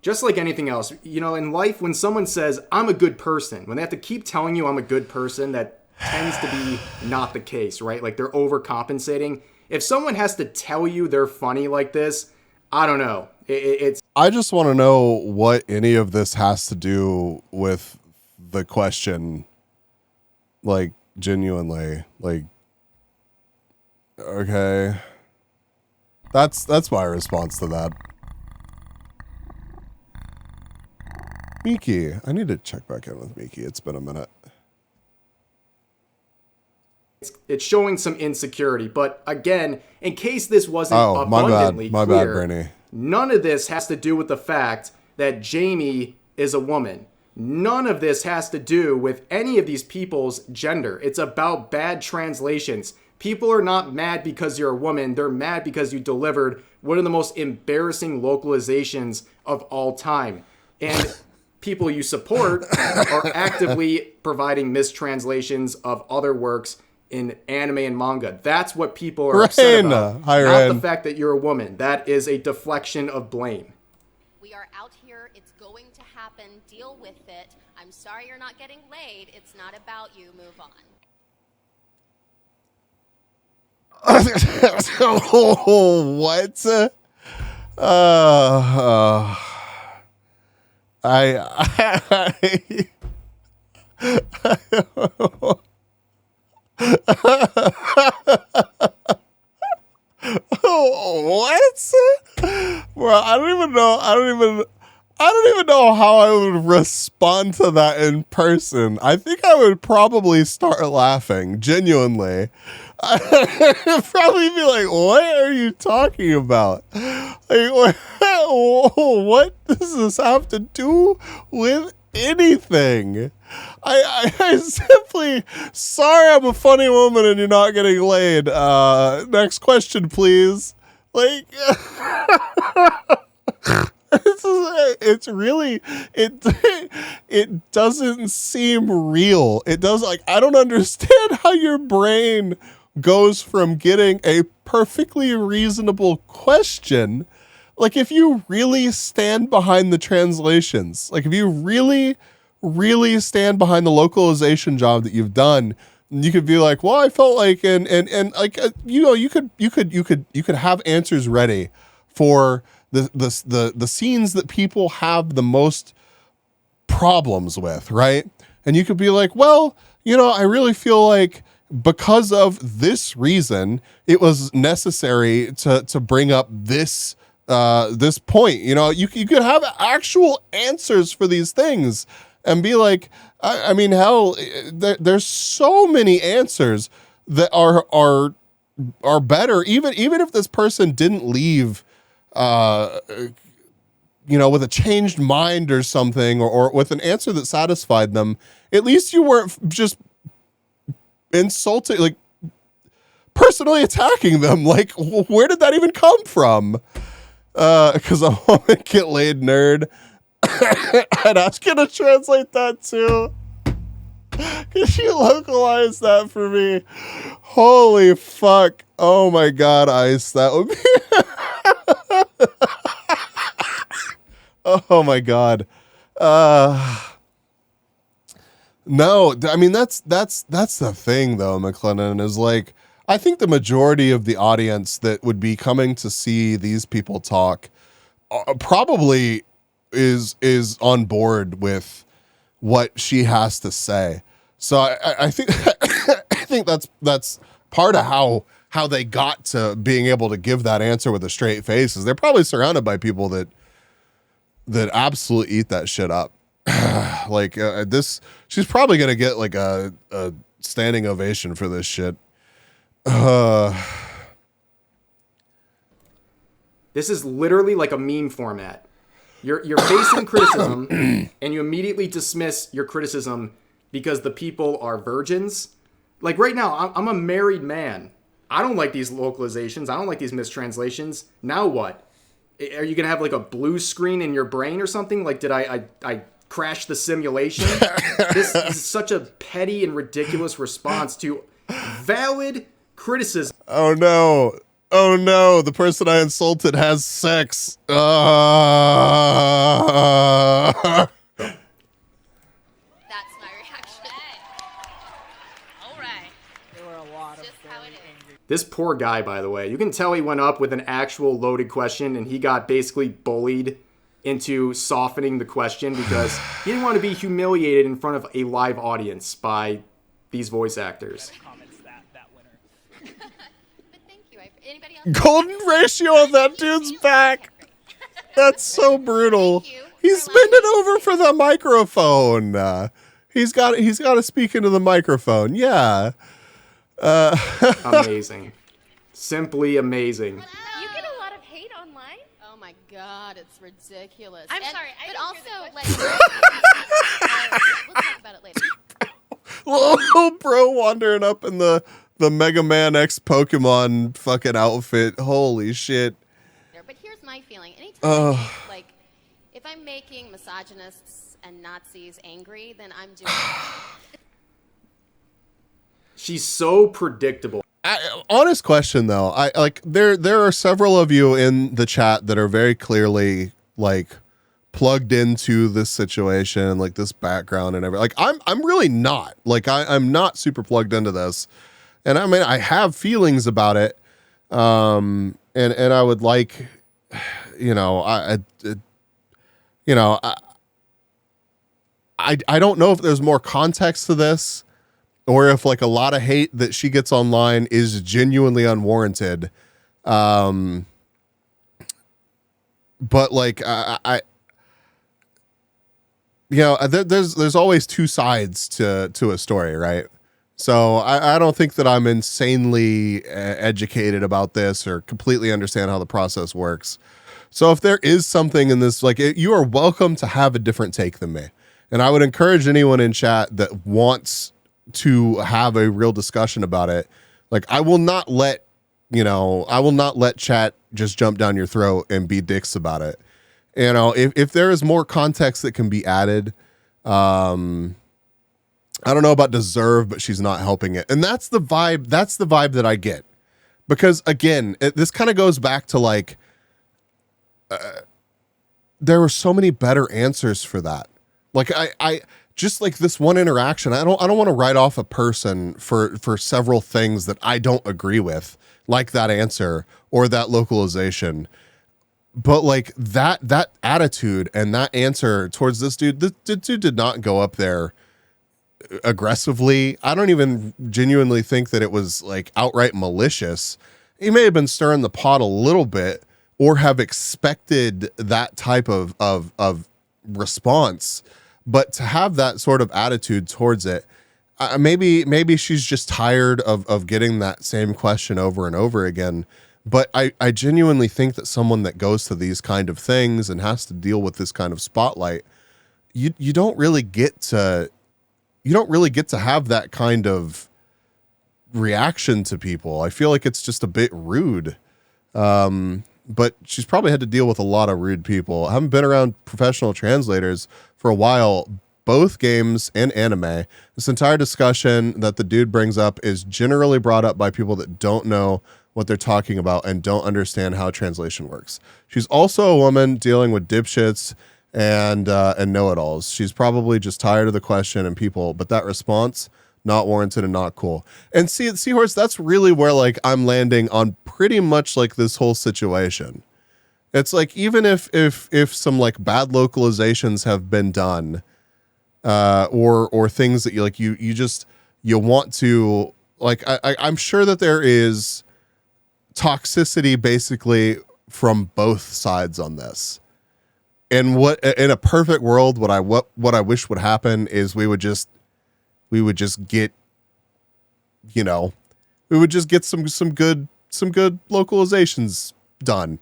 Just like anything else, you know, in life, when someone says, I'm a good person, when they have to keep telling you I'm a good person, that tends to be not the case, right? Like, they're overcompensating. If someone has to tell you they're funny like this, I don't know. It's. I just want to know what any of this has to do with the question. Like, genuinely, like, okay. That's my response to that. Miki, I need to check back in with Miki. It's been a minute. It's showing some insecurity, but again, in case this wasn't my abundantly bad, clear, Brainy. none of this has to do with the fact that Jamie is a woman. None of this has to do with any of these people's gender. It's about bad translations. People are not mad because you're a woman. They're mad because you delivered one of the most embarrassing localizations of all time. And people you support are actively providing mistranslations of other works in anime and manga. That's what people are upset about. Hi, not Ren. the fact that you're a woman. That is a deflection of blame. We are out here. It's going to happen. Deal with it. I'm sorry you're not getting laid. It's not about you. Move on. What? What? Bro, I don't even know how I would respond to that in person. I think I would probably start laughing, genuinely. I'd probably be like, what are you talking about? Like, what does this have to do with anything? I simply, sorry I'm a funny woman and you're not getting laid. Next question, please. Like, it's really, it doesn't seem real. It does, like, I don't understand how your brain goes from getting a perfectly reasonable question. Like, if you really stand behind the translations, like if you really stand behind the localization job that you've done, you could be like, well, I felt like, and like, you know, you could have answers ready for the scenes that people have the most problems with, right? And you could be like, well, you know, I really feel like because of this reason, it was necessary to bring up this this point. You know, you could have actual answers for these things and be like, I mean, hell, there's so many answers that are better, even if this person didn't leave, you know, with a changed mind or something, or with an answer that satisfied them. At least you weren't just insulting, like personally attacking them. Like, where did that even come from? Because I want to get laid, nerd. I'd ask you to translate that too. Could you localize that for me? Holy fuck. Oh my god, Ice. That would be... Oh my god. No, I mean, that's the thing though, McLennan, is like, I think the majority of the audience that would be coming to see these people talk probably is on board with what she has to say. So I think I think that's part of how they got to being able to give that answer with a straight face, is they're probably surrounded by people that absolutely eat that shit up. Like this, she's probably gonna get like a standing ovation for this shit. This is literally like a meme format. You're facing criticism, and you immediately dismiss your criticism because the people are virgins. Like right now, I'm a married man. I don't like these localizations. I don't like these mistranslations. Now what? Are you gonna have like a blue screen in your brain or something? Like, did I crash the simulation? This is such a petty and ridiculous response to valid criticism. Oh no. Oh no, the person I insulted has sex. That's my reaction. All right. There were a lot of very angry. This poor guy, by the way, you can tell he went up with an actual loaded question and he got basically bullied into softening the question because he didn't want to be humiliated in front of a live audience by these voice actors. Golden ratio on that dude's back. That's so brutal. He's bending over for the microphone. He's got to speak into the microphone. Yeah. Amazing. Simply amazing. You get a lot of hate online? Oh my god, it's ridiculous. I'm sorry, I but didn't also, hear the like, we'll talk about it later. Little bro wandering up in the Mega Man X Pokemon fucking outfit. Holy shit. But here's my feeling. Anytime like, if I'm making misogynists and Nazis angry, then I'm doing She's so predictable. Honest question though. I like there are several of you in the chat that are very clearly like plugged into this situation, like this background and everything. Like I'm really not. Like I'm not super plugged into this. And I mean, I have feelings about it. And I would like, you know, I don't know if there's more context to this, or if like a lot of hate that she gets online is genuinely unwarranted. But like, you know, there's always two sides to a story, right? So I don't think that I'm insanely educated about this or completely understand how the process works. So if there is something in this, like, you are welcome to have a different take than me. And I would encourage anyone in chat that wants to have a real discussion about it. Like, I will not let chat just jump down your throat and be dicks about it. You know, if there is more context that can be added, I don't know about deserve, but she's not helping it. And that's the vibe. That's the vibe that I get. Because again, this kind of goes back to like, there were so many better answers for that. Like I just like this one interaction. I don't want to write off a person for several things that I don't agree with, like that answer or that localization. But like that attitude and that answer towards this dude, the dude did not go up there aggressively. I don't even genuinely think that it was like outright malicious. He may have been stirring the pot a little bit, or have expected that type of response, but to have that sort of attitude towards it, maybe she's just tired of getting that same question over and over again. But I genuinely think that someone that goes to these kind of things and has to deal with this kind of spotlight, you don't really get to have that kind of reaction to people. I feel like it's just a bit rude. But she's probably had to deal with a lot of rude people. I haven't been around professional translators for a while, both games and anime. This entire discussion that the dude brings up is generally brought up by people that don't know what they're talking about and don't understand how translation works. She's also a woman dealing with dipshits and know-it-alls. She's probably just tired of the question and people, but that response, not warranted and not cool. And see, Seahorse, that's really where like I'm landing on pretty much like this whole situation. It's like, even if some like bad localizations have been done, or things that you want to like, I'm sure that there is toxicity basically from both sides on this. And what, in a perfect world, what I wish would happen is we would just get, some good localizations done.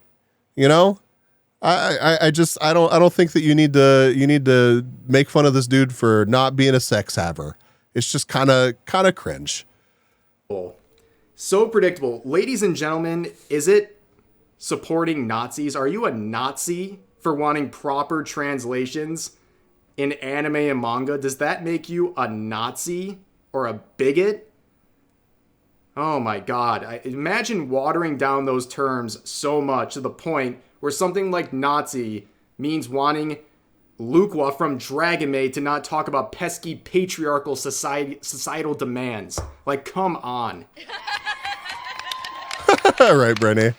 I don't think that you need to make fun of this dude for not being a sex haver. It's just kind of cringe. So predictable. Ladies and gentlemen, is it supporting Nazis? Are you a Nazi for wanting proper translations in anime and manga? Does that make you a Nazi or a bigot? Oh my God. Imagine watering down those terms so much to the point where something like Nazi means wanting Luqua from Dragon Maid to not talk about pesky patriarchal societal demands. Like, come on. Right, Brenny.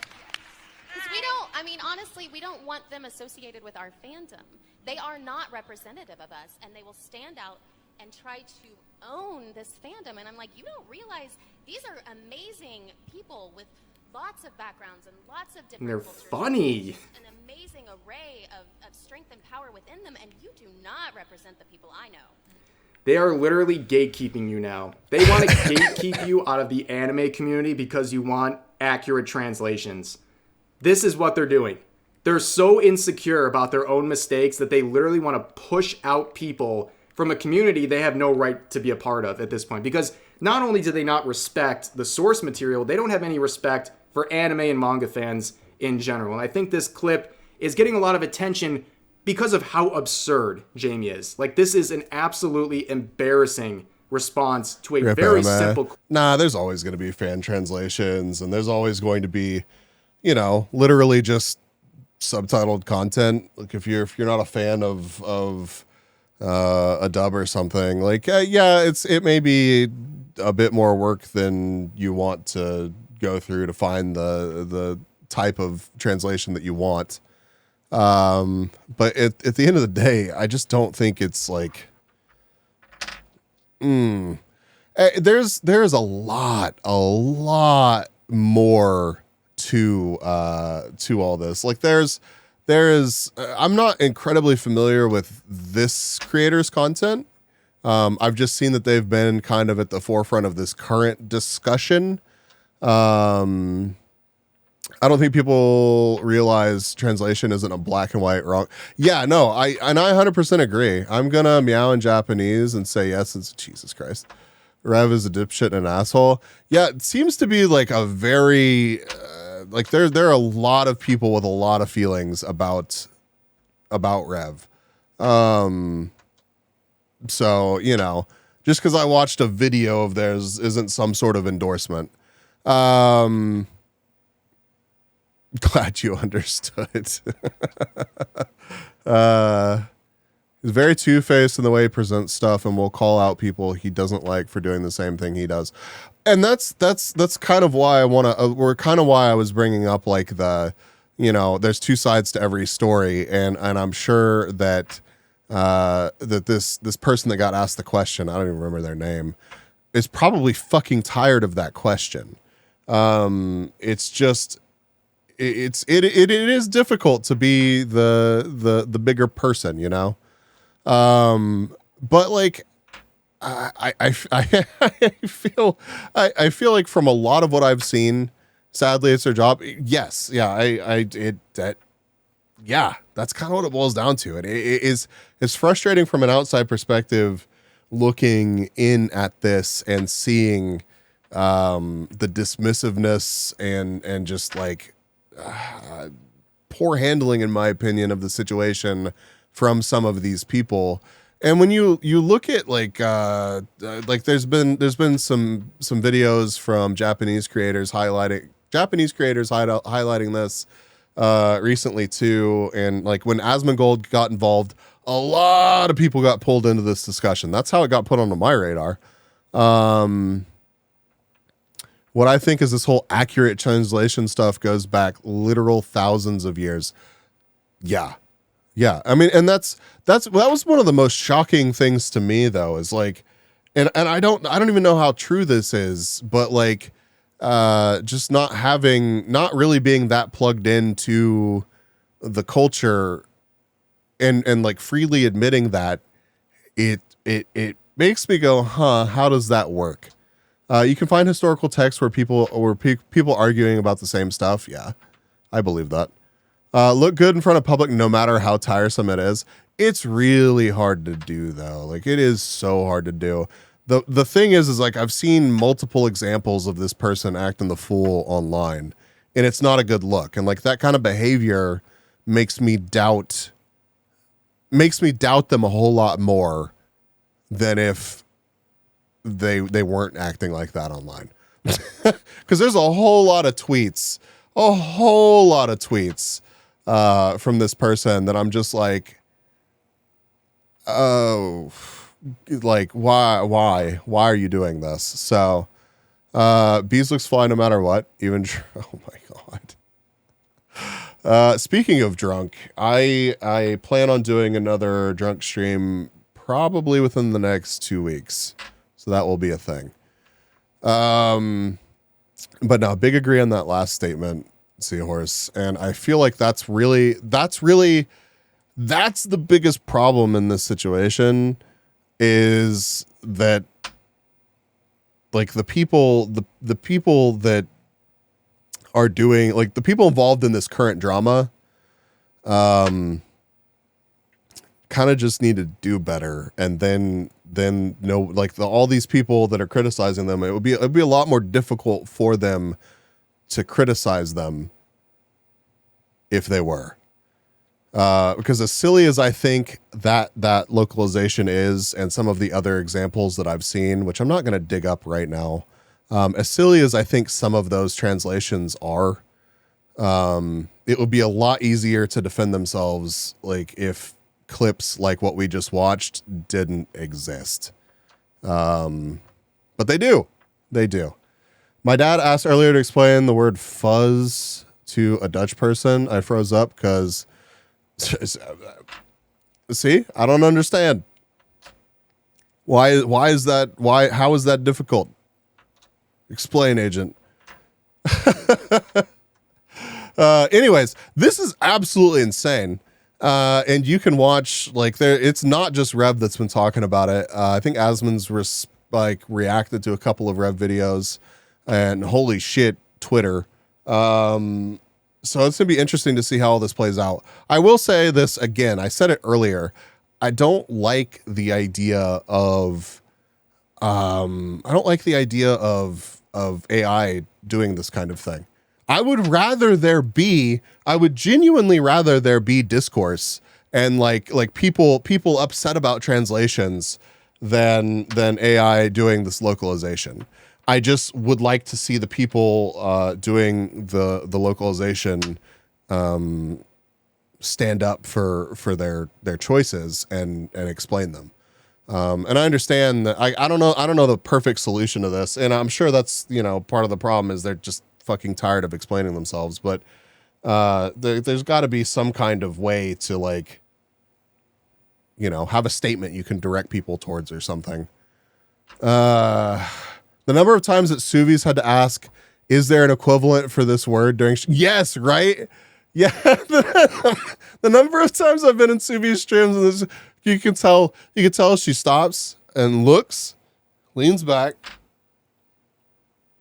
Honestly, we don't want them associated with our fandom. They are not representative of us, and they will stand out and try to own this fandom. And I'm like, you don't realize these are amazing people with lots of backgrounds and lots of different And they're cultures. funny. An amazing array of strength and power within them, and you do not represent the people I know. They are literally gatekeeping you now. They want to gatekeep you out of the anime community because you want accurate translations. This is what they're doing. They're so insecure about their own mistakes that they literally want to push out people from a community they have no right to be a part of at this point. Because not only do they not respect the source material, they don't have any respect for anime and manga fans in general. And I think this clip is getting a lot of attention because of how absurd Jamie is. Like, this is an absolutely embarrassing response to a very simple... Nah, there's always going to be fan translations, and there's always going to be, literally just subtitled content. Like, if you're not a fan of a dub or something, like, it may be a bit more work than you want to go through to find the type of translation that you want. But at the end of the day, I just don't think it's like, there's a lot more to all this. Like I'm not incredibly familiar with this creator's content. I've just seen that they've been kind of at the forefront of this current discussion. I don't think people realize translation isn't a black and white wrong. Yeah, no, I 100% agree. I'm gonna meow in Japanese and say yes. It's Jesus Christ. Rev is a dipshit and an asshole. Yeah, it seems to be like a very like there are a lot of people with a lot of feelings about Rev. So just because I watched a video of theirs isn't some sort of endorsement. Glad you understood. He's very two-faced in the way he presents stuff, and will call out people he doesn't like for doing the same thing he does. And that's kind of why I want to. Why I was bringing up like there's two sides to every story, and I'm sure that that this person that got asked the question, I don't even remember their name, is probably fucking tired of that question. It's just it is difficult to be the bigger person, you know. But like I feel like from a lot of what I've seen, sadly it's their job. Yes, yeah, that's kind of what it boils down to. It's frustrating from an outside perspective, looking in at this and seeing the dismissiveness and just like poor handling, in my opinion, of the situation from some of these people. And when you look at like there's been some videos from Japanese creators highlighting this recently too, and like when Asmongold got involved, a lot of people got pulled into this discussion. That's how it got put onto my radar. What I think is this whole accurate translation stuff goes back literal thousands of years. Yeah. I mean, and that was one of the most shocking things to me, though, is like, and I don't even know how true this is, but like, just not really being that plugged into the culture and like freely admitting that it makes me go, how does that work? You can find historical texts where people arguing about the same stuff. Yeah, I believe that. Look good in front of public, no matter how tiresome it is. It's really hard to do, though. Like, it is so hard to do. The thing is like, I've seen multiple examples of this person acting the fool online, and it's not a good look. And like, that kind of behavior makes me doubt them a whole lot more than if they weren't acting like that online. Because there's a whole lot of tweets from this person that I'm just like, oh, like, why are you doing this? So bees looks fly no matter what, even oh my god. Speaking of drunk, I plan on doing another drunk stream probably within the next 2 weeks, so that will be a thing. But no, big agree on that last statement, Seahorse. And I feel like that's the biggest problem in this situation, is that like the people that are doing, like the people involved in this current drama, kind of just need to do better. And then no, like all these people that are criticizing them, it'd be a lot more difficult for them to criticize them if they were, because as silly as I think that localization is, and some of the other examples that I've seen, which I'm not going to dig up right now, as silly as I think some of those translations are, it would be a lot easier to defend themselves, like if clips like what we just watched didn't exist. But they do. My dad asked earlier to explain the word fuzz to a Dutch person. I froze up because, see, I don't understand. Why is that? How is that difficult? Explain, agent. Anyways, this is absolutely insane. And you can watch, like, it's not just Rev that's been talking about it. I think Asmon's reacted to a couple of Rev videos, and holy shit, Twitter. So it's gonna be interesting to see how all this plays out. I will say this again. I said it earlier. I don't like the idea of AI doing this kind of thing. I would genuinely rather there be discourse and like people upset about translations than AI doing this localization. I just would like to see the people doing the localization stand up for their choices and explain them. And I understand that I don't know the perfect solution to this, and I'm sure that's, part of the problem is they're just fucking tired of explaining themselves, but there's got to be some kind of way to have a statement you can direct people towards or something. The number of times that Suvi's had to ask Is there an equivalent for this word during? Yes, right? Yeah. The number of times I've been in Subi's streams, and this, you can tell she stops and looks, leans back,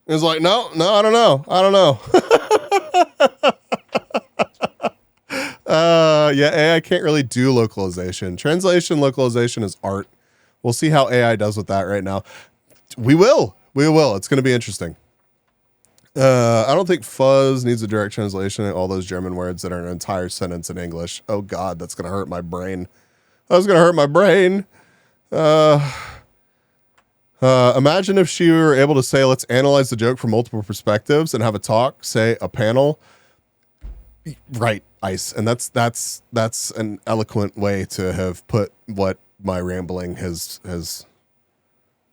and is like, no, I don't know. Yeah, AI can't really do localization. Translation, localization is art. We'll see how AI does with that right now. We will. It's going to be interesting. I don't think fuzz needs a direct translation of all those German words that are an entire sentence in English. Oh God, that's going to hurt my brain. That's going to hurt my brain. Imagine if she were able to say, let's analyze the joke from multiple perspectives and have a talk, say a panel. Right, Ice. And that's an eloquent way to have put what my rambling has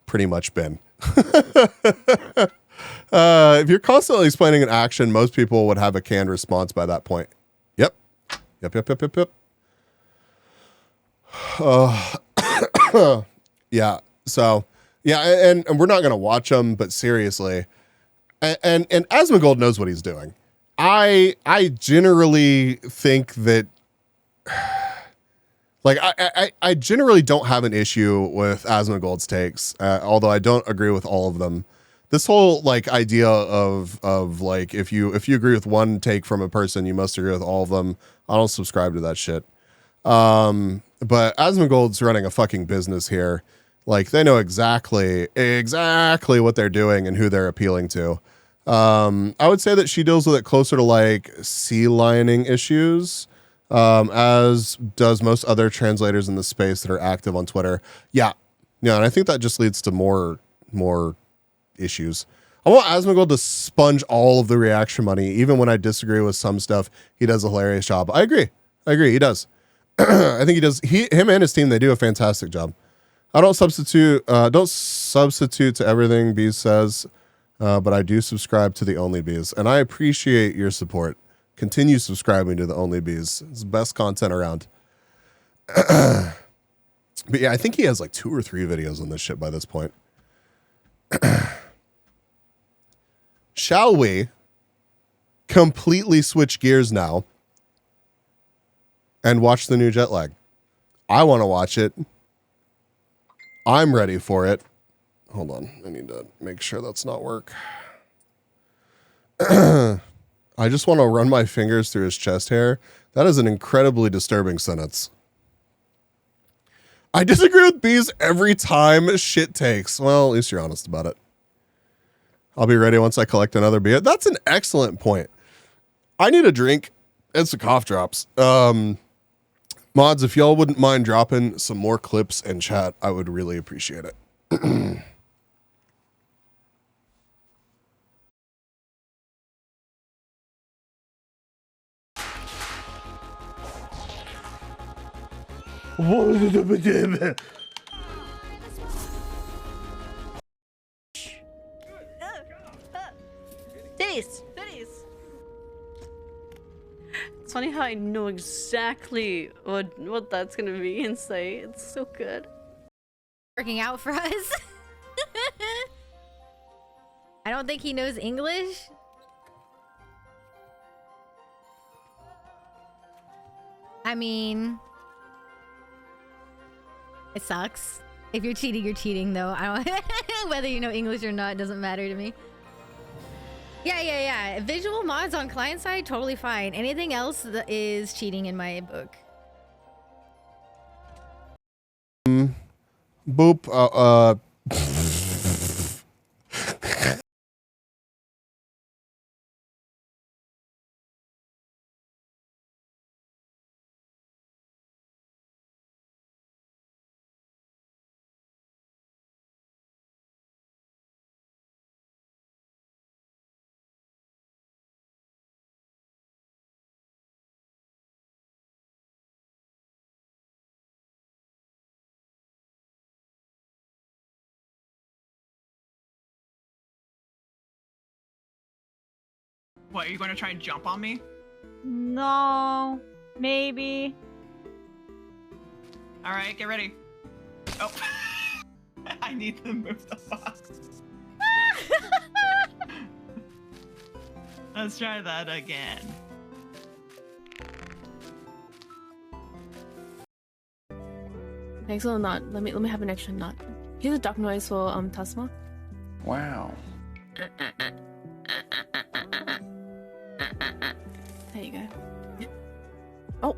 pretty much been. If you're constantly explaining an action, most people would have a canned response by that point. Yep. Yeah. So, yeah, and we're not going to watch them, but seriously. And Asmongold knows what he's doing. I generally think that, like, I generally don't have an issue with Asmongold's takes, although I don't agree with all of them. This whole like idea of like if you agree with one take from a person, you must agree with all of them. I don't subscribe to that shit. But Asmongold's running a fucking business here. Like they know exactly what they're doing and who they're appealing to. I would say that she deals with it closer to like sea lining issues, as does most other translators in the space that are active on Twitter. Yeah, and I think that just leads to more issues. I want Asmongold to sponge all of the reaction money, even when I disagree with some stuff. He does a hilarious job. I agree. He does. I think he does. Him and his team, they do a fantastic job. I don't substitute to everything Bees says, but I do subscribe to the Only Bees, and I appreciate your support. Continue subscribing to the Only Bees. It's the best content around. But yeah, I think he has like 2 or 3 videos on this shit by this point. Shall we completely switch gears now and watch the new jet lag? I want to watch it. I'm ready for it. Hold on. I need to make sure that's not work. I just want to run my fingers through his chest hair. That is an incredibly disturbing sentence. I disagree with Bees every time shit takes. Well, at least you're honest about it. I'll be ready once I collect another beer. That's an excellent point. I need a drink and some cough drops. Mods, if y'all wouldn't mind dropping some more clips in chat, I would really appreciate it. Titties. It's funny how I know exactly what that's gonna be and say. It's so good. Working out for us. I don't think he knows English. I mean, it sucks. If you're cheating, you're cheating, though. I don't. Whether you know English or not, it doesn't matter to me. Yeah. Visual mods on client side, totally fine. Anything else that is cheating in my book. Boop. What, are you going to try and jump on me? No, maybe. Alright, get ready. Oh. I need to move the box. Let's try that again. Next little knot. Let me have an extra knot. Here's a duck noise for Tasma. Wow. There you go. Oh.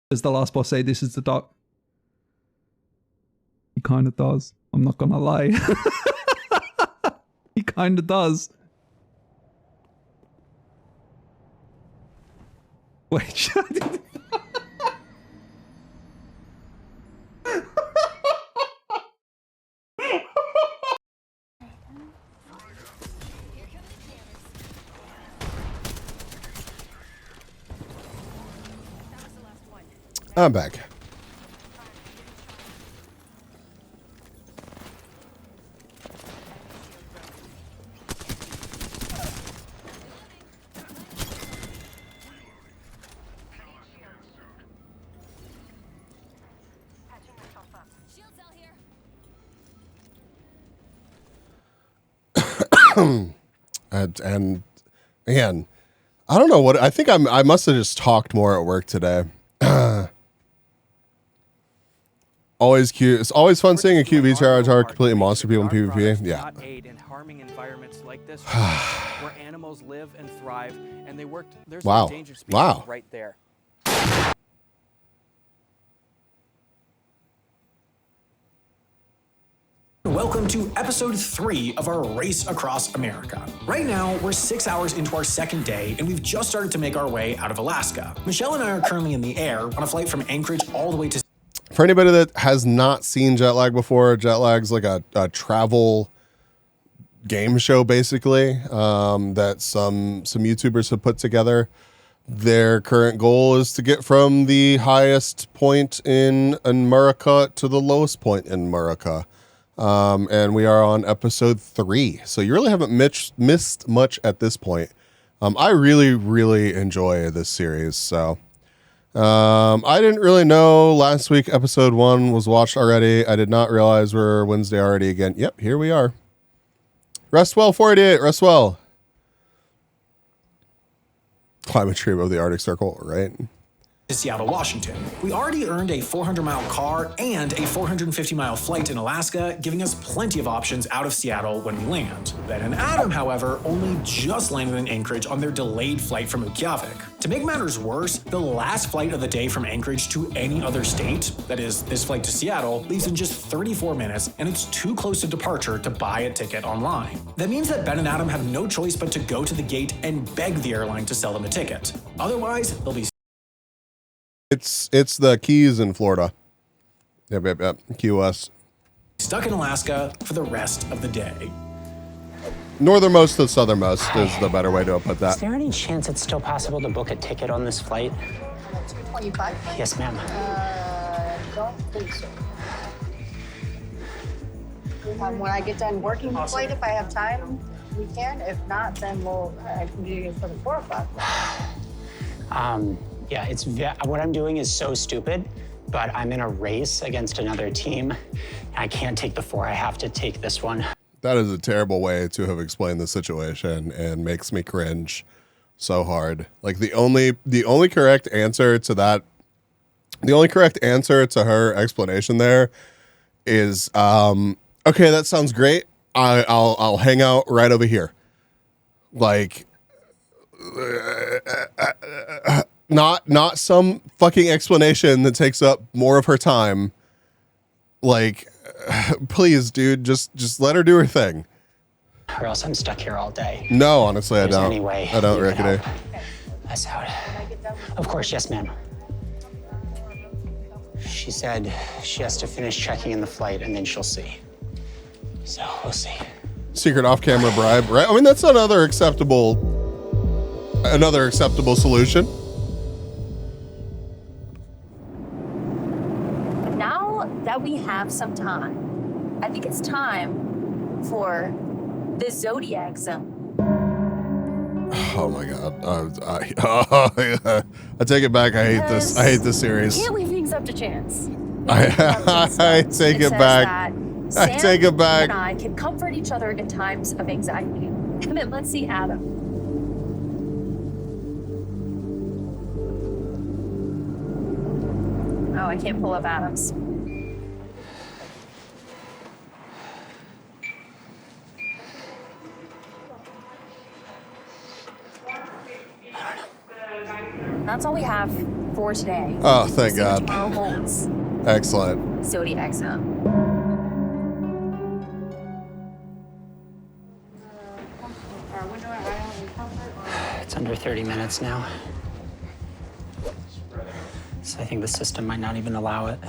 Does the last boss say this is the duck? He kind of does. I'm not gonna lie. He kind of does. Wait. I'm back. and man, I don't know what I think. I must have just talked more at work today. Always cute. It's always fun seeing a cute VTR avatar completely monster people in PvP. Yeah. Not aid in harming environments like this where animals live and thrive, and they worked. There's Wow. endangered species Wow. right there. Welcome to episode 3 of our race across America. Right now, we're 6 hours into our second day, and we've just started to make our way out of Alaska. Michelle and I are currently in the air on a flight from Anchorage all the way to... For anybody that has not seen jet lag before, jet lag's like a travel game show, basically, that some YouTubers have put together. Their current goal is to get from the highest point in America to the lowest point in America. And we are on episode 3. So you really haven't missed much at this point. I really, really enjoy this series. So I didn't really know last week episode 1 was watched already. I did not realize we're Wednesday already again. Yep, here we are. Rest well, 488. Rest well. Climate stream of the Arctic Circle, right? Seattle, Washington. We already earned a 400-mile car and a 450-mile flight in Alaska, giving us plenty of options out of Seattle when we land. Ben and Adam, however, only just landed in Anchorage on their delayed flight from Reykjavik. To make matters worse, the last flight of the day from Anchorage to any other state, that is, this flight to Seattle, leaves in just 34 minutes, and it's too close to departure to buy a ticket online. That means that Ben and Adam have no choice but to go to the gate and beg the airline to sell them a ticket. Otherwise, they'll be It's the Keys in Florida. Yep. Key West. stuck in Alaska for the rest of the day. Northernmost to southernmost is the better way to put that. Is there any chance it's still possible to book a ticket on this flight? 225? Yes, ma'am. Don't think so. When I get done working the flight, if I have time, we can. If not, then I can do it for the 4 o'clock. Yeah, what I'm doing is so stupid, but I'm in a race against another team. I can't take the 4. I have to take this one. That is a terrible way to have explained the situation and makes me cringe so hard. Like the only correct answer to that, the only correct answer to her explanation there is, okay, that sounds great. I'll hang out right over here. Like, not some fucking explanation that takes up more of her time. Like, please, dude, just let her do her thing. Or else I'm stuck here all day. No, honestly, I don't. Anyway, I don't, Rickety. That's how Of course, yes, ma'am. She said she has to finish checking in the flight and then she'll see. So we'll see. Secret off-camera bribe, right? I mean, that's another acceptable solution. Now that we have some time, I think it's time for the Zodiac Zone. Oh my god. I take it back. I hate this. I hate this series. Can't leave things up to chance. I take it back. I take it back. And I can comfort each other in times of anxiety. Come in, let's see Adam. Oh, I can't pull up Adam's. That's all we have for today. Oh, thank God. Tomorrow holds Excellent. Zodiac Zone. It's under 30 minutes now. So I think the system might not even allow it.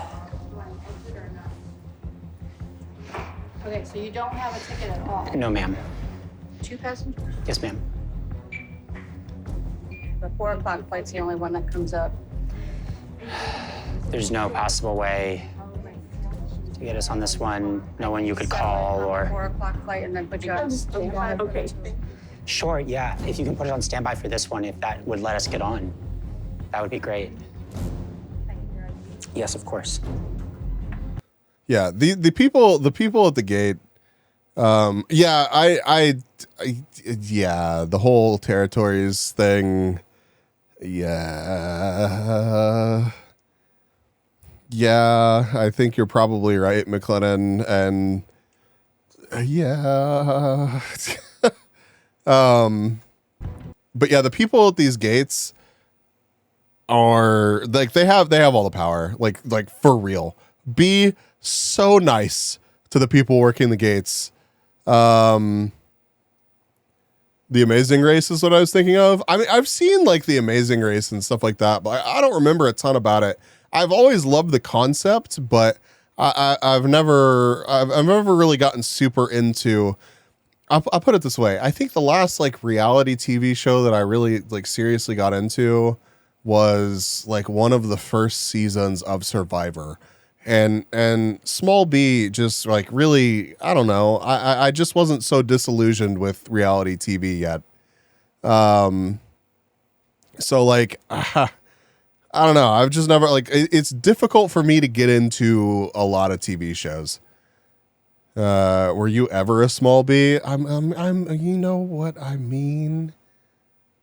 Okay, so you don't have a ticket at all? No, ma'am. 2 passengers? Yes, ma'am. The 4 o'clock flight's the only one that comes up. There's no possible way to get us on this one. No one you could call or... 4 o'clock flight and then put you on standby. Okay. Sure, yeah. If you can put it on standby for this one, if that would let us get on, that would be great. Yes, of course. Yeah, the people at the gate. Yeah, I yeah, the whole territories thing. Yeah, I think you're probably right, McLennan, and yeah. But yeah, the people at these gates are like they have all the power, like for real. Be so nice to the people working the gates. The Amazing Race is what I was thinking of. I mean, I've seen like the Amazing Race and stuff like that, but I don't remember a ton about it. I've always loved the concept, but I've never really gotten super into. I'll put it this way. I think the last like reality TV show that I really like seriously got into was like one of the first seasons of Survivor. And Small B just like really, I don't know. I just wasn't so disillusioned with reality TV yet. So like, I don't know. I've just never like, it's difficult for me to get into a lot of TV shows. Were you ever a Small B? I'm, you know what I mean?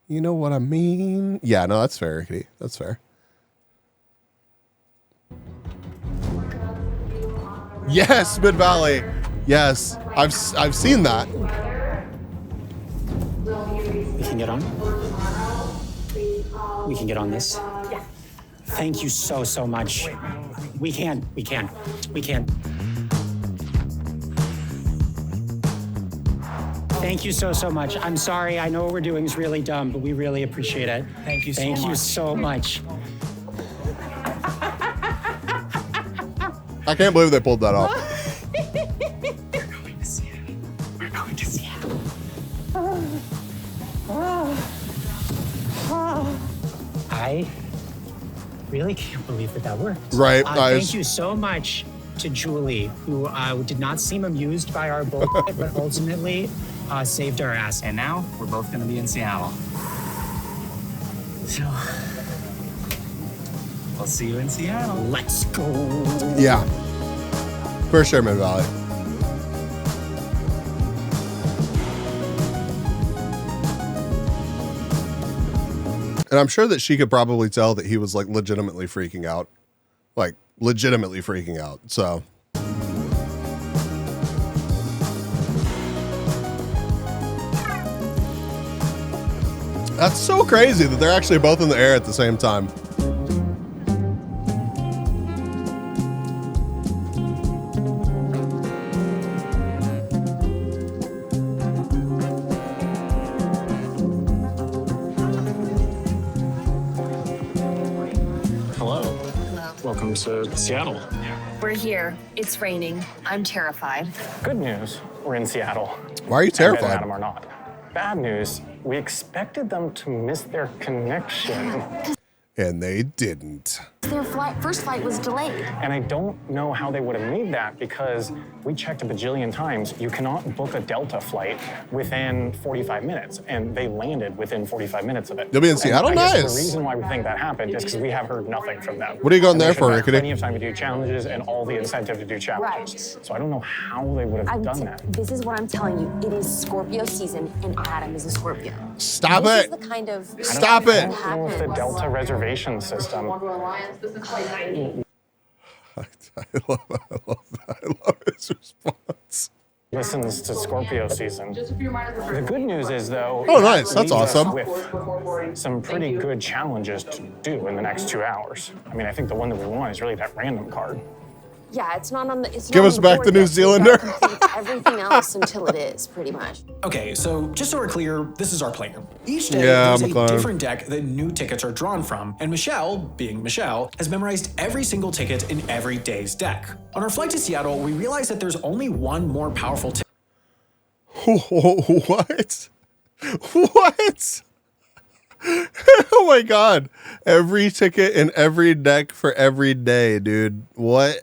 You know what I mean? Yeah, no, that's fair, Rickety. That's fair. Yes, Mid Valley. Yes, I've seen that. We can get on? We can get on this? Yeah. Thank you so much. We can. Thank you so much. I'm sorry. I know what we're doing is really dumb, but we really appreciate it. Thank you so much. Thank you so much. I can't believe they pulled that off. We're going to Seattle. I really can't believe that worked. Right. Thank you so much to Julie, who did not seem amused by our bullshit, but ultimately saved our ass. And now we're both going to be in Seattle. So, I'll see you in Seattle. Let's go. Yeah. For sure, Mid Valley. And I'm sure that she could probably tell that he was like legitimately freaking out. Like legitimately freaking out. So that's so crazy that they're actually both in the air at the same time. Welcome to Seattle. We're here. It's raining. I'm terrified. Good news, we're in Seattle. Why are you terrified? And Adam are not. Bad news, we expected them to miss their connection. And they didn't. Their first flight was delayed. And I don't know how they would have made that because we checked a bajillion times. You cannot book a Delta flight within 45 minutes, and they landed within 45 minutes of it. They'll be in Seattle? I guess Nice. The reason why we think that happened is because we have heard nothing from them. What are you going And there they for, should have Rickety? Plenty of time to do challenges and all the incentive to do challenges. So I don't know how they would have done that. This is what I'm telling you. It is Scorpio season, and Adam is a Scorpio. Stop this it. Is the kind of Stop it. I don't know if the Delta reservation system. I love his response. Listens to Scorpio season. The good news is, though, Oh, nice. That's leaves us awesome. With some pretty good challenges to do in the next 2 hours. I mean, I think the one that we want is really that random card. Yeah, it's not on the. It's Give not us on back board the New yet. Zealander. We've got to complete everything else until it is, pretty much. Okay, so just so we're clear, this is our plan. Each day, Yeah, there's I'm a fine. different deck that new tickets are drawn from, and Michelle, being Michelle, has memorized every single ticket in every day's deck. On our flight to Seattle, we realized that there's only one more powerful ticket. What? What? Oh my god. Every ticket in every deck for every day, dude. What?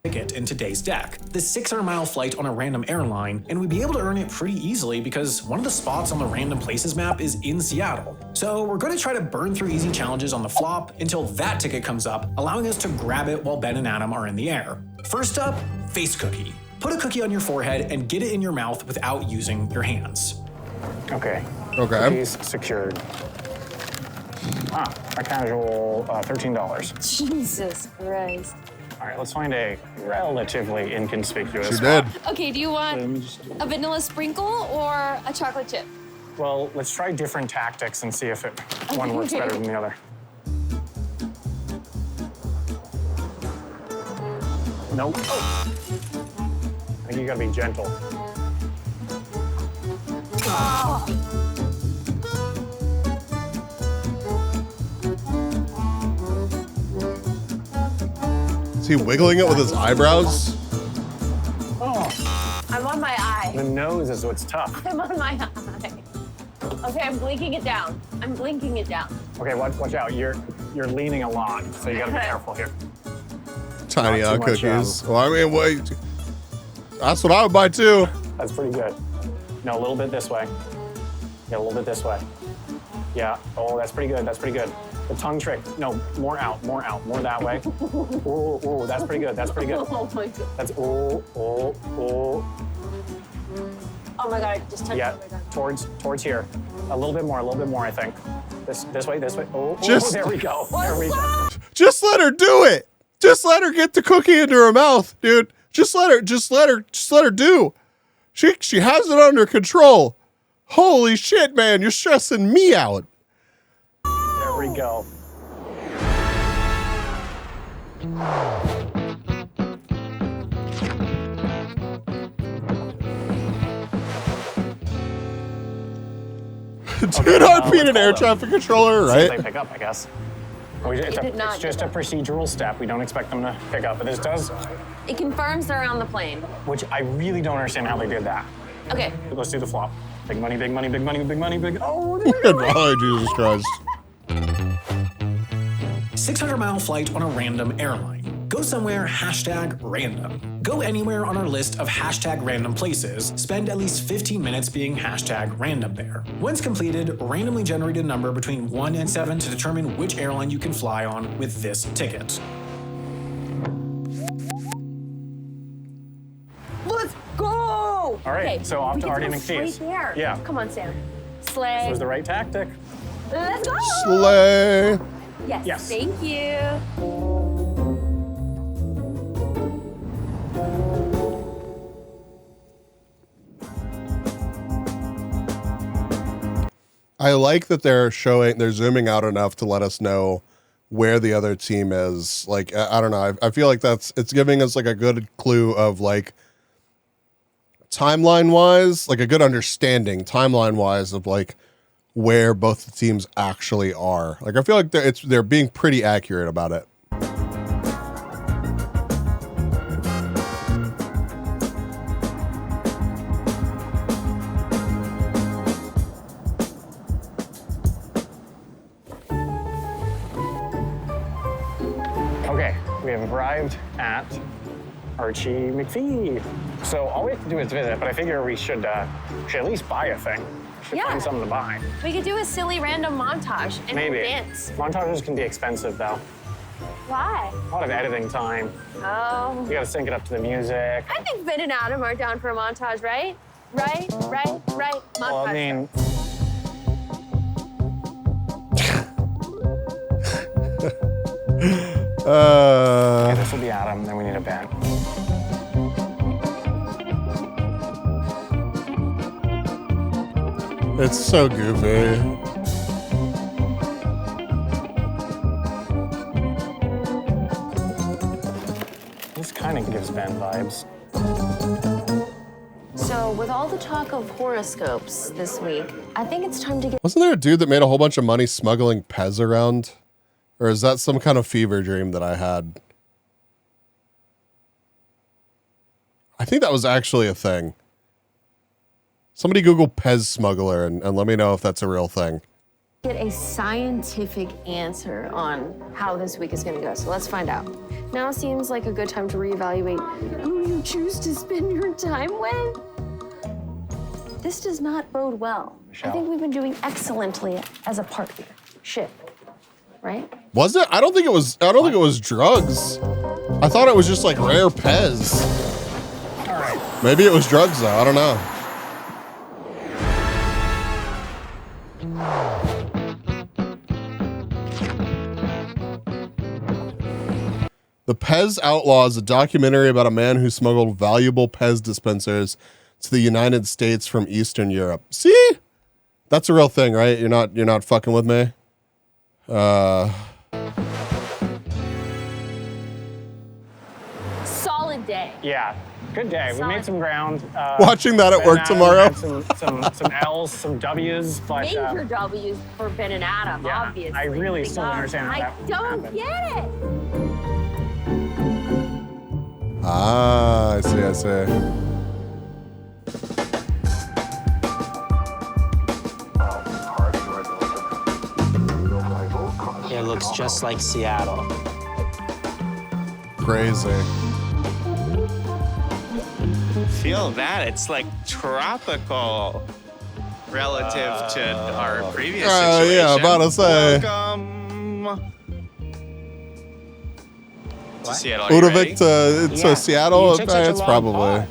Ticket in today's deck, the 600-mile flight on a random airline, and we'd be able to earn it pretty easily because one of the spots on the random places map is in Seattle. So we're going to try to burn through easy challenges on the flop until that ticket comes up, allowing us to grab it while Ben and Adam are in the air. First up, face cookie. Put a cookie on your forehead and get it in your mouth without using your hands. Okay. Okay. Cookies secured. Ah, a casual $13. Jesus Christ. All right, let's find a relatively inconspicuous She spot. did. Okay, do you want a vanilla sprinkle or a chocolate chip? Well, let's try different tactics and see if one works better than the other. Nope. I think you gotta be gentle. Is he wiggling it with his eyebrows? Oh, I'm on my eye. the nose is what's tough. I'm on my eye. Okay, I'm blinking it down. I'm blinking it down. Okay, watch out. You're leaning a lot, so you gotta be careful here. Tiny Not too much, cookies. Well, I mean, wait. That's what I would buy too. That's pretty good. No, a little bit this way. Yeah, a little bit this way. Yeah. Oh, that's pretty good. That's pretty good. The tongue trick. No, more out, more that way. Ooh, that's pretty good. That's pretty good. Oh my god. That's ooh. Oh my god, I just touched Yeah, it. Oh my god. towards here. A little bit more, I think. This way. Oh, Just- there we go. There we go. Just let her do it. Just let her get the cookie into her mouth, dude. Just let her do. She has it under control. Holy shit, man, you're stressing me out. There we go. Do not beat an air traffic controller, See if right? they pick up, I guess. It's did not just a procedural step. We don't expect them to pick up, but this does, It confirms they're on the plane. which I really don't understand how they did that. Okay. Let's do the flop. Big money, big money, big money, big money, big. Oh, Oh, Jesus Christ. 600-mile flight on a random airline. Go somewhere #random. Go anywhere on our list of #random places. Spend at least 15 minutes being #random there. Once completed, randomly generate a number between 1 and 7 to determine which airline you can fly on with this ticket. Let's go! All right, Okay, so off we to can Artie go McPhee's. straight there. Yeah. Come on, Sam. Slay. This was the right tactic. Let's go! Slay. Yes. Yes. Thank you. I like that they're zooming out enough to let us know where the other team is. Like, I don't know. I feel like it's giving us like a good clue of like timeline wise, like a good understanding timeline wise of like where both the teams actually are. Like, I feel like they're being pretty accurate about it. We have arrived at Archie McPhee. So all we have to do is visit, but I figure we should at least buy a thing. We should find something to buy. We could do a silly random montage and Maybe. dance. Montages can be expensive though. Why? A lot of editing time. Oh. You gotta sync it up to the music. I think Ben and Adam are down for a montage, right? Right? Montage. Well, I mean, okay, this will be Adam, then we need a Ben. It's so goofy. This kind of gives Ben vibes. So, with all the talk of horoscopes this week, I think it's time to get. Wasn't there a dude that made a whole bunch of money smuggling Pez around? Or is that some kind of fever dream that I had? I think that was actually a thing. Somebody Google Pez smuggler and let me know if that's a real thing. Get a scientific answer on how this week is going to go. So let's find out. Now seems like a good time to reevaluate who you choose to spend your time with. This does not bode well. I think we've been doing excellently as a partnership, right? Was it? I don't think it was. I don't think it was drugs. I thought it was just like rare Pez. All right. Maybe it was drugs though. I don't know. The Pez Outlaw is a documentary about a man who smuggled valuable Pez dispensers to the United States from Eastern Europe. See? That's a real thing, right? You're not fucking with me? Solid day. Yeah, good day. We made some ground. Watching that at Ben work and Adam tomorrow. had some L's, some W's, but Major W's for Ben and Adam, yeah, obviously. I really still don't understand how I that don't happened. get it. Ah, I see. It looks just like Seattle. Crazy. Feel that? It's like tropical relative to our previous situation. Yeah, about to say. Welcome to Seattle. Are you ready? Udovik to Seattle? It's probably.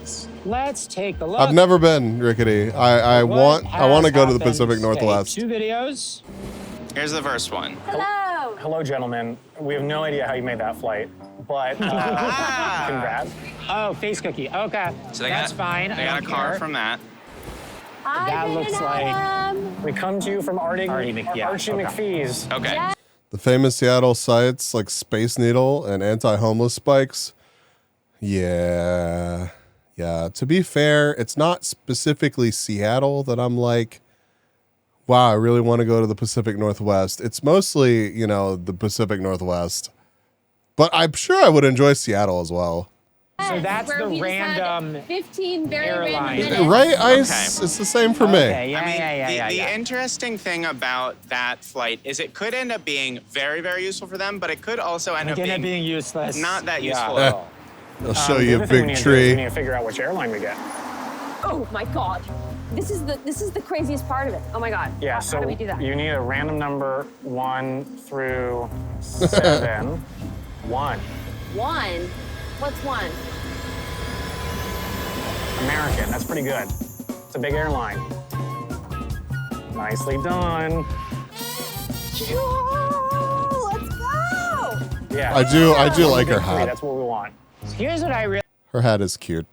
Let's take a look. I've never been, Rickety. I want to go to the Pacific Northwest. 2 videos. Here's the first one. Hello. Hello, gentlemen. We have no idea how you made that flight, but congrats. Oh, face cookie. Okay, So they that's got, fine. They got a car from that. Hi, That Ben looks and like- Adam. We come to you from Archie McPhee's. Okay. The famous Seattle sites like Space Needle and anti-homeless spikes. Yeah. To be fair, it's not specifically Seattle that I'm like, wow, I really want to go to the Pacific Northwest. It's mostly, the Pacific Northwest. But I'm sure I would enjoy Seattle as well. So that's Where the we just had random 15 very airline. random minutes. Right, Okay. It's the same for me. Okay, yeah, I mean, yeah. the interesting thing about that flight is it could end up being very, very useful for them, but it could also end up being useless. not that Yeah. useful at all. I'll show The you a other thing we big need to do is we tree. need to figure out which airline we get. Oh my God. This is the craziest part of it. Oh my God. Yeah, How so do we do that? you need a random number 1 through 7. 1. One. What's one? American. That's pretty good. It's a big airline. Nicely done. Yo, let's go. Yeah. I do like her Big three, hat. That's what we want. Here's what I Her hat is cute.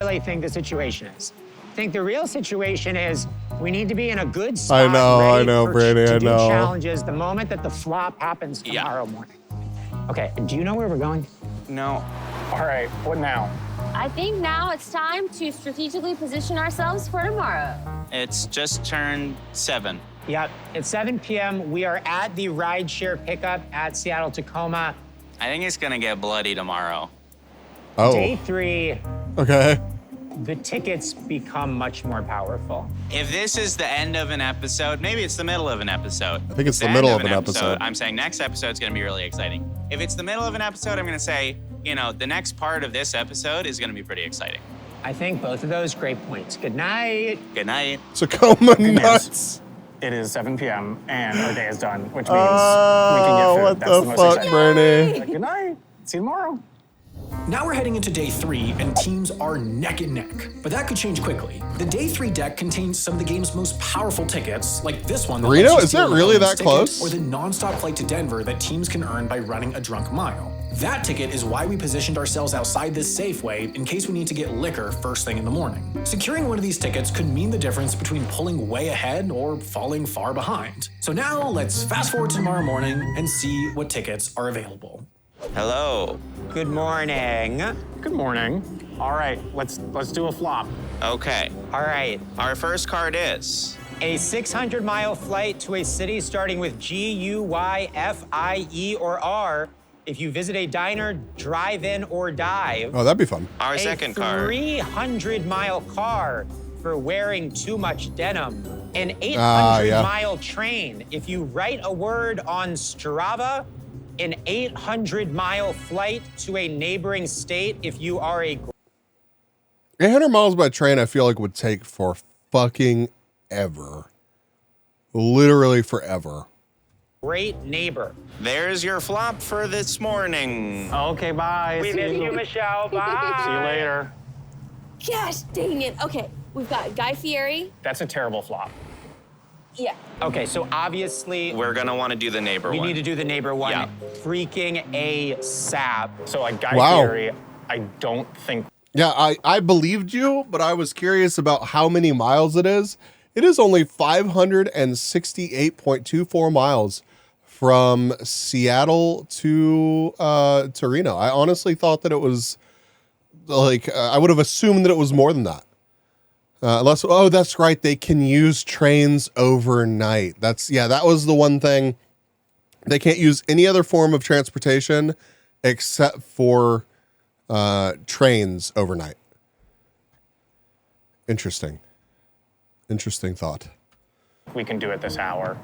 really think the situation is. I think the real situation is we need to be in a good spot. I know, ready Brady, to I do know. challenges the moment that the flop happens tomorrow morning. Okay, do you know where we're going? No. All right, what now? I think now it's time to strategically position ourselves for tomorrow. It's just turned 7. Yep, it's 7 p.m. We are at the rideshare pickup at Seattle Tacoma. I think it's gonna get bloody tomorrow. Oh. Day 3. Okay. the tickets become much more powerful. If this is the end of an episode, maybe it's the middle of an episode. I think it's the end middle of an episode. I'm saying next episode's gonna be really exciting. If it's the middle of an episode, I'm gonna say, you know, the next part of this episode is gonna be pretty exciting. I think both of those great points. Good night. Good night. Tacoma nuts. It is 7 p.m. and our day is done, which means we can get food. What That's the most fuck, exciting. Bernie? Good night. See you tomorrow. Now we're heading into day 3, and teams are neck and neck. But that could change quickly. The day 3 deck contains some of the game's most powerful tickets, like this one. That Reno, lets you is steal that really an opponent's that ticket, close? Or the non-stop flight to Denver that teams can earn by running a drunk mile. That ticket is why we positioned ourselves outside this Safeway in case we need to get liquor first thing in the morning. Securing one of these tickets could mean the difference between pulling way ahead or falling far behind. So now let's fast forward to tomorrow morning and see what tickets are available. Hello. Good morning. Good morning. All right, let's do a flop. Okay. All right. Our first card is a 600-mile flight to a city starting with G, U, Y, F, I, E, or R. If you visit a diner, drive-in, or dive. Oh, that'd be fun. Our second card. A 300-mile car for wearing too much denim. An 800-mile train. If you write a word on Strava, an 800-mile flight to a neighboring state if you are a 800 miles by train, I feel like would take for fucking ever. Literally forever. great neighbor. There's your flop for this morning. Okay, bye. We miss you, Michelle. Bye. See you later. Gosh dang it. Okay, we've got Guy Fieri. That's a terrible flop. Yeah. Okay, so obviously we're gonna want to do the neighbor we one. need to do the neighbor one. Yeah. Freaking ASAP. So like Guy Wow. Fieri, I don't think. Yeah, I believed you, but I was curious about how many miles it is. It is only 568.24 miles from Seattle to Reno. I honestly thought that it was like I would have assumed that it was more than that. Unless, oh, that's right, they can use trains overnight. That was the one thing. They can't use any other form of transportation except for trains overnight. Interesting thought. We can do it this hour.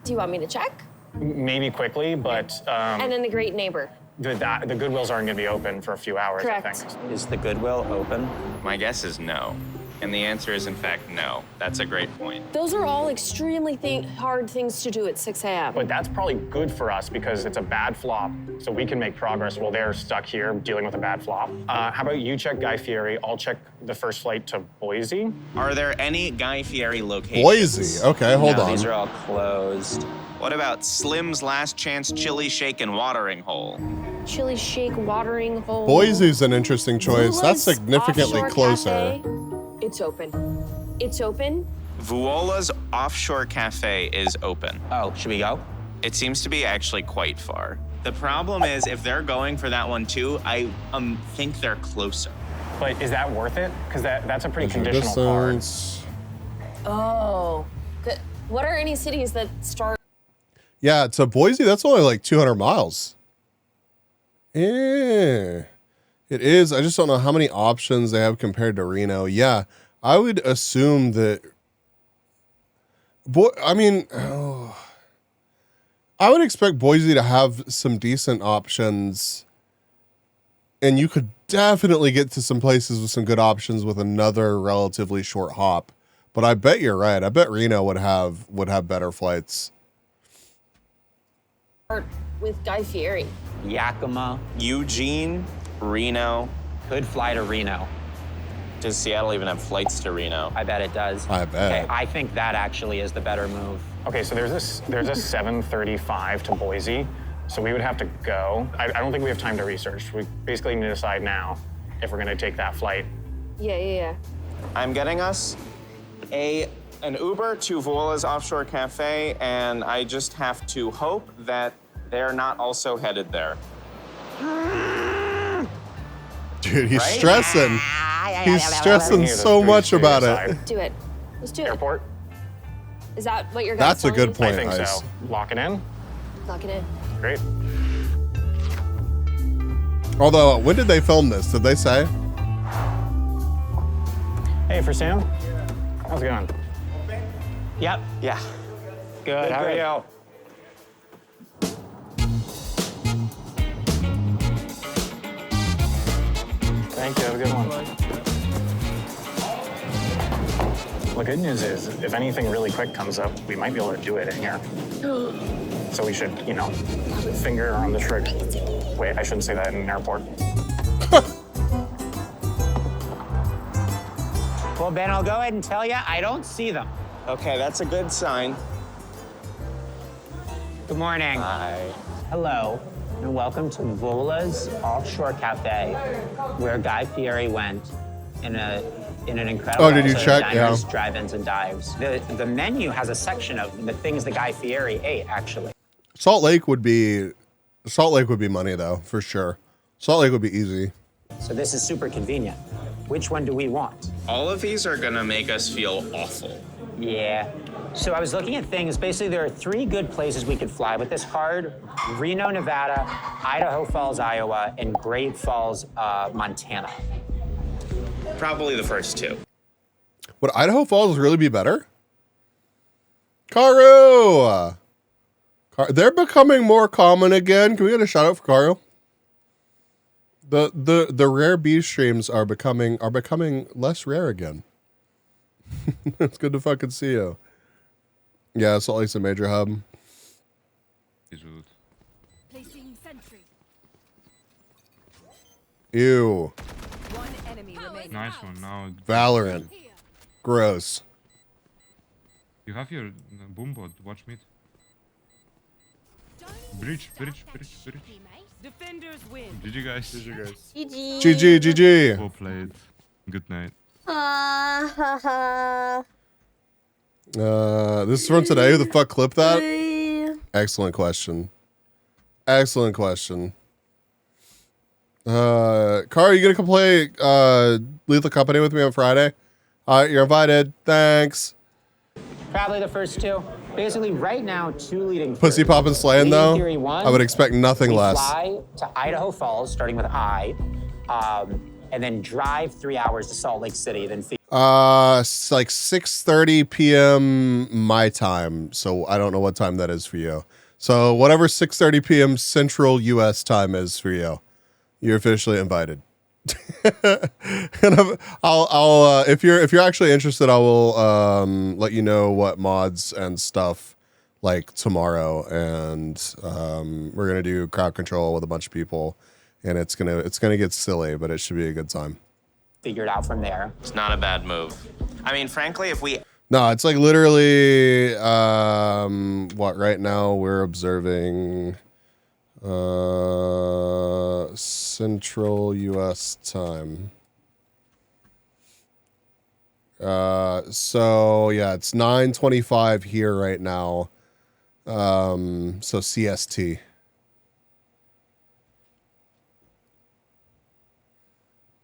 Do you want me to check? Maybe quickly, but And then the Great Neighbor. the Goodwills aren't going to be open for a few hours. Correct. I think. Is the Goodwill open? My guess is no. And the answer is, in fact, no. That's a great point. Those are all extremely hard things to do at 6 a.m. But that's probably good for us because it's a bad flop, so we can make progress while they're stuck here dealing with a bad flop. How about you check Guy Fieri? I'll check the first flight to Boise. Are there any Guy Fieri locations? Boise. Okay, hold on. These are all closed. What about Slim's Last Chance Chili Shake and Watering Hole? Chili Shake Watering Hole. Boise's an interesting choice. That's Zula's significantly Offshore closer. Cafe. It's open. It's open. Vuola's Offshore Cafe is open. Oh, should we go? It seems to be actually quite far. The problem is, if they're going for that one too, I think they're closer. But is that worth it? Because that's a pretty Measure conditional card. distance. Oh. What are any cities that start? Yeah, to Boise, that's only like 200 miles. Yeah. It is. I just don't know how many options they have compared to Reno. Yeah, I would assume that. I would expect Boise to have some decent options, and you could definitely get to some places with some good options with another relatively short hop. But I bet you're right. I bet Reno would have better flights. With Guy Fieri. Yakima. Eugene, Reno. Could fly to Reno. Does Seattle even have flights to Reno? I bet it does. I bet. Okay, I think that actually is the better move. Okay, so there's a 7:35 to Boise, so we would have to go. I don't think we have time to research. We basically need to decide now if we're going to take that flight. Yeah. I'm getting us an Uber to Vuola's Offshore Cafe, and I just have to hope that they're not also headed there. Dude, he's Right? stressing. He's stressing so much about it. Do it. Let's do it. Airport? Is that what you're That's a telling good me? point, I think Ice. so. Lock it in. Lock it in. Great. Although, when did they film this? Did they say? Hey, for Sam. How's it going? Yep. Yeah. Good. How are you? Thank you. Have a good one. The good news is, if anything really quick comes up, we might be able to do it in here. So we should, you know, finger on the trigger. Wait, I shouldn't say that in an airport. Well, Ben, I'll go ahead and tell you, I don't see them. Okay, that's a good sign. Good morning. Hi. Hello, and welcome to Vola's Offshore Cafe, where Guy Fieri went in an incredible Oh, did you check? diners, Yeah. drive-ins, and dives. The menu has a section of the things that Guy Fieri ate, actually. Salt Lake would be money though, for sure. Salt Lake would be easy. So this is super convenient. Which one do we want? All of these are gonna make us feel awful. Yeah. So I was looking at things. Basically, there are 3 good places we could fly with this card: Reno, Nevada, Idaho Falls, Iowa, and Great Falls, Montana. Probably the first 2. Would Idaho Falls really be better? Karu! They're becoming more common again. Can we get a shout out for Karu? The rare bee streams are becoming less rare again. It's good to fucking see you. Yeah, Salt Lake's a major hub. Placing sentry. Ew. One enemy remaining. Nice one. Now. Valorant. Gross. You have your boom bot. Watch mid. Bridge. Defenders win. GG guys. GG. GG. Well played. Good night. This is from today. Who the fuck clipped that? Excellent question. Excellent question. Car, you gonna come play Lethal Company with me on Friday? You're invited. Thanks. Probably the first 2. Basically, right now, 2 leading Pussy theories. poppin' slaying Leading though. theory 1, I would expect nothing we less. fly to Idaho Falls, starting with I, and then drive 3 hours to Salt Lake City, then It's like 6:30 p.m. my time, so I don't know what time that is for you. So whatever 6:30 p.m. Central U.S. time is for you, you're officially invited. And I'll if you're actually interested, I will let you know what mods and stuff like tomorrow, and we're gonna do crowd control with a bunch of people, and it's gonna get silly, but it should be a good time. figure it out from there. It's not a bad move. I mean, frankly, if we... No, it's like literally what right now we're observing Central US time. So yeah, it's 9:25 here right now. So CST.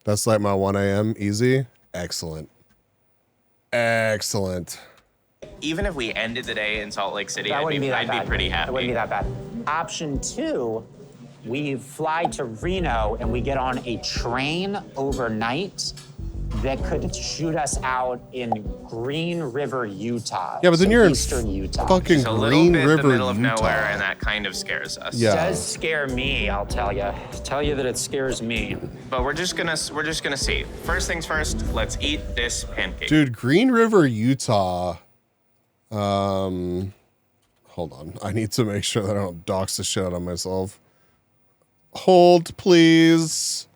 That's like my 1 a.m. easy. Excellent. Excellent. Even if we ended the day in Salt Lake City, That I'd wouldn't be be that bad. pretty happy. It wouldn't be that bad. Option 2, we fly to Reno and we get on a train overnight that could shoot us out in Green River, Utah. Yeah, but then So you're in Eastern Utah. fucking It's a little Green bit River, the middle of Utah. nowhere, and that kind of scares us. Yeah. It does scare me, I'll tell you. Tell you that it scares me. But we're just gonna see. First things first, let's eat this pancake. Dude, Green River, Utah. Hold on. I need to make sure that I don't dox the shit out of myself. Hold, please.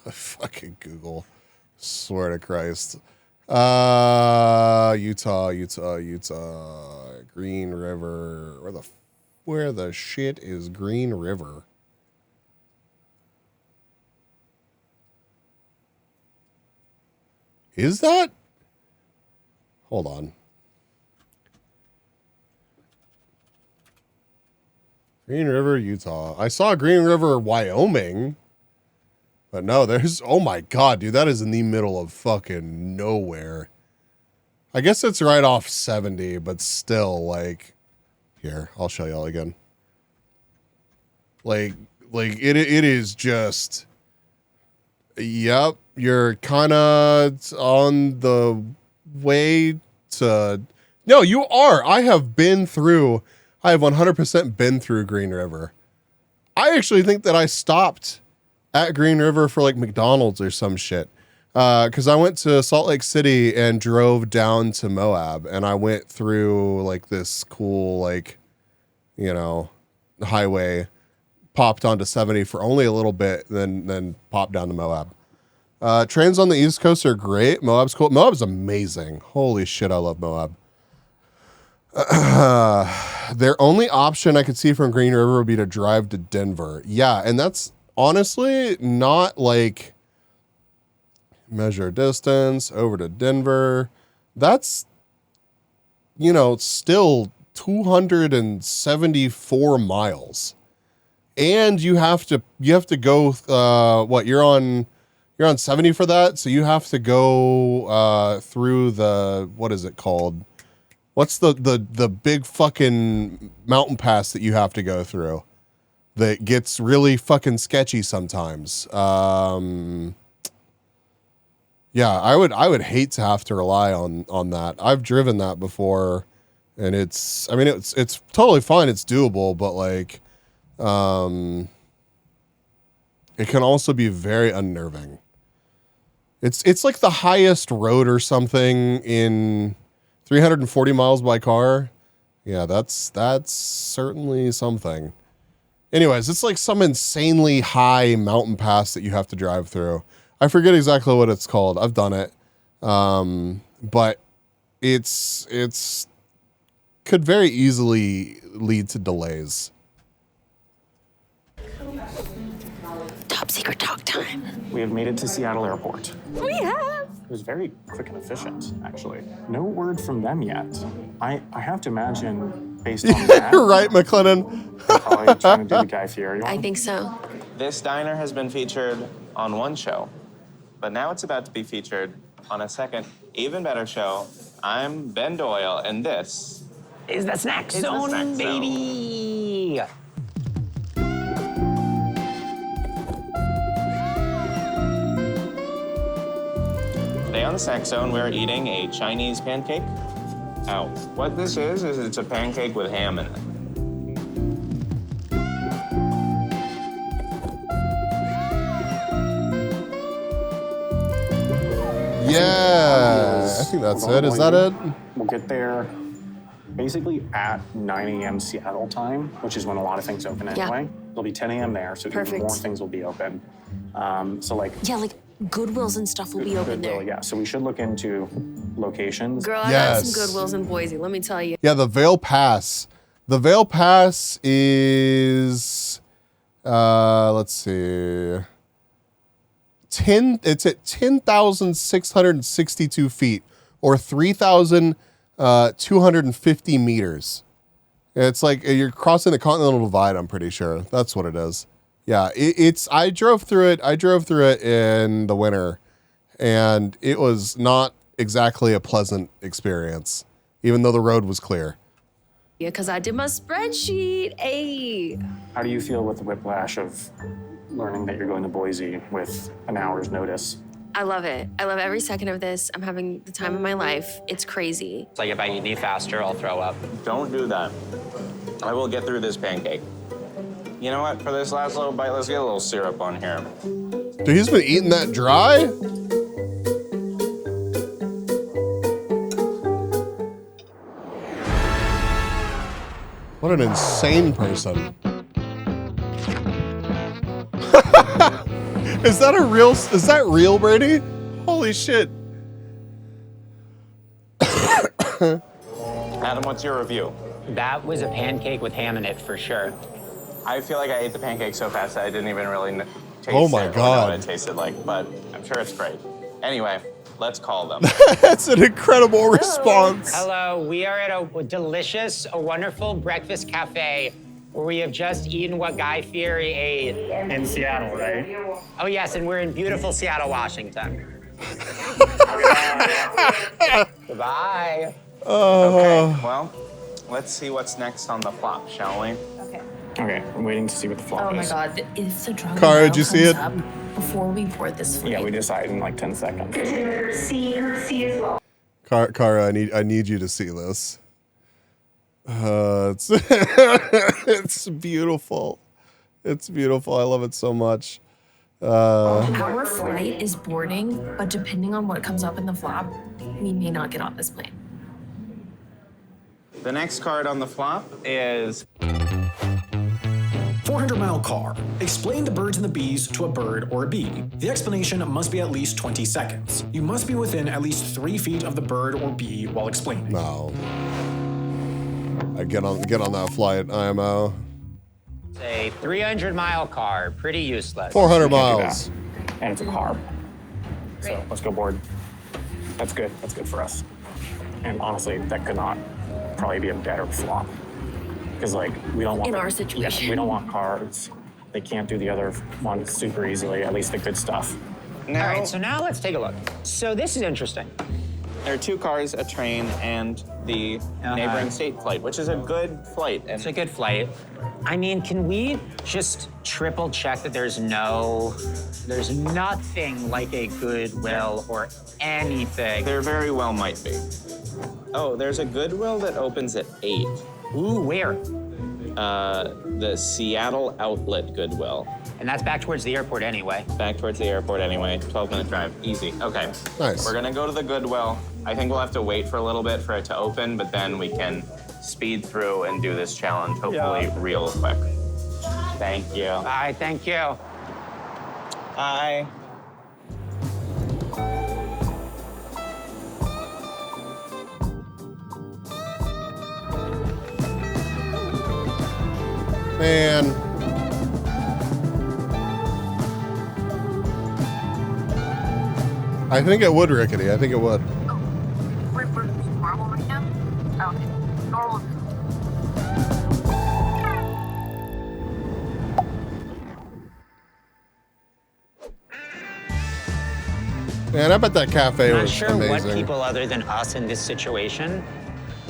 Fucking Google. Swear to Christ. Utah. Green River. Where the shit is Green River? Is that? Hold on. Green River, Utah. I saw Green River, Wyoming. But no, there's... Oh my god, dude. That is in the middle of fucking nowhere. I guess it's right off 70, but still, like... Here, I'll show y'all again. Like Like it is just, yep, you're kind of on the way to, no, you are. I have 100% been through Green River. I actually think that I stopped at Green River for like McDonald's or some shit. Cause I went to Salt Lake City and drove down to Moab, and I went through like this cool, like, you know, highway, popped onto 70 for only a little bit, then popped down to Moab. Trains on the East Coast are great. Moab's cool. Moab's amazing. Holy shit, I love Moab. Their only option I could see from Green River would be to drive to Denver. Yeah, and that's honestly not like measure distance over to Denver. That's, you know, still 274 miles. And you have to go what, you're on 70 for that, so you have to go through the, what is it called? What's the big fucking mountain pass that you have to go through that gets really fucking sketchy sometimes? Yeah, I would hate to have to rely on that. I've driven that before, and it's totally fine. It's doable, but like, it can also be very unnerving. It's like the highest road or something in 340 miles by car. Yeah, that's certainly something. Anyways, it's like some insanely high mountain pass that you have to drive through. I forget exactly what it's called. I've done it. But it's could very easily lead to delays. Top secret talk time. We have made it to Seattle Airport. We have. It was very quick and efficient, actually. No word from them yet. I have to imagine, based on that... You're right, McLennan. Probably trying to do the Guy Fieri one. I think so. This diner has been featured on one show, but now it's about to be featured on a second, even better show. I'm Ben Doyle, and this is the Snack Zone, baby! Today on the Snack Zone, we're eating a Chinese pancake. Now, what this is it's a pancake with ham in it. Yeah, I think that's it. Is that it? We'll get there basically at 9 a.m. Seattle time, which is when a lot of things open anyway. It'll be 10 a.m. there, so even more things will be open. So like... Yeah, like Goodwills and stuff will be open there. Yeah, so we should look into locations. Girl, I got some Goodwills in Boise, let me tell you. Yeah, the Vail Pass. The Vail Pass is, let's see, it's at 10,662 feet, or 3,250 meters. It's like you're crossing the Continental Divide, I'm pretty sure. That's what it is. Yeah, I drove through it in the winter, and it was not exactly a pleasant experience, even though the road was clear. Yeah, because I did my spreadsheet. Hey. How do you feel with the whiplash of learning that you're going to Boise with an hour's notice? I love it. I love every second of this. I'm having the time of my life. It's crazy. It's like if I eat any faster, I'll throw up. Don't do that. I will get through this pancake. You know what? For this last little bite, let's get a little syrup on here. Dude, he's been eating that dry? What an insane person. Is that real, Brady? Holy shit. Adam, what's your review? That was a pancake with ham in it for sure. I feel like I ate the pancake so fast that I didn't even really taste Oh my it or God. know what it tasted like, but I'm sure it's great. Anyway, let's call them. That's an incredible response. Hello, we are at a delicious, a wonderful breakfast cafe where we have just eaten what Guy Fieri ate. In Seattle, right? Oh yes, and we're in beautiful Seattle, Washington. Goodbye. Okay, well, let's see what's next on the flop, shall we? Okay. Okay, I'm waiting to see what the flop Oh my is. god, if the drunk Kara, barrel did you see comes it? up before we board this flight. Yeah, we decide in like 10 seconds. Kara, I need you to see this. It's it's beautiful. It's beautiful. I love it so much. Our flight is boarding, but depending on what comes up in the flop, we may not get on this plane. The next card on the flop is 400-mile car. Explain the birds and the bees to a bird or a bee. The explanation must be at least 20 seconds. You must be within at least 3 feet of the bird or bee while explaining. No. I get on that flight, IMO. It's a 300-mile car, pretty useless. 400 miles. And it's a carb. So let's go board. That's good. That's good for us. And honestly, that could not probably be a better flop. Because like we don't want In our situation. Yeah, we don't want cards. They can't do the other ones super easily, at least the good stuff. All right, so now let's take a look. So this is interesting. there are 2 cars, a train, and the neighboring state flight, which is a good flight. And It's a good flight. I mean, can we just triple check that there's nothing like a Goodwill or anything? There very well might be. Oh, there's a Goodwill that opens at 8. Ooh, where? The Seattle Outlet Goodwill. And that's back towards the airport anyway. Back towards the airport anyway. 12-minute drive. Easy. Okay. Nice. We're gonna go to the Goodwill. I think we'll have to wait for a little bit for it to open, but then we can speed through and do this challenge, hopefully real quick. Thank you. All right, thank you. Bye. Man. I think it would, Rickety. I think it would. We're normal right now? Okay. Normal. Man, I bet that cafe I'm not was sure amazing. what people other than us in this situation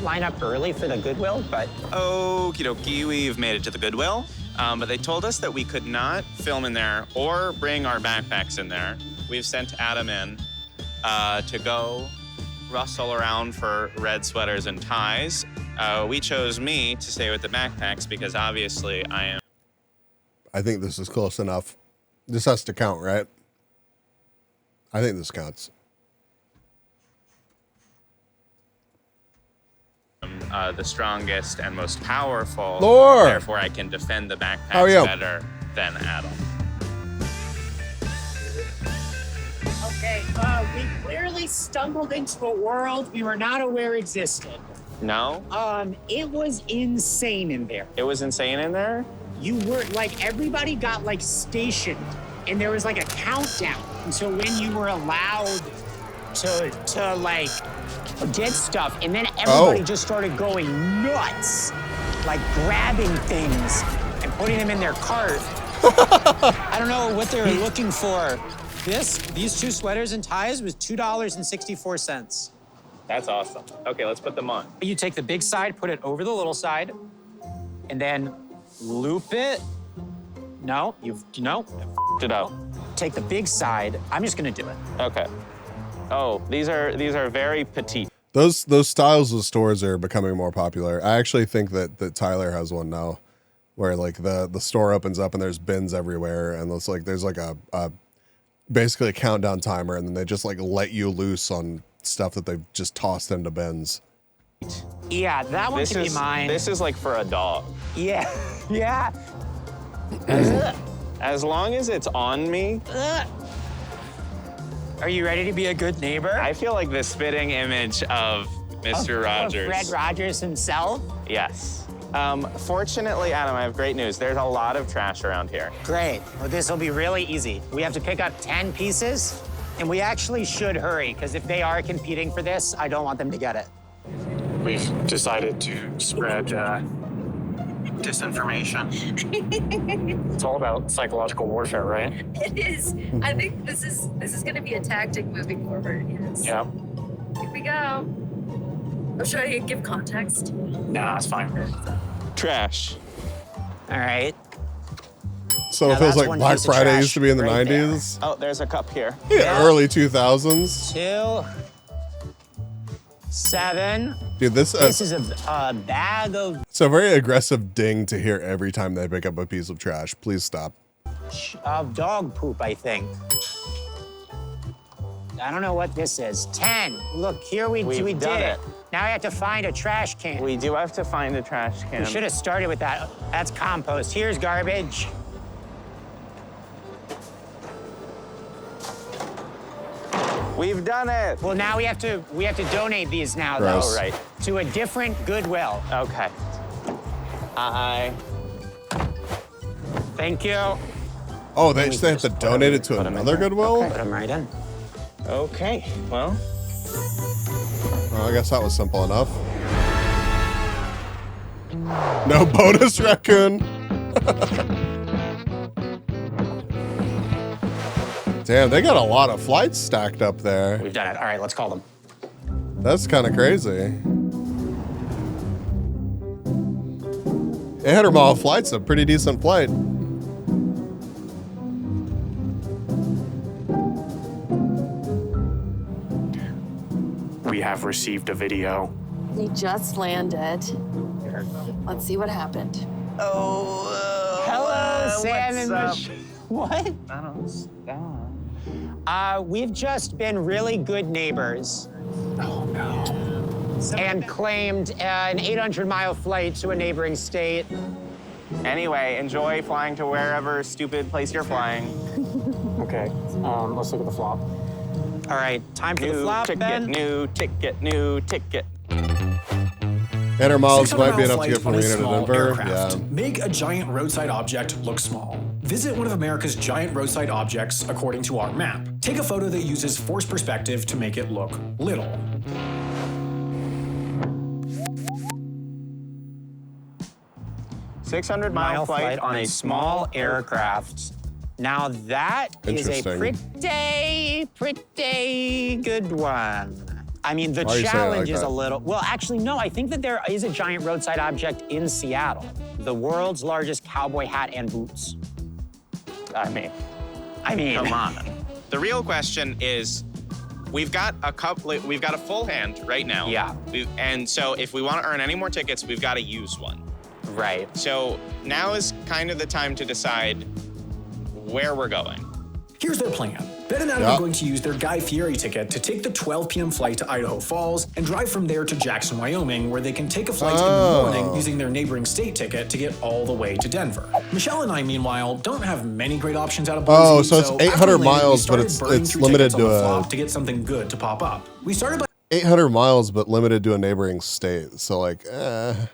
line up early for the Goodwill, but Okie dokie, we've made it to the Goodwill. But they told us that we could not film in there or bring our backpacks in there. We've sent Adam in to go rustle around for red sweaters and ties. We chose me to stay with the backpacks because obviously I think this is close enough. This has to count, right? I think this counts. am the strongest and most powerful. Lord! Therefore, I can defend the How are backpacks you? better than Adam. Okay, we clearly stumbled into a world we were not aware existed. No? It was insane in there. It was insane in there? You were, like, everybody got, like, stationed, and there was, like, a countdown until when you were allowed to like, get stuff, and then everybody just started going nuts, like, grabbing things and putting them in their cart. I don't know what they were looking for. These two sweaters and ties was $2.64. That's awesome. Okay, let's put them on. You take the big side, put it over the little side, and then loop it. No, you f***ed it up. Take the big side. I'm just gonna do it. Okay. Oh, these are very petite. Those styles of stores are becoming more popular. I actually think that Tyler has one now, where like the store opens up and there's bins everywhere, and it's like there's like a basically a countdown timer, and then they just like let you loose on stuff that they've just tossed into bins. Yeah, that one can be mine. This is like for a dog. Yeah, yeah. As long as it's on me. Are you ready to be a good neighbor? I feel like the spitting image of Mr. Rogers. Of Fred Rogers himself? Yes. Fortunately, Adam, I have great news. There's a lot of trash around here. Great. Well, this will be really easy. We have to pick up 10 pieces, and we actually should hurry, because if they are competing for this, I don't want them to get it. We've decided to spread disinformation. It's all about psychological warfare, right? It is. I think this is going to be a tactic moving forward. Yes. Yeah. Here we go. Oh, should I give context? Nah, it's fine. Trash. All right. So Now it feels that's like one Black piece of Friday trash used to be in the right there. 90s. Oh, there's a cup here. Yeah, early 2000s. 2, 7. Dude, this is a bag of it's a very aggressive ding to hear every time they pick up a piece of trash. Please stop. Dog poop, I think. I don't know what this is. 10. Look, here we We've did done it. it. Now we have to find a trash can. We do have to find a trash can. We should have started with that. That's compost. Here's garbage. We've done it. Well, now we have to donate these now, Gross. though, right? To a different Goodwill. Okay. Thank you. Oh, they have to donate it to another Goodwill? Put them right in. Okay. Well. Well, I guess that was simple enough. No bonus raccoon. Damn, they got a lot of flights stacked up there. We've done it. All right, let's call them. That's kind of crazy. 800-mile flight's a pretty decent flight. We have received a video. We just landed. Let's see what happened. Hello, Sam and Michelle. What? I don't stop. We've just been really good neighbors. Oh, no. And claimed an 800-mile flight to a neighboring state. Anyway, enjoy flying to wherever stupid place you're flying. Okay, let's look at the flop. All right, time for the flop, then. New ticket, new ticket. 800 miles might be enough to get from Reno to Denver. Yeah. Make a giant roadside object look small. Visit one of America's giant roadside objects according to our map. Take a photo that uses forced perspective to make it look little. $600-mile flight on a small aircraft. Now that is a Interesting. pretty good one. I mean, the Why are you saying it challenge like is that? a little, well, actually, no, I think that there is a giant roadside object in Seattle. The world's largest cowboy hat and boots. I mean, come on. The real question is, we've got a full hand right now. Yeah. And so if we want to earn any more tickets, we've got to use one. Right. So now is kind of the time to decide where we're going. Here's their plan. Ben and Adam are going to use their Guy Fieri ticket to take the 12 p.m. flight to Idaho Falls and drive from there to Jackson, Wyoming, where they can take a flight in the morning using their neighboring state ticket to get all the way to Denver. Michelle and I, meanwhile, don't have many great options out of Boise. Oh, so it's after 800 landing, miles, we but started it's burning through limited tickets on to the a flop to get something good to pop up. We started by 800 miles, but limited to a neighboring state. So like, I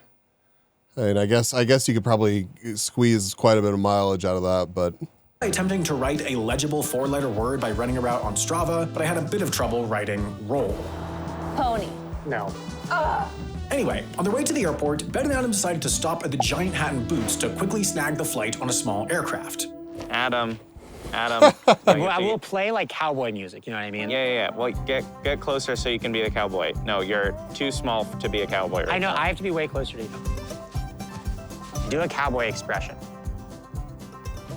mean, I guess you could probably squeeze quite a bit of mileage out of that, but. attempting to write a legible 4-letter word by running a route on Strava, but I had a bit of trouble writing roll. Pony. No. Anyway, on their way to the airport, Ben and Adam decided to stop at the Giant Hat and Boots to quickly snag the flight on a small aircraft. Adam. We'll play like cowboy music, you know what I mean? Yeah. Well, get closer so you can be the cowboy. No, you're too small to be a cowboy right I know, now. I have to be way closer to you. Do a cowboy expression.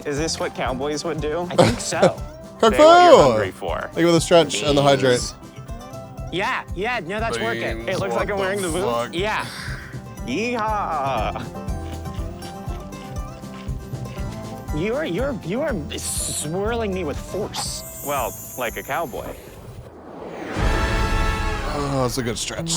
Is this what cowboys would do? I think so. Kung Say what you're hungry Fu! for. Think of the stretch and the hydrate. Yeah, no, that's working. It looks like I'm wearing the boots. Yeah. Yeehaw! You are swirling me with force. Well, like a cowboy. Oh, that's a good stretch.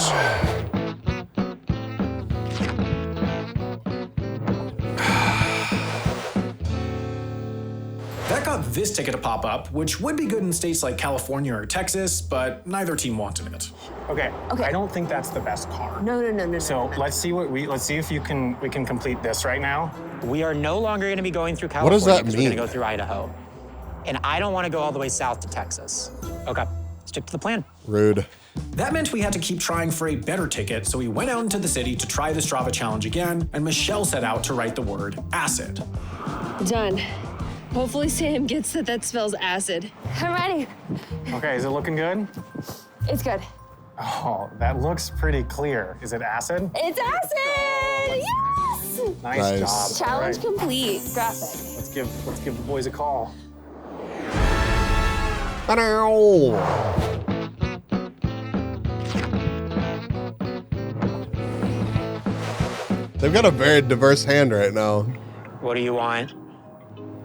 That got this ticket to pop up, which would be good in states like California or Texas, but neither team wanted it. Okay. I don't think that's the best car. No. So let's see if we can complete this right now. We are no longer going to be going through What does California that because we're going to mean? go through Idaho. And I don't want to go all the way south to Texas. Okay, stick to the plan. Rude. That meant we had to keep trying for a better ticket, so we went out into the city to try the Strava challenge again, and Michelle set out to write the word acid. Done. Hopefully Sam gets that spells acid. I'm ready. Okay, is it looking good? It's good. Oh, that looks pretty clear. Is it acid? It's acid! Yes! Nice job. Challenge All right. complete. Graphic. Let's give the boys a call. They've got a very diverse hand right now. What do you want?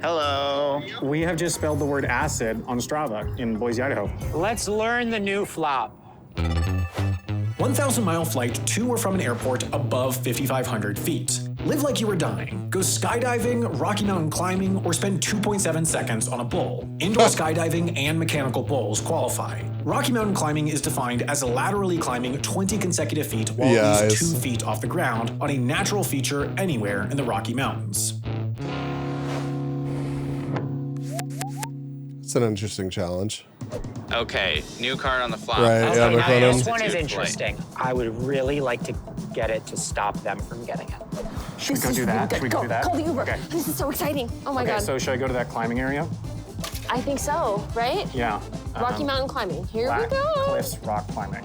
Hello. We have just spelled the word acid on Strava in Boise, Idaho. Let's learn the new flop. 1,000 mile flight to or from an airport above 5,500 feet. Live like you were dying. Go skydiving, Rocky Mountain climbing, or spend 2.7 seconds on a bull. Indoor skydiving and mechanical bulls qualify. Rocky Mountain climbing is defined as laterally climbing 20 consecutive feet while at least 2 feet off the ground on a natural feature anywhere in the Rocky Mountains. It's an interesting challenge. Okay, new card on the flop. Right, Okay, yeah, now McLennan. this one is Altitude interesting. I would really like to get it to stop them from getting it. Should we go do that? Should we go do that? Call the Uber. Okay. This is so exciting. Oh my Okay, God. so should I go to that climbing area? I think so, right? Yeah. Rocky Mountain climbing. Here we Black go. Cliffs rock climbing.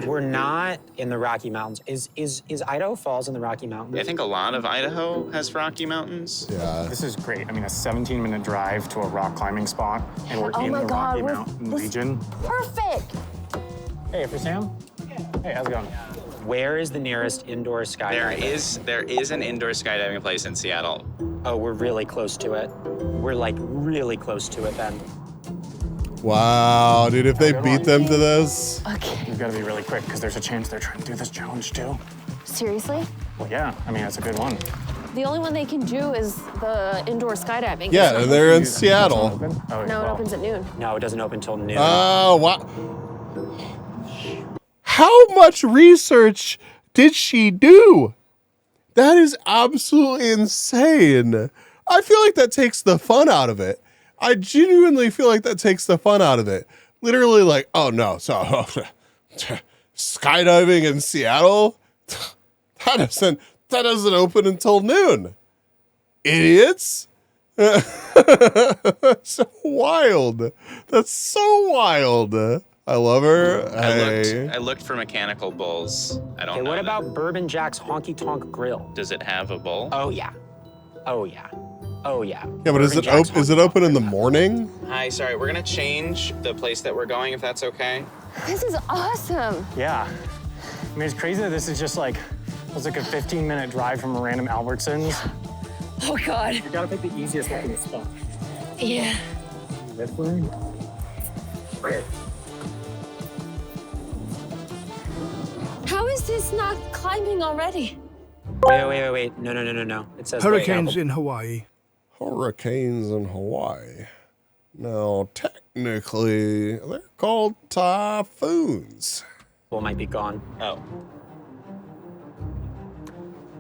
We're not in the Rocky Mountains. Is Idaho Falls in the Rocky Mountains? I think a lot of Idaho has Rocky Mountains. Yeah. This is great. I mean, a 17-minute drive to a rock climbing spot, and we're Oh in my the God, Rocky we're- Mountain this- region. Perfect. Hey, for Sam? Hey, how's it going? Where is the nearest indoor skydiving? There is an indoor skydiving place in Seattle. Oh, we're really close to it. We're like really close to it then. Wow, dude, if they beat them to this. Okay. You've got to be really quick because there's a chance they're trying to do this challenge too. Seriously? Well, yeah. I mean, it's a good one. The only one they can do is the indoor skydiving. Yeah, and they're in Seattle. Oh, No, it opens at noon. No, it doesn't open till noon. Oh, wow. How much research did she do? That is absolutely insane. I feel like that takes the fun out of it. I genuinely feel like that takes the fun out of it. Literally like, oh no, so skydiving in Seattle? That doesn't open until noon. Idiots. That's so wild. That's so wild. I love her. I looked for mechanical bulls. I don't know. What about Bourbon Jack's Honky Tonk Grill? Does it have a bull? Oh yeah. Oh yeah. Oh yeah. Yeah, but is it open in the morning? Hi, sorry, we're gonna change the place that we're going if that's okay. This is awesome. Yeah. I mean, it's crazy that this is just like, it's like a 15-minute drive from a random Albertsons. Oh God. You gotta pick the easiest looking spot. Yeah. This one? Okay. How is this not climbing already? Wait. No. It says Hurricanes in Hawaii. Hurricanes in Hawaii. No, technically, they're called typhoons. Bull might be gone. Oh.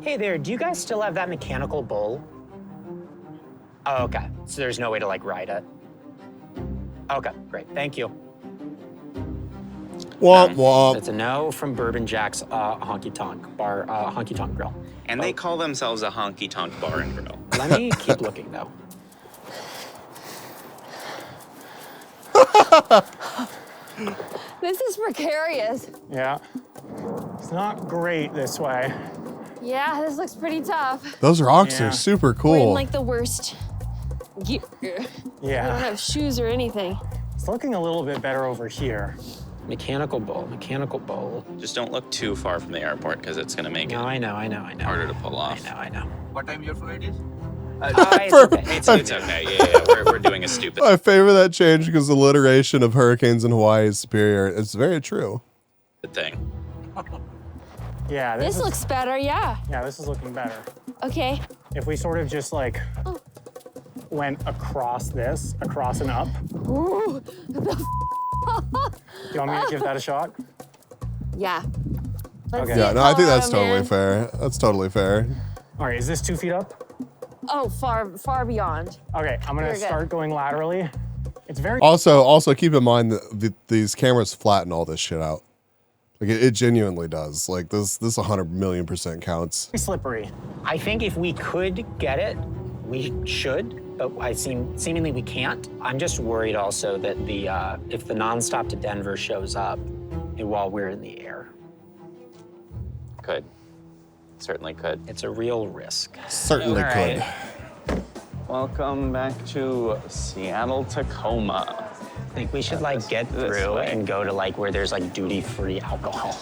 Hey there, do you guys still have that mechanical bull? Oh, okay. So there's no way to like ride it. Okay, great. Thank you. Womp womp. It's a no from Bourbon Jack's Honky Tonk Bar, Honky Tonk Grill. And they call themselves a honky tonk bar and grill. Let me keep looking though. This is precarious. Yeah. It's not great this way. Yeah, this looks pretty tough. Those rocks Yeah. are super We're in cool. like the worst gear. Yeah. We don't have shoes or anything. It's looking a little bit better over here. Mechanical bull. Just don't look too far from the airport because it's gonna make it I know. harder to pull off. I know. What time your flight is? It's okay. It's okay. Yeah. We're doing a stupid. I favor that change because the alliteration of hurricanes in Hawaii is superior. It's very true. thing. Yeah. This looks better, yeah. Yeah, this is looking better. Okay. If we sort of just like went across and up. Ooh. Do you want me to give that a shot? Yeah. Okay. Yeah, no, I think that's Colorado, totally man. fair. That's totally fair. All right, is this 2 feet up? Oh, far beyond. Okay, I'm gonna You're good. start going laterally. It's very Also keep in mind that these cameras flatten all this shit out. Like it genuinely does. Like this 100 million% counts. slippery. I think if we could get it, we should, but seemingly we can't. I'm just worried also that if the nonstop to Denver shows up while we're in the air. Could. Certainly could. It's a real risk. Certainly All could. right. Welcome back to Seattle, Tacoma. I think we should like get through and go to like where there's like duty-free alcohol.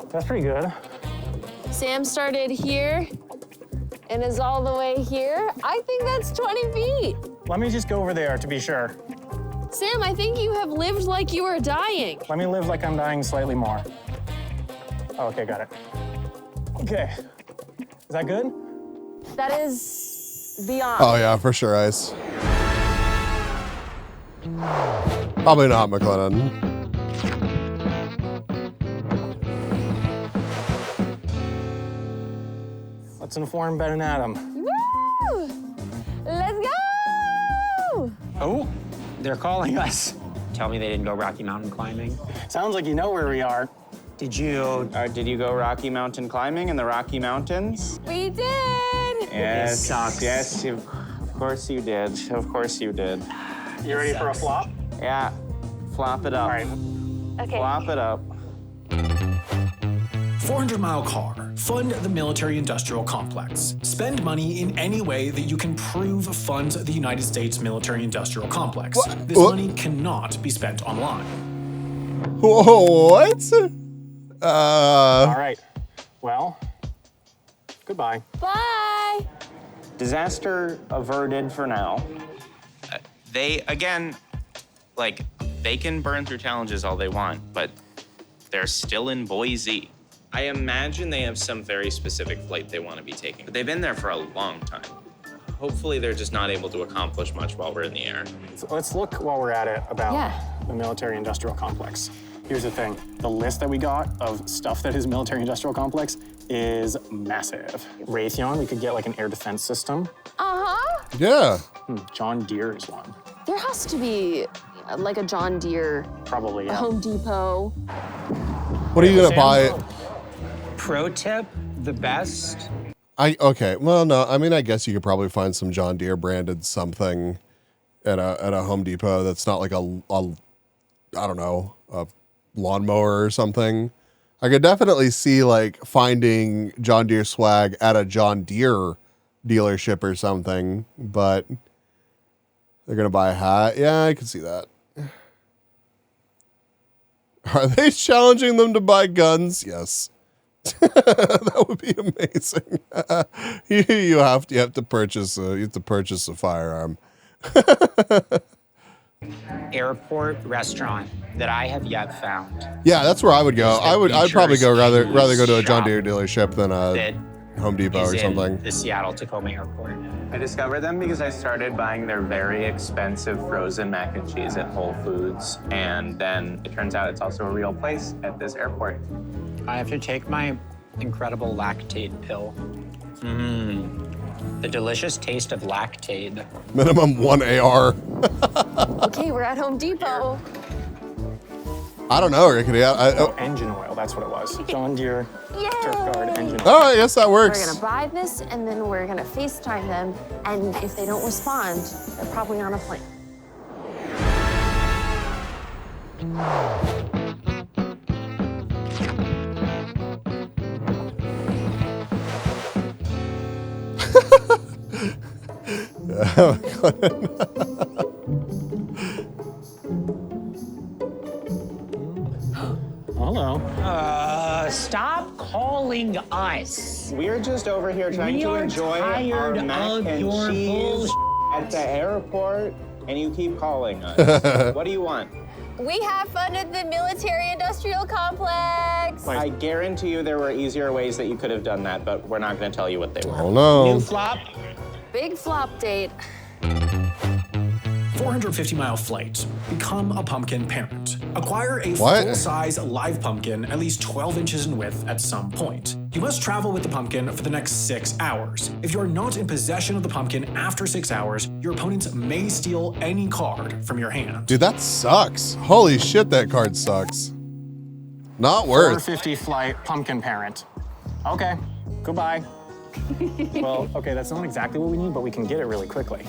That's pretty good. Sam started here and is all the way here. I think that's 20 feet. Let me just go over there to be sure. Sam, I think you have lived like you are dying. Let me live like I'm dying slightly more. Okay, got it. Okay. Is that good? That is beyond. Oh yeah, for sure, Ice. Probably not, McLennan. Let's inform Ben and Adam. Woo! Let's go! Oh, they're calling us. Tell me they didn't go Rocky Mountain climbing. Sounds like you know where we are. Did you go Rocky Mountain climbing in the Rocky Mountains? We did! Yes, sucks. yes, of course you did. Of course you did. You ready for a flop? Yeah, flop it up. All right. Okay. Flop it up. 400-mile car. Fund the military-industrial complex. Spend money in any way that you can prove funds the United States military-industrial complex. This money cannot be spent online. What? All right. Well, goodbye. Bye! Disaster averted for now. They, again, like, they can burn through challenges all they want, but they're still in Boise. I imagine they have some very specific flight they want to be taking, but they've been there for a long time. Hopefully they're just not able to accomplish much while we're in the air. So let's look while we're at it about the military-industrial complex. Here's the thing. The list that we got of stuff that is military-industrial complex is massive. Raytheon, we could get like an air defense system. Uh-huh. Yeah. John Deere is one. There has to be like a John Deere. Probably, a yeah. Home Depot. What are you gonna buy? Pro tip, the best. Okay. Well, no. I mean, I guess you could probably find some John Deere branded something at a Home Depot that's not like a I don't know, a lawnmower or something. I could definitely see like finding John Deere swag at a John Deere dealership or something, but they're gonna buy a hat. Yeah, I can see that. Are they challenging them to buy guns? Yes. That would be amazing. you have to purchase a firearm. Airport restaurant that I have yet found. Yeah, that's where I would go. I'd probably go rather go to a John Deere dealership than a Home Depot or something. The Seattle Tacoma Airport. I discovered them because I started buying their very expensive frozen mac and cheese at Whole Foods, and then it turns out it's also a real place at this airport. I have to take my incredible lactate pill. The delicious taste of lactate. Minimum 1 AR. Okay, we're at Home Depot. I don't know, Rickety. Engine oil, that's what it was. John Deere Turf Guard engine oil. Oh, I guess that works. We're gonna buy this and then we're gonna FaceTime them, and if they don't respond, they're probably on a plane. Hello. Stop calling us. We're just over here trying to enjoy our mac and cheese at the airport, and you keep calling us. What do you want? We have fun at the military-industrial complex. I guarantee you there were easier ways that you could have done that, but we're not going to tell you what they were. Oh no. New flop. Big flop date. 450-mile flight. Become a pumpkin parent. Acquire a What? full-size live pumpkin at least 12 inches in width at some point. You must travel with the pumpkin for the next 6 hours. If you are not in possession of the pumpkin after 6 hours, your opponents may steal any card from your hand. Dude, that sucks. Holy shit, that card sucks. Not worth. 450 flight pumpkin parent. Okay, goodbye. Well, okay, that's not exactly what we need, but we can get it really quickly.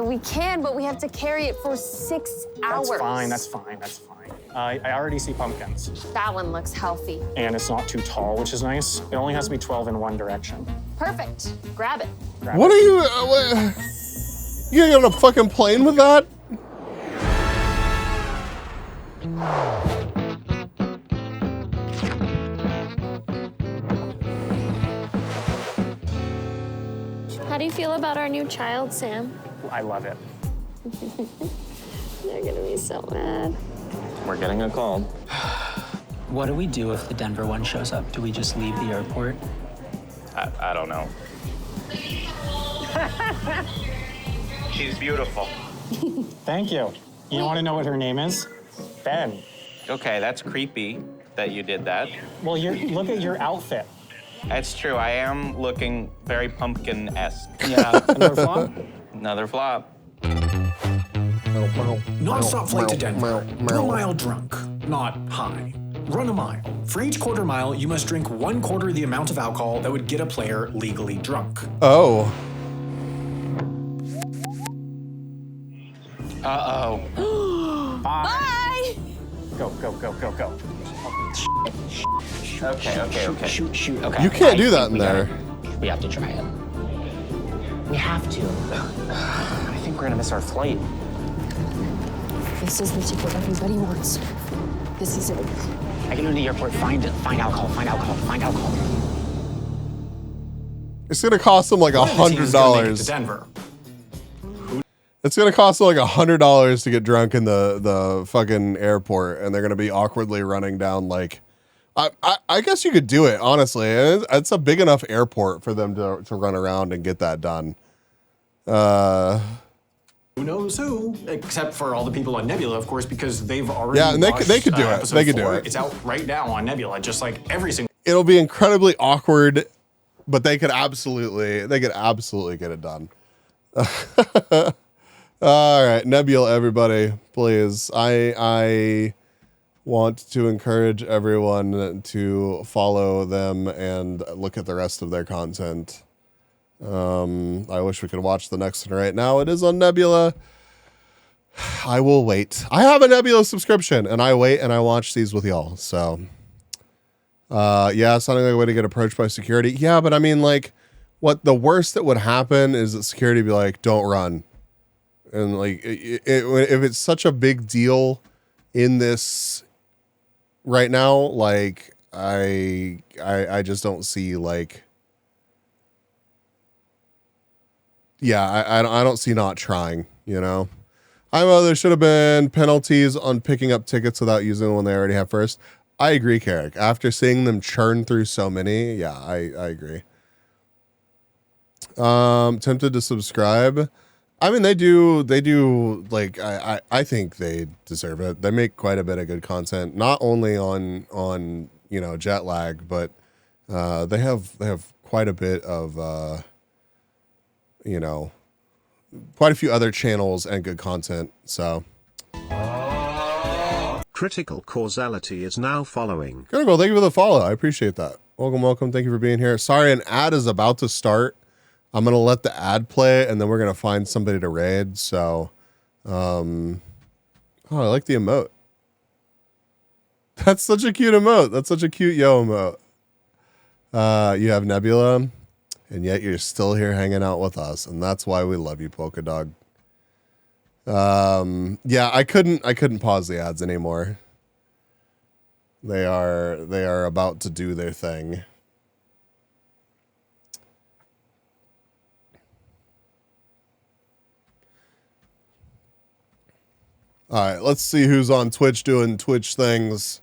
We can, but we have to carry it for 6 hours. That's fine, that's fine, that's fine. I already see pumpkins. That one looks healthy. And it's not too tall, which is nice. It only has to be 12 in one direction. Perfect. Grab it. What are you? You get on a fucking plane with that? How do you feel about our new child, Sam? I love it. They're gonna be so mad. We're getting a call. What do we do if the Denver one shows up? Do we just leave the airport? I don't know. She's beautiful. Thank you. You want to know what her name is? Ben. Okay, that's creepy that you did that. Well, look at your outfit. That's true. I am looking very pumpkin-esque. Yeah. Another flop? Another flop. Non-stop flight to Denver. 1 mile drunk, not high. Run a mile. For each quarter mile, you must drink 1/4 the amount of alcohol that would get a player legally drunk. Oh. Uh-oh. Bye. Go, go, go, go, go. Okay. Shoot. Okay. You can't do that in there. We have to try it. We have to. I think we're gonna miss our flight. This is the ticket everybody wants. This is it. I can go to the airport, find alcohol. It's gonna cost them like $100. Denver. It's gonna cost them like $100 to get drunk in the fucking airport, and they're gonna be awkwardly running down like. I guess you could do it, honestly. It's a big enough airport for them to run around and get that done. Who knows who? Except for all the people on Nebula, of course, because they've already. Yeah, and they could do it. They could do it. It's out right now on Nebula, just like every single. It'll be incredibly awkward, but they could absolutely get it done. All right, Nebula, everybody, please. I want to encourage everyone to follow them and look at the rest of their content. I wish we could watch the next one right now. It is on Nebula. I will wait. I have a Nebula subscription, and I wait and I watch these with y'all. So, yeah, sounding like a way to get approached by security. Yeah, but I mean, like, what the worst that would happen is that security would be like, "Don't run," and like, if it's such a big deal in this right now, like, I just don't see like. Yeah, I don't see not trying, you know. I know there should have been penalties on picking up tickets without using the one they already have first. I agree, Carrick. After seeing them churn through so many, yeah, I agree. Tempted to subscribe. I mean, they do like I think they deserve it. They make quite a bit of good content, not only on you know, jet lag, but they have quite a bit of you know, quite a few other channels and good content. So Critical Causality is now following. Critical, thank you for the follow. I appreciate that. Welcome. Thank you for being here. Sorry, an ad is about to start. I'm gonna let the ad play, and then we're gonna find somebody to raid. So, oh, I like the emote. That's such a cute emote. That's such a cute yo emote. You have Nebula. And yet you're still here hanging out with us, and that's why we love you, Polka Dog. Yeah, I couldn't pause the ads anymore. They are about to do their thing. All right, let's see who's on Twitch doing Twitch things.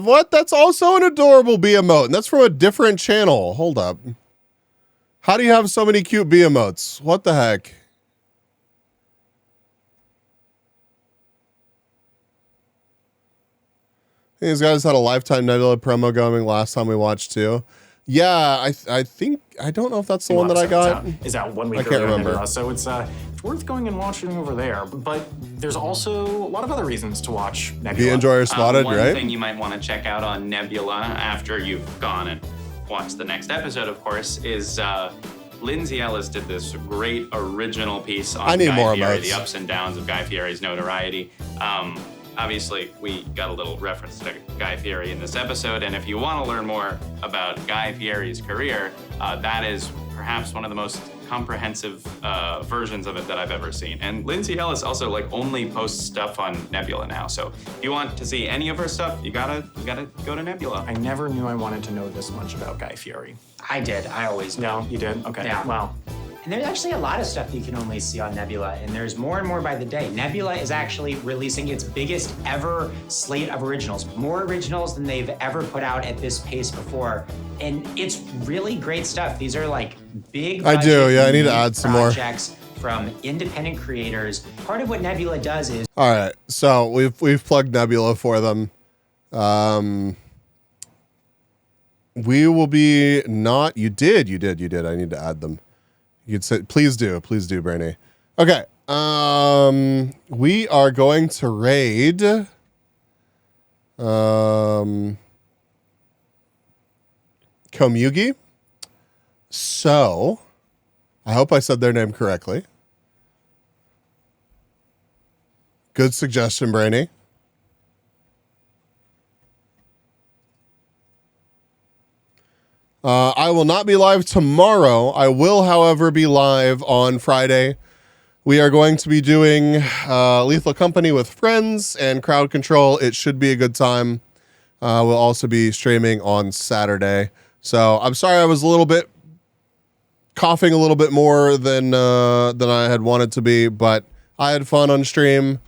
What? That's also an adorable bee emote, and that's from a different channel. Hold up. How do you have so many cute bee emotes? What the heck? These guys had a Lifetime Nebula promo going last time we watched too. Yeah, I think, I don't know if that's the one that I got. Is out 1 week I can't earlier than remember. Nebula, so it's worth going and watching over there. But there's also a lot of other reasons to watch Nebula. The Enjoyer Spotted, one right? thing you might want to check out on Nebula after you've gone and watched the next episode, of course, is Lindsay Ellis did this great original piece on I need Guy more Fieri, emotes. the ups and downs of Guy Fieri's notoriety. Obviously, we got a little reference to Guy Fieri in this episode, and if you want to learn more about Guy Fieri's career, that is perhaps one of the most comprehensive versions of it that I've ever seen. And Lindsay Ellis also like only posts stuff on Nebula now, so if you want to see any of her stuff, you gotta go to Nebula. I never knew I wanted to know this much about Guy Fieri. I did. I always knew. No, you did? Okay. Yeah. Wow. And there's actually a lot of stuff that you can only see on Nebula, and there's more and more by the day. Nebula is actually releasing its biggest ever slate of originals, more originals than they've ever put out at this pace before. And it's really great stuff. These are like big I do, budget, yeah, I need to unique add some more. projects from independent creators. Part of what Nebula does is All right, so we've plugged Nebula for them. We will be not. You did. I need to add them. You'd say, please do, Brandy. Okay. We are going to raid. Komugi. So, I hope I said their name correctly. Good suggestion, Brandy. I will not be live tomorrow. I will, however, be live on Friday. We are going to be doing Lethal Company with friends and crowd control. It should be a good time. We'll also be streaming on Saturday. So I'm sorry I was a little bit coughing a little bit more than I had wanted to be, but I had fun on stream.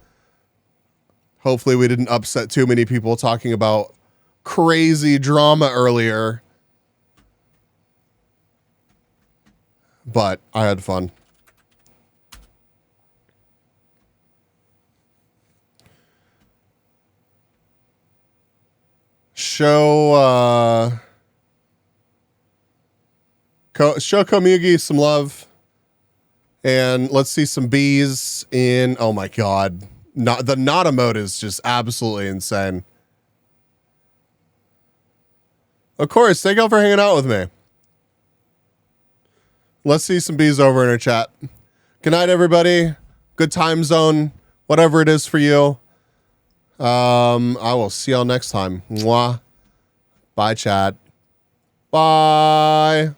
Hopefully we didn't upset too many people talking about crazy drama earlier. But I had fun. Show Komugi some love. And let's see some bees in, oh my God. The not emote is just absolutely insane. Of course, thank y'all for hanging out with me. Let's see some bees over in our chat. Good night, everybody. Good time zone, whatever it is for you. I will see y'all next time. Mwah. Bye, chat. Bye.